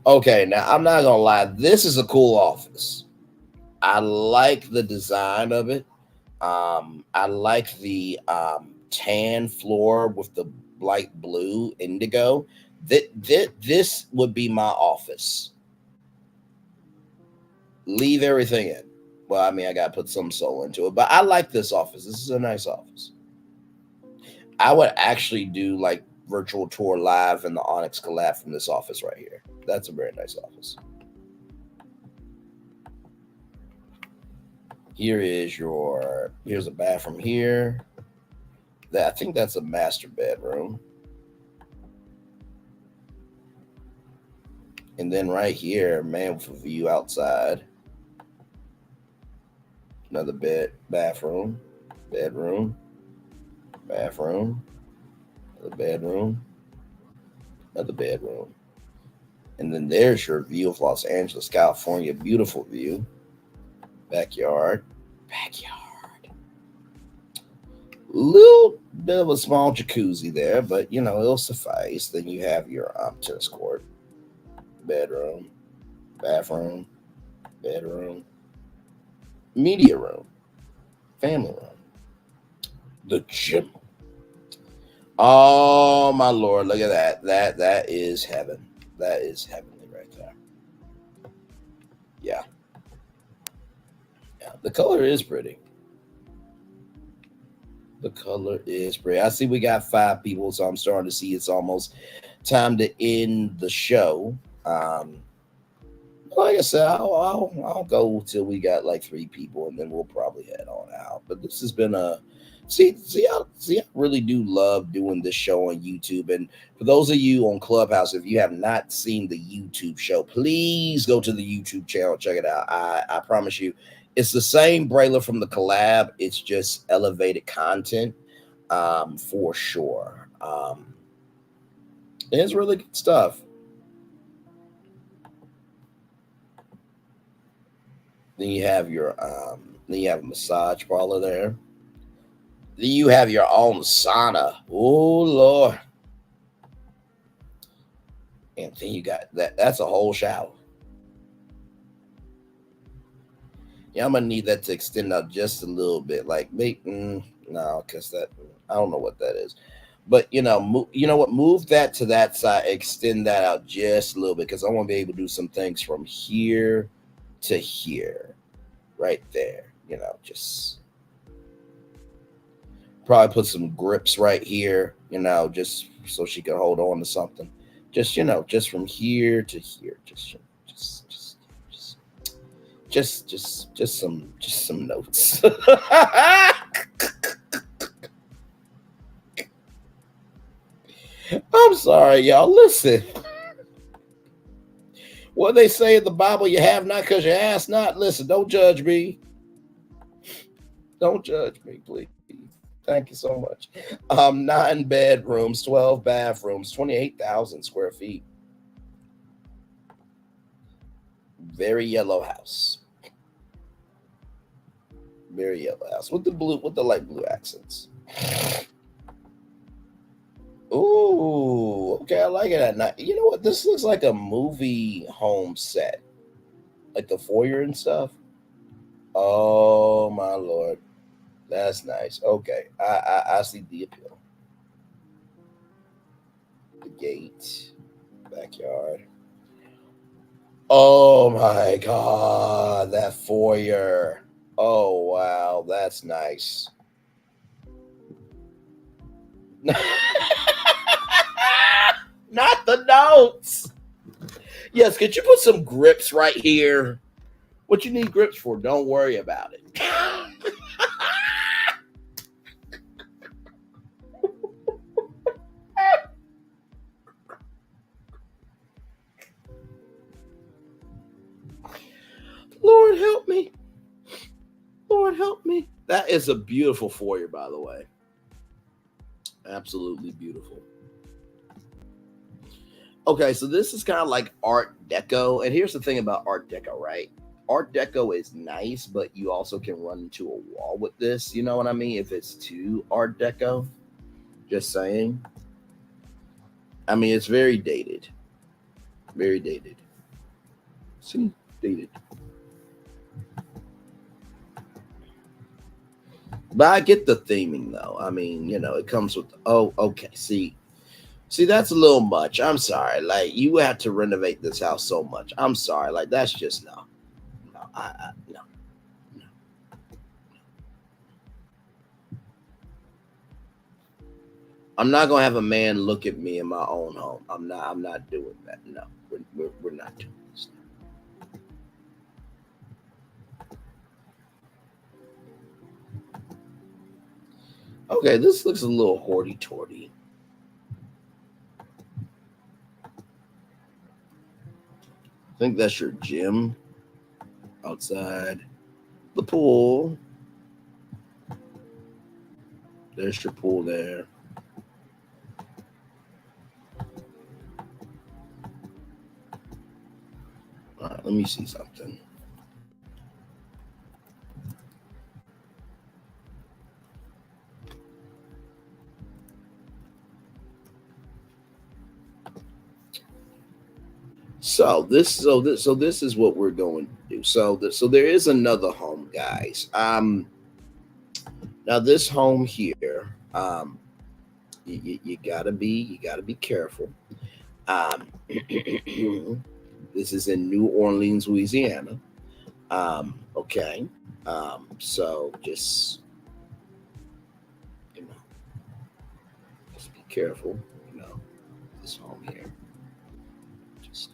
Okay, now I'm not gonna lie. This is a cool office. I like the design of it. I like the tan floor with the light blue indigo. This would be my office. Leave everything in. Well, I mean, I gotta put some soul into it, but I like this office. This is a nice office. I would actually do like virtual tour live in the Onyx collab from this office right here. That's a very nice office. Here's a bathroom here. I think that's a master bedroom. And then right here, man, with a view outside. Another bathroom, bedroom, bathroom, another bedroom, another bedroom. And then there's your view of Los Angeles, California. Beautiful view. Backyard. Little bit of a small jacuzzi there, but you know, it'll suffice. Then you have your tennis court, bedroom, bathroom, bedroom, media room, family room, the gym. Oh my Lord, look at that. That is heaven. That is heavenly right there. Yeah. The color is pretty. The color is pretty. I see we got 5 people, so I'm starting to see it's almost time to end the show. Like I said, I'll go till we got like 3 people, and then we'll probably head on out. But this has been a see. I really do love doing this show on YouTube. And for those of you on Clubhouse, if you have not seen the YouTube show, please go to the YouTube channel, check it out. I promise you, it's the same Brayla from the collab. It's just elevated content, for sure. It's really good stuff. Then you have a massage parlor there. Then you have your own sauna. Oh Lord. And then you got that's a whole shower. Yeah, I'm gonna need that to extend out just a little bit. Like maybe no, because that I don't know what that is. But you know, you know what? Move that to that side, extend that out just a little bit, because I want to be able to do some things from here to here, right there. You know, just probably put some grips right here. You know, just so she can hold on to something. Just just from here to here. Just some notes. I'm sorry, y'all. Listen. What they say in the Bible, you have not because you ask not. Listen, don't judge me. Don't judge me, please. Thank you so much. 9 bedrooms, 12 bathrooms, 28,000 square feet. Very yellow house. Very yellow house with the light blue accents. Ooh, okay, I like it at night. You know what? This looks like a movie home set, like the foyer and stuff. Oh my Lord, that's nice. Okay, I see the appeal. The gate, backyard. Oh my God, that foyer. Oh wow, that's nice. Not the notes. Yes, could you put some grips right here? What you need grips for? Don't worry about it. Lord help me. Lord help me. That is a beautiful foyer, by the way. Absolutely beautiful. Okay, so this is kind of like Art Deco. And here's the thing about Art Deco, right? Art Deco is nice, but you also can run into a wall with this. You know what I mean? If it's too Art Deco. Just saying. I mean, it's very dated. Very dated. See? Dated. But I get the theming, though. I mean, you know, it comes with... Oh, okay. See, that's a little much. I'm sorry. Like, you have to renovate this house so much. I'm sorry. Like, that's just... No. No. I'm not gonna have a man look at me in my own home. I'm not doing that. No, we're not doing this. Okay, this looks a little hoity-toity. I think that's your gym outside the pool. There's your pool there. All right, let me see something. So this is what we're going to do. So there is another home, guys. Now this home here, you gotta be careful. This is in New Orleans, Louisiana. Okay. So just be careful. This home here. Just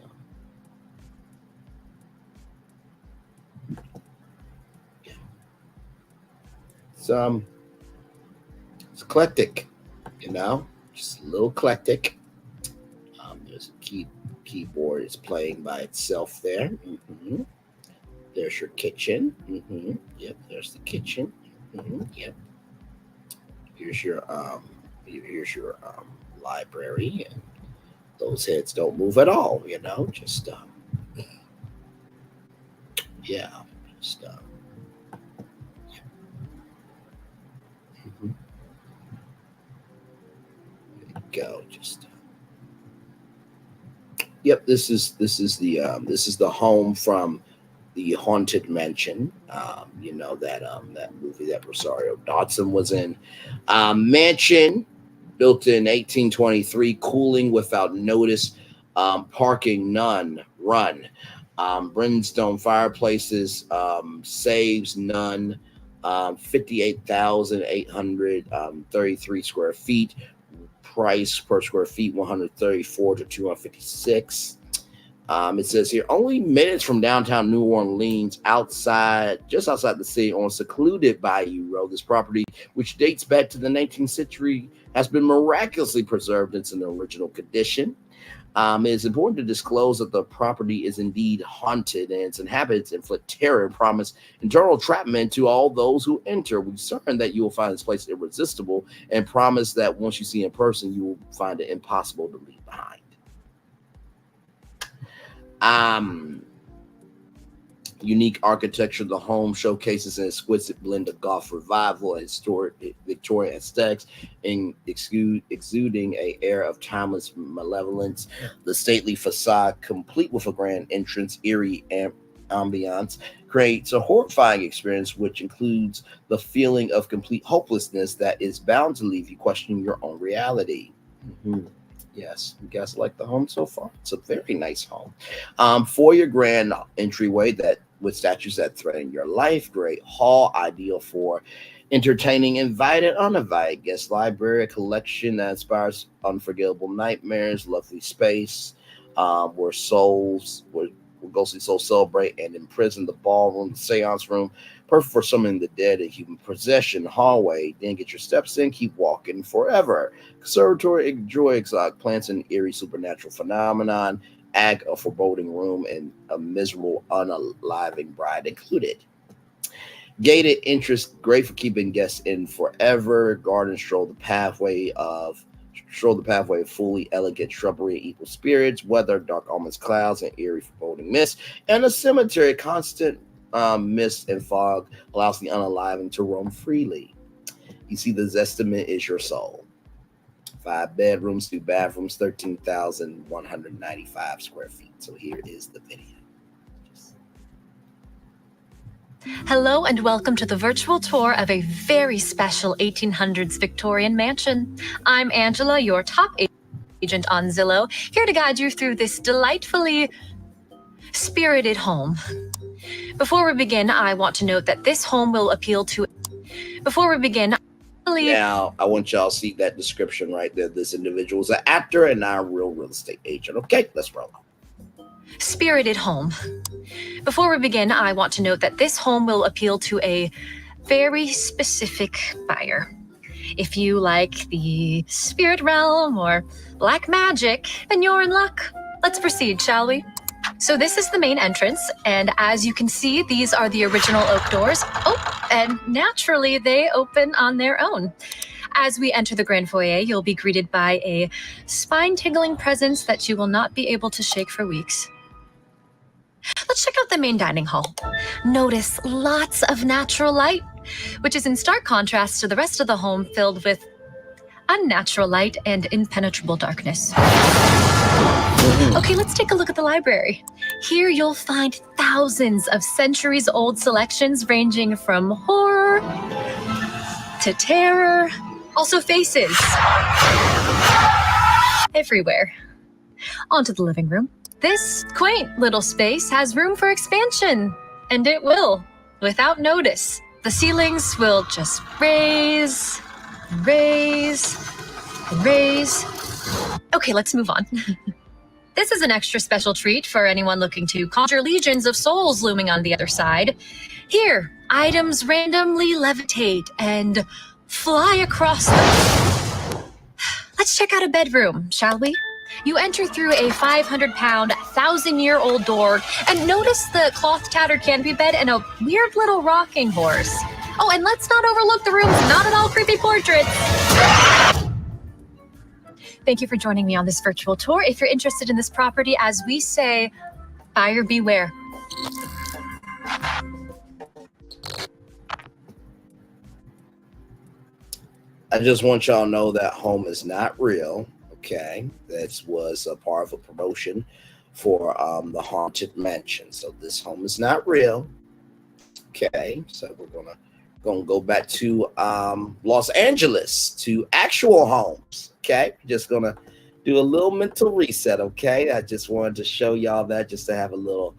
it's eclectic, just a little eclectic. There's a keyboard is playing by itself there. Mm-hmm. There's your kitchen. Mm-hmm. Yep, there's the kitchen. Mm-hmm. Yep. Here's your library, and those heads don't move at all. Just yeah, just mm-hmm. There you go. Just yep. This is the home from the Haunted Mansion. That movie that Rosario Dawson was in. Mansion built in 1823, cooling without notice, parking none, run. Brimstone fireplaces, saves none. 58,833 square feet. Price per square feet, 134 to 256. It says here, only minutes from downtown New Orleans, just outside the city, on secluded Bayou Road. This property, which dates back to the 19th century, has been miraculously preserved in its original condition. It is important to disclose that the property is indeed haunted, and its inhabitants inflict terror and promise internal entrapment to all those who enter. We're certain that you will find this place irresistible, and promise that once you see it in person, you will find it impossible to leave behind. Unique architecture. The home showcases an exquisite blend of Gothic revival and historic Victorian aesthetics, exuding an air of timeless malevolence. The stately facade, complete with a grand entrance, eerie ambiance, creates a horrifying experience, which includes the feeling of complete hopelessness that is bound to leave you questioning your own reality. Mm-hmm. Yes, you guys like the home so far? It's a very nice home. For your grand entryway with statues that threaten your life, great hall, ideal for entertaining invited, uninvited guests. Library, a collection that inspires unforgettable nightmares. Lovely space where ghostly souls celebrate and imprison. The ballroom, the seance room, perfect for summoning the dead and human possession. Hallway, then get your steps in, keep walking forever. Conservatory, enjoy exotic plants and eerie supernatural phenomenon. Act a foreboding room and a miserable unaliving bride included. Gated entrance, great for keeping guests in forever. Garden, stroll the pathway of fully elegant shrubbery, equal spirits, weather, dark ominous clouds, and eerie foreboding mist. And a cemetery, constant mist and fog allows the unaliving to roam freely. You see, the zestimate is your soul. 5 bedrooms, 2 bathrooms, 13,195 square feet. So here is the video. Hello and welcome to the virtual tour of a very special 1800s Victorian mansion. I'm Angela, your top agent on Zillow, here to guide you through this delightfully spirited home. Before we begin, I want to note that this home will appeal to Now, I want y'all to see that description right there. This individual is an actor and not a real estate agent. Okay, let's roll. Spirited home. Before we begin, I want to note that this home will appeal to a very specific buyer. If you like the spirit realm or black magic, then you're in luck. Let's proceed, shall we? So this is the main entrance, and as you can see, these are the original oak doors. Oh, and naturally, they open on their own. As we enter the grand foyer, you'll be greeted by a spine-tingling presence that you will not be able to shake for weeks. Let's check out the main dining hall. Notice lots of natural light, which is in stark contrast to the rest of the home filled with unnatural light and impenetrable darkness. Okay, let's take a look at the library. Here you'll find thousands of centuries-old selections ranging from horror to terror, also faces everywhere. Onto the living room. This quaint little space has room for expansion, and it will, without notice. The ceilings will just raise, raise, raise. Okay, let's move on. This is an extra special treat for anyone looking to conjure legions of souls looming on the other side. Here, items randomly levitate and fly across the... Let's check out a bedroom, shall we? You enter through a 500-pound, 1,000-year-old door and notice the cloth-tattered canopy bed and a weird little rocking horse. Oh, and let's not overlook the room's not at all creepy portraits. Thank you for joining me on this virtual tour. If you're interested in this property, as we say, buyer beware. I just want y'all to know that home is not real. Okay, that was a part of a promotion for the Haunted Mansion. So this home is not real. Okay, so we're gonna go back to Los Angeles to actual homes. Okay, just gonna do a little mental reset. Okay, I just wanted to show y'all that just to have a little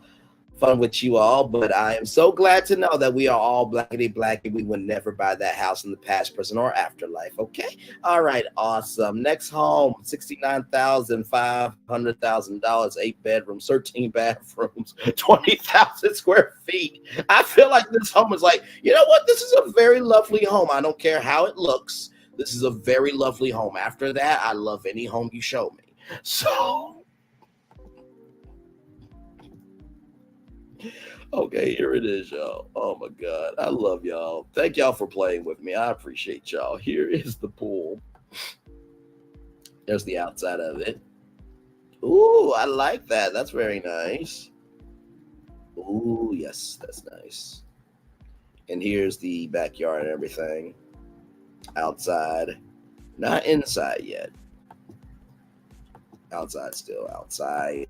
fun with you all, but I am so glad to know that we are all blackity black and we would never buy that house in the past, present, or afterlife. Okay, all right, awesome. Next home, $69,500, 8 bedrooms, 13 bathrooms, 20,000 square feet. I feel like this home is like, you know what? This is a very lovely home. I don't care how it looks. This is a very lovely home. After that, I love any home you show me. So. Okay, here it is, y'all. Oh my God, I love y'all. Thank y'all for playing with me. I appreciate y'all. Here is the pool. There's the outside of it. Ooh, I like that. That's very nice. Ooh, yes, that's nice. And here's the backyard and everything. Outside, not inside yet. Outside still, outside.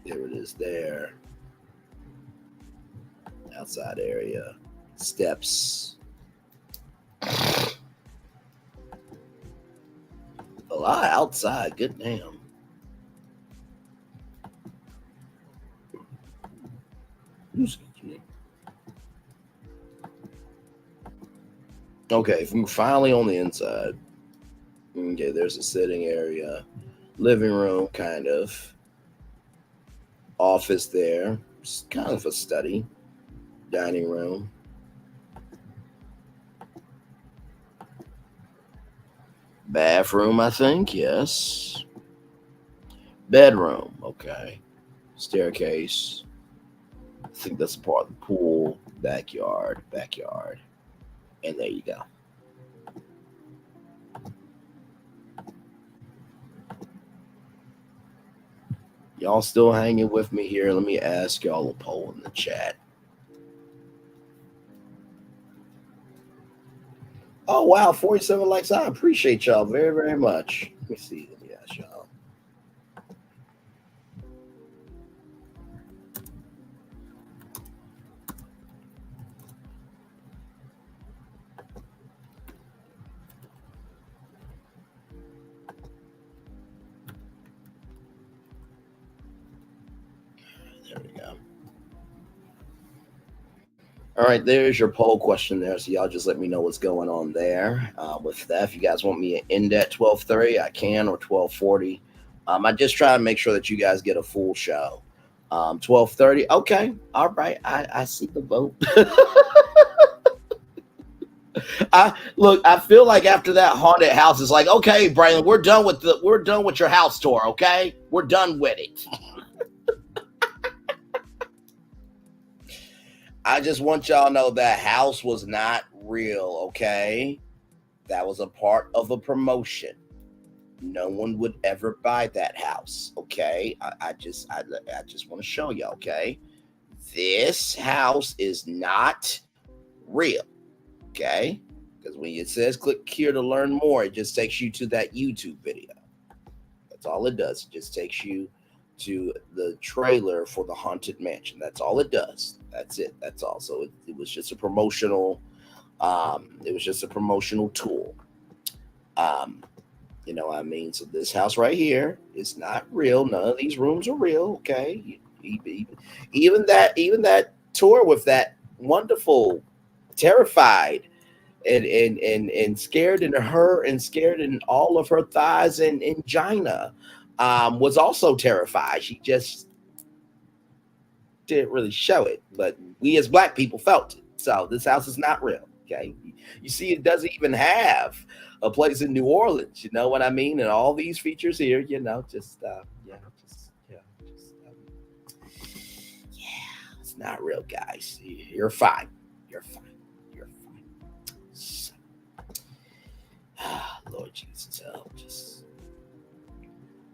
There it is there. Outside area. Steps. A lot outside. Good damn. Okay, we're finally on the inside. Okay, there's a sitting area. Living room, kind of. Office there. It's kind of a study. Dining room. Bathroom, I think, yes. Bedroom, okay. Staircase. I think that's a part of the pool. Backyard. And there you go. Y'all still hanging with me here? Let me ask y'all a poll in the chat. Oh, wow, 47 likes. I appreciate y'all very, very much. Let me see. Let me ask y'all. There we go. All right, there's your poll question there. So y'all just let me know what's going on there with that. If you guys want me to end at 12:30, I can, or 12:40. I just try to make sure that you guys get a full show. 12:30. Okay. All right. I see the vote. I feel like after that haunted house, it's like, okay, Braylon, we're done with your house tour. Okay, we're done with it. I just want y'all to know that house was not real. Okay, that was a part of a promotion. No one would ever buy that house. Okay, I just want to show you. Okay, this house is not real. Okay, because when it says click here to learn more, it just takes you to that YouTube video. That's all it does. It just takes you to the trailer for the Haunted Mansion. That's all it does. That's it. That's all. So it was just a promotional. It was just a promotional tool. You know what I mean? So this house right here is not real. None of these rooms are real. Okay, even that tour with that wonderful, terrified, and scared in her and scared in all of her thighs and angina, was also terrified. She just didn't really show it, but we as Black people felt it. So this house is not real. Okay, you see, it doesn't even have a place in New Orleans. You know what I mean? And all these features here, you know, it's not real, guys. You're fine. You're fine. You're fine. So, Lord Jesus, help.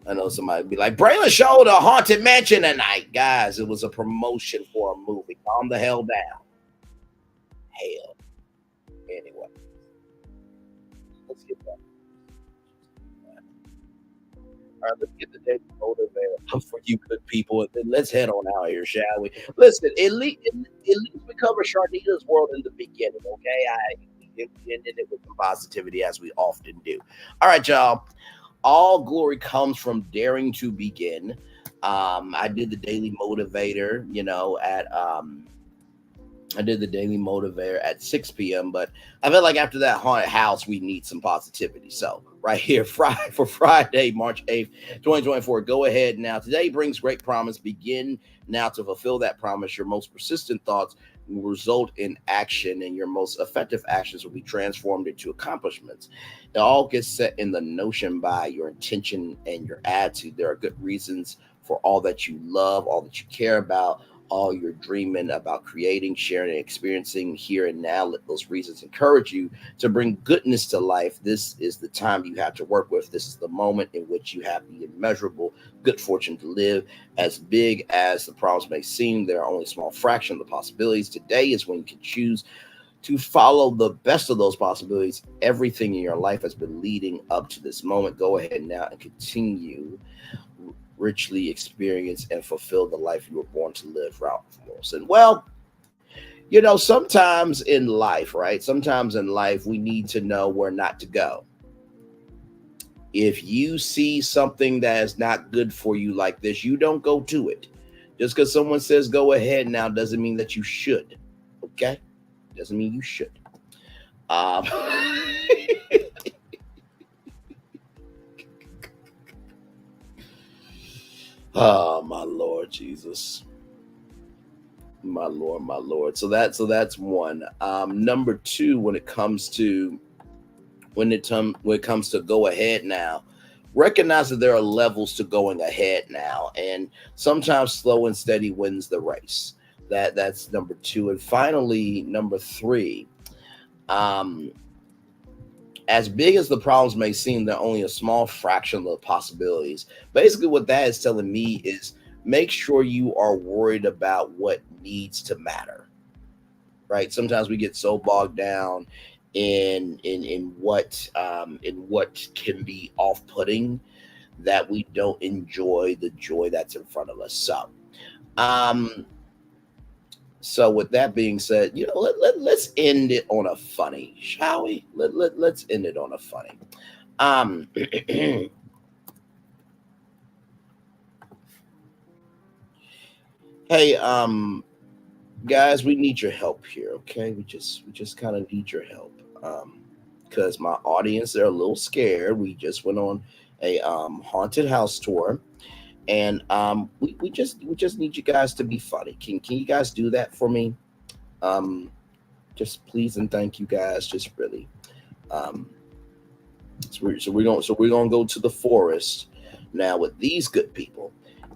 I know somebody be like, Braylon showed a Haunted Mansion tonight. Guys, it was a promotion for a movie. Calm the hell down. Hell. Anyway. Let's get back. All right, let's get the daily motivator for you good people. And then let's head on out here, shall we? Listen, at least we cover Charnita's world in the beginning, okay? We ended it with some positivity, as we often do. All right, y'all. All glory comes from daring to begin. I did the daily motivator, you know, at 6 p.m. But I felt like after that haunted house, we need some positivity. So right here, Friday, March 8th, 2024, go ahead now. Today brings great promise. Begin now to fulfill that promise. Your most persistent thoughts will result in action, and your most effective actions will be transformed into accomplishments. It all gets set in the notion by your intention and your attitude. There are good reasons for all that you love, all that you care about, all you're dreaming about creating, sharing, and experiencing here and now. Let those reasons encourage you to bring goodness to life. This is the time you have to work with. This is the moment in which you have the immeasurable good fortune to live. As big as the problems may seem, there are only a small fraction of the possibilities. Today is when you can choose to follow the best of those possibilities. Everything in your life has been leading up to this moment. Go ahead now and continue richly experience and fulfill the life you were born to live, Ralph Wilson. Well, you know, sometimes in life, right? Sometimes in life, we need to know where not to go. If you see something that is not good for you like this, you don't go to it. Just because someone says go ahead now doesn't mean that you should. Okay? Doesn't mean you should. Oh, my Lord Jesus. My Lord. So that's one. Number two, when it comes to go ahead now, recognize that there are levels to going ahead now, and sometimes slow and steady wins the race. That's number two. And finally, number three, as big as the problems may seem, they're only a small fraction of the possibilities. Basically, what that is telling me is make sure you are worried about what needs to matter, right? Sometimes we get so bogged down in what can be off-putting that we don't enjoy the joy that's in front of us. So with that being said, you know, let's end it on a funny, shall we? Let's end it on a funny. Hey, guys, we need your help here, okay? We just kind of need your help. Because my audience, they're a little scared. We just went on a haunted house tour, and we just need you guys to be funny. Can you guys do that for me? Just please and thank you guys. Just really. So we're gonna go to the forest now with these good people,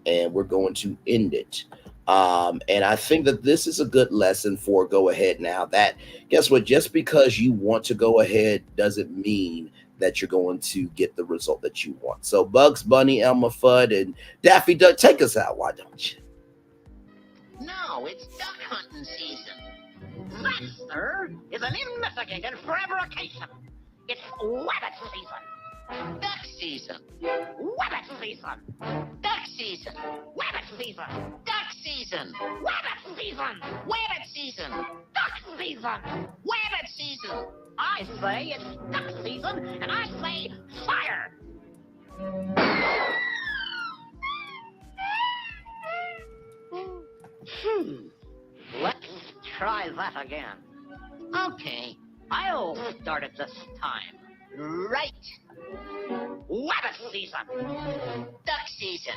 and we're going to end it. And I think that this is a good lesson for go ahead now. That guess what? Just because you want to go ahead doesn't mean that you're going to get the result that you want. So Bugs Bunny, Elmer Fudd, and Daffy Duck, take us out. Why don't you? No, it's duck hunting season. That, sir, is an investigated fabrication. It's wabbit season. Duck season. Wabbit season. Duck season. Wabbit season. Duck season. Wabbit season. Wabbit season. Duck season. Wabbit season. I say it's duck season, and I say fire. Let's try that again. Okay, I'll start it this time. Right. Wabbit season. Duck season.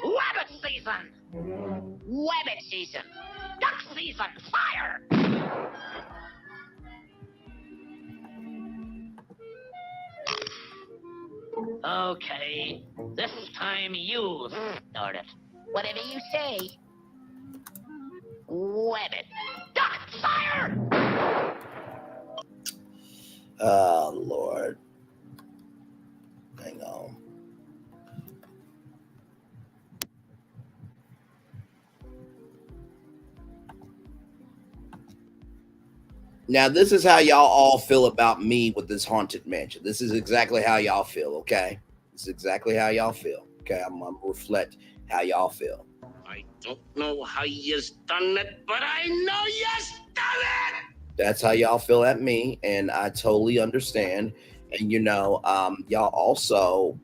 Wabbit season. Wabbit season. Duck season. Fire! Okay, this time you start it. Whatever you say. Wabbit. Duck fire! Oh, Lord. Hang on. Now, this is how y'all all feel about me with this haunted mansion. This is exactly how y'all feel, okay? This is exactly how y'all feel, okay? I'm going to reflect how y'all feel. I don't know how you's done it, but I know you's done it! That's how y'all feel at me, and I totally understand. And y'all also,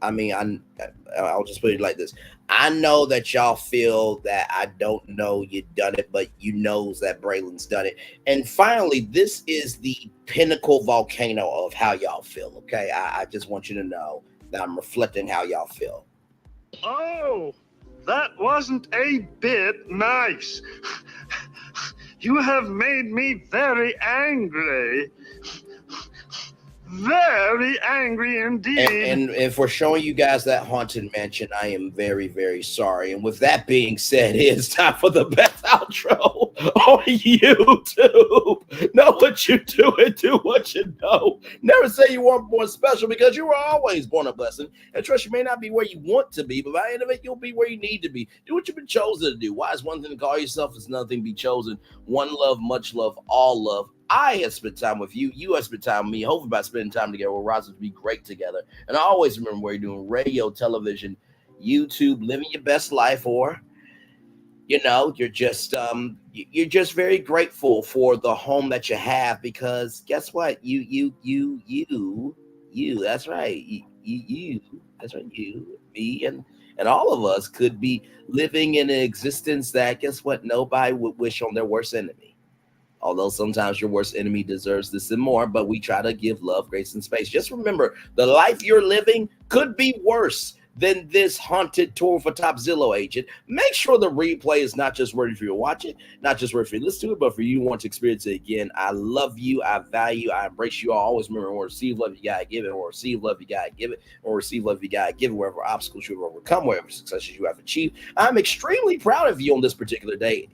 I'll just put it like this. I know that y'all feel that I don't know you done it, but you knows that Braylon's done it. And finally, this is the pinnacle volcano of how y'all feel, okay? I just want you to know that I'm reflecting how y'all feel. Oh, that wasn't a bit nice. You have made me very angry. Very angry indeed. And for showing you guys that haunted mansion, I am very, very sorry. And with that being said, it's time for the best outro on YouTube. Know what you do and do what you know. Never say you weren't born special, because you were always born a blessing. And trust, you may not be where you want to be, but by the end of it, you'll be where you need to be. Do what you've been chosen to do. Why is one thing to call yourself? It's another thing to be chosen. One love, much love, all love. I have spent time with you. You have spent time with me. Hopefully by spending time together, we'll rise to be great together. And I always remember where you're doing radio, television, YouTube, living your best life, or, you're just very grateful for the home that you have, because guess what? You, that's right. You, that's right. You, me, and all of us could be living in an existence that, guess what? Nobody would wish on their worst enemy. Although sometimes your worst enemy deserves this and more, but we try to give love, grace, and space. Just remember, the life you're living could be worse than this haunted tour for Top Zillow agent. Make sure the replay is not just worthy for you to watch it, not just worthy for you to listen to it, but for you to want to experience it again. I love you. I value, I embrace you all. Always remember, or receive love, you gotta give it, or receive love, you gotta give it, or receive love, you gotta give it, wherever obstacles you have overcome, wherever successes you have achieved. I'm extremely proud of you on this particular day.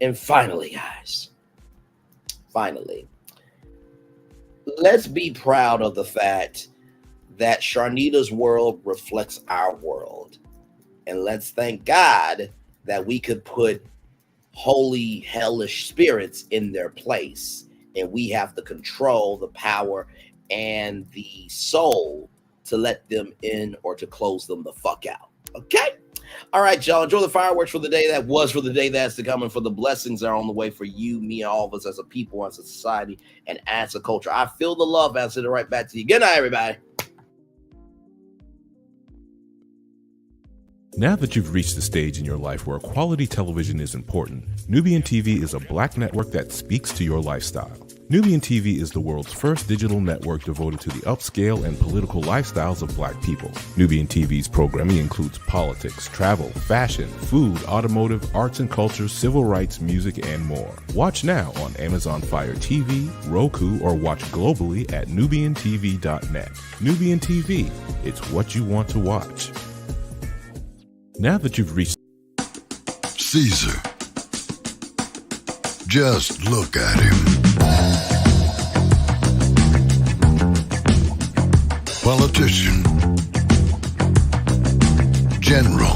And finally, guys, let's be proud of the fact that Charnita's world reflects our world. And let's thank God that we could put holy, hellish spirits in their place. And we have the control, the power, and the soul to let them in or to close them the fuck out. Okay? All right, y'all. Enjoy the fireworks for the day that was, for the day that's to come, and for the blessings that are on the way for you, me, and all of us as a people, as a society, and as a culture. I feel the love. I'll send it right back to you. Good night, everybody. Now that you've reached the stage in your life where quality television is important, Nubian TV is a black network that speaks to your lifestyle. Nubian TV is the world's first digital network devoted to the upscale and political lifestyles of black people. Nubian TV's programming includes politics, travel, fashion, food, automotive, arts and culture, civil rights, music, and more. Watch now on Amazon Fire TV, Roku, or watch globally at nubiantv.net. Nubian TV, it's what you want to watch. Now that you've reached Caesar. Just look at him. Politician. General.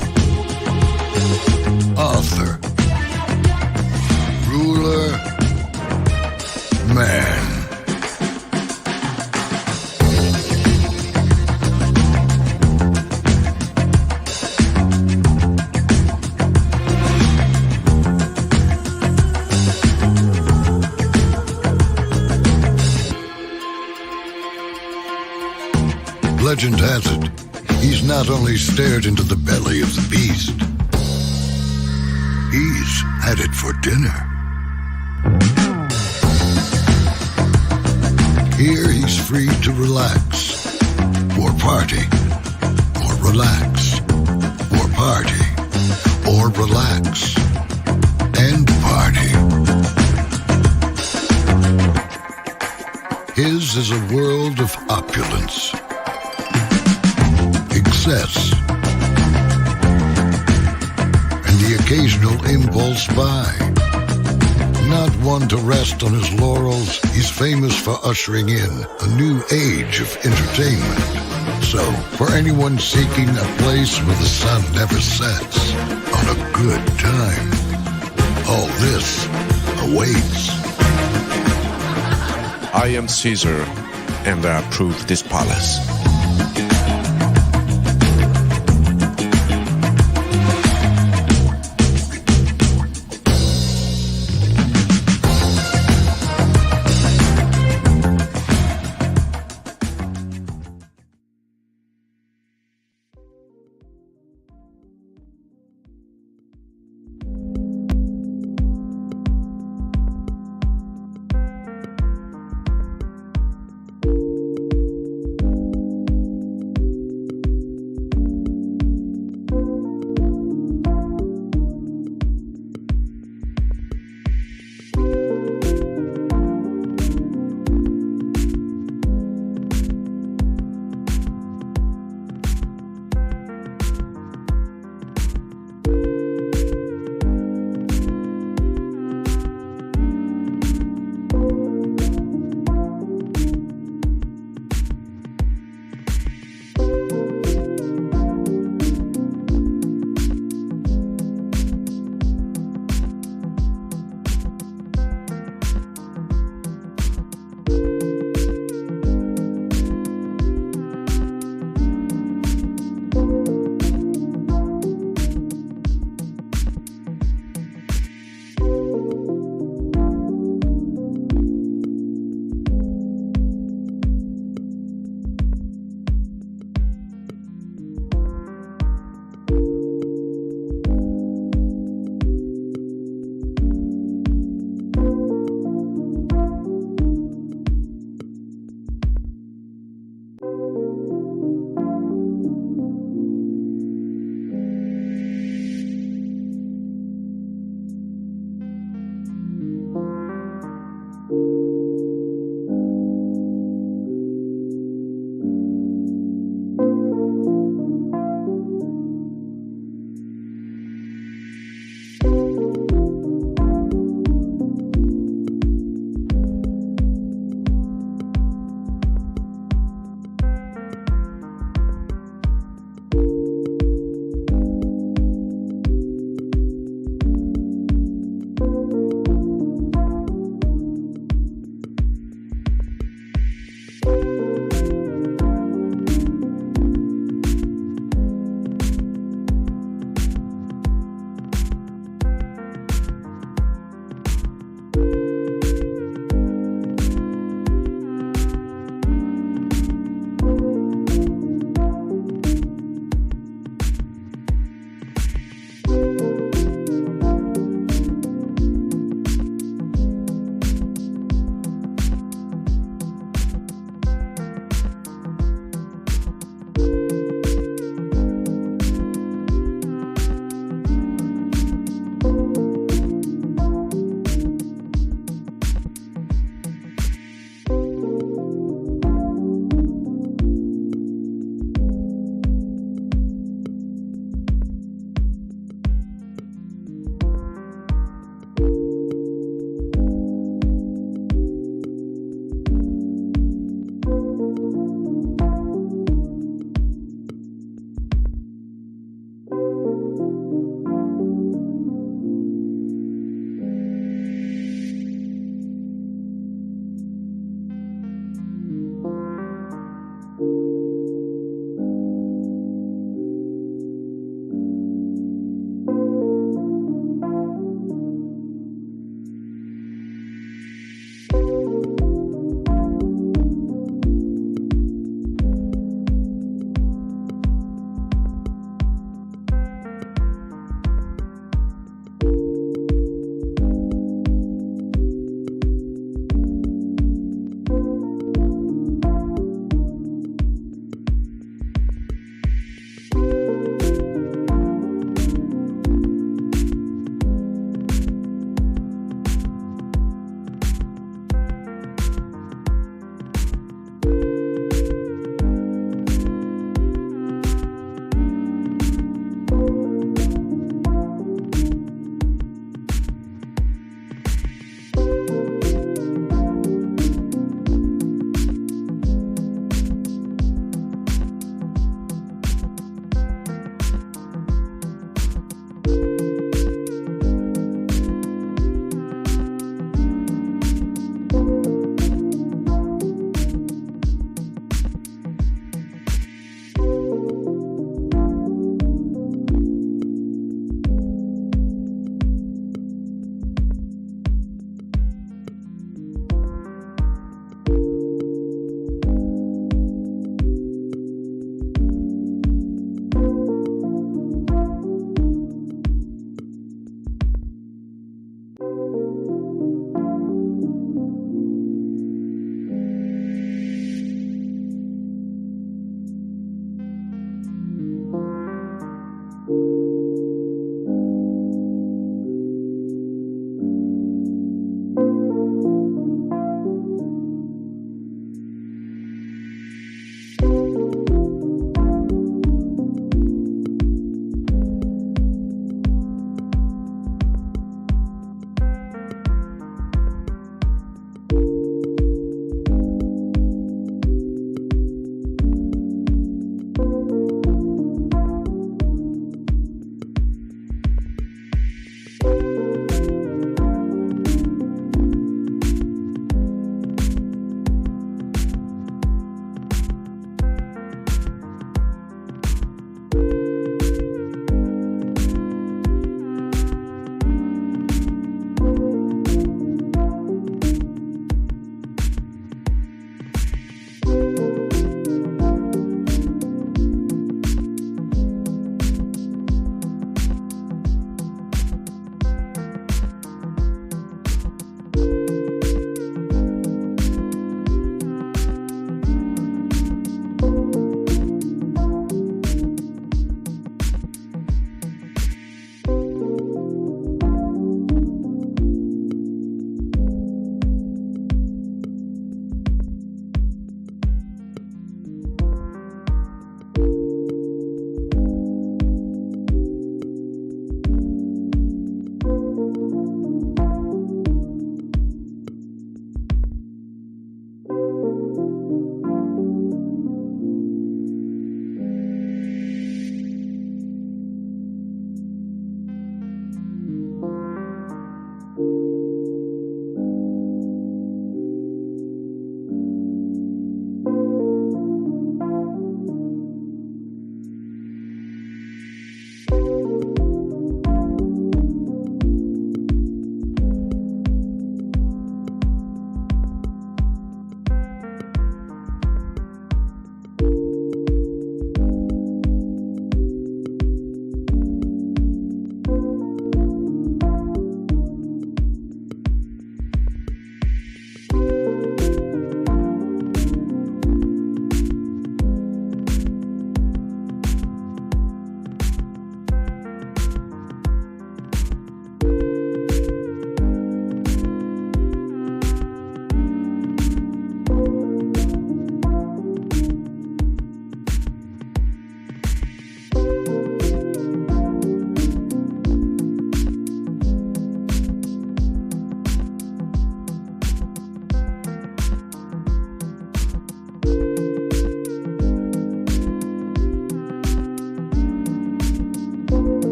Author. Ruler. Man. Legend has it, he's not only stared into the belly of the beast, he's had it for dinner. Here he's free to relax, or party, or relax, or party, or relax, and party. His is a world of opulence, excess, and the occasional impulse buy. Not one to rest on his laurels, he's famous for ushering in a new age of entertainment. So, for anyone seeking a place where the sun never sets on a good time, all this awaits. I am Caesar, and I approve this palace.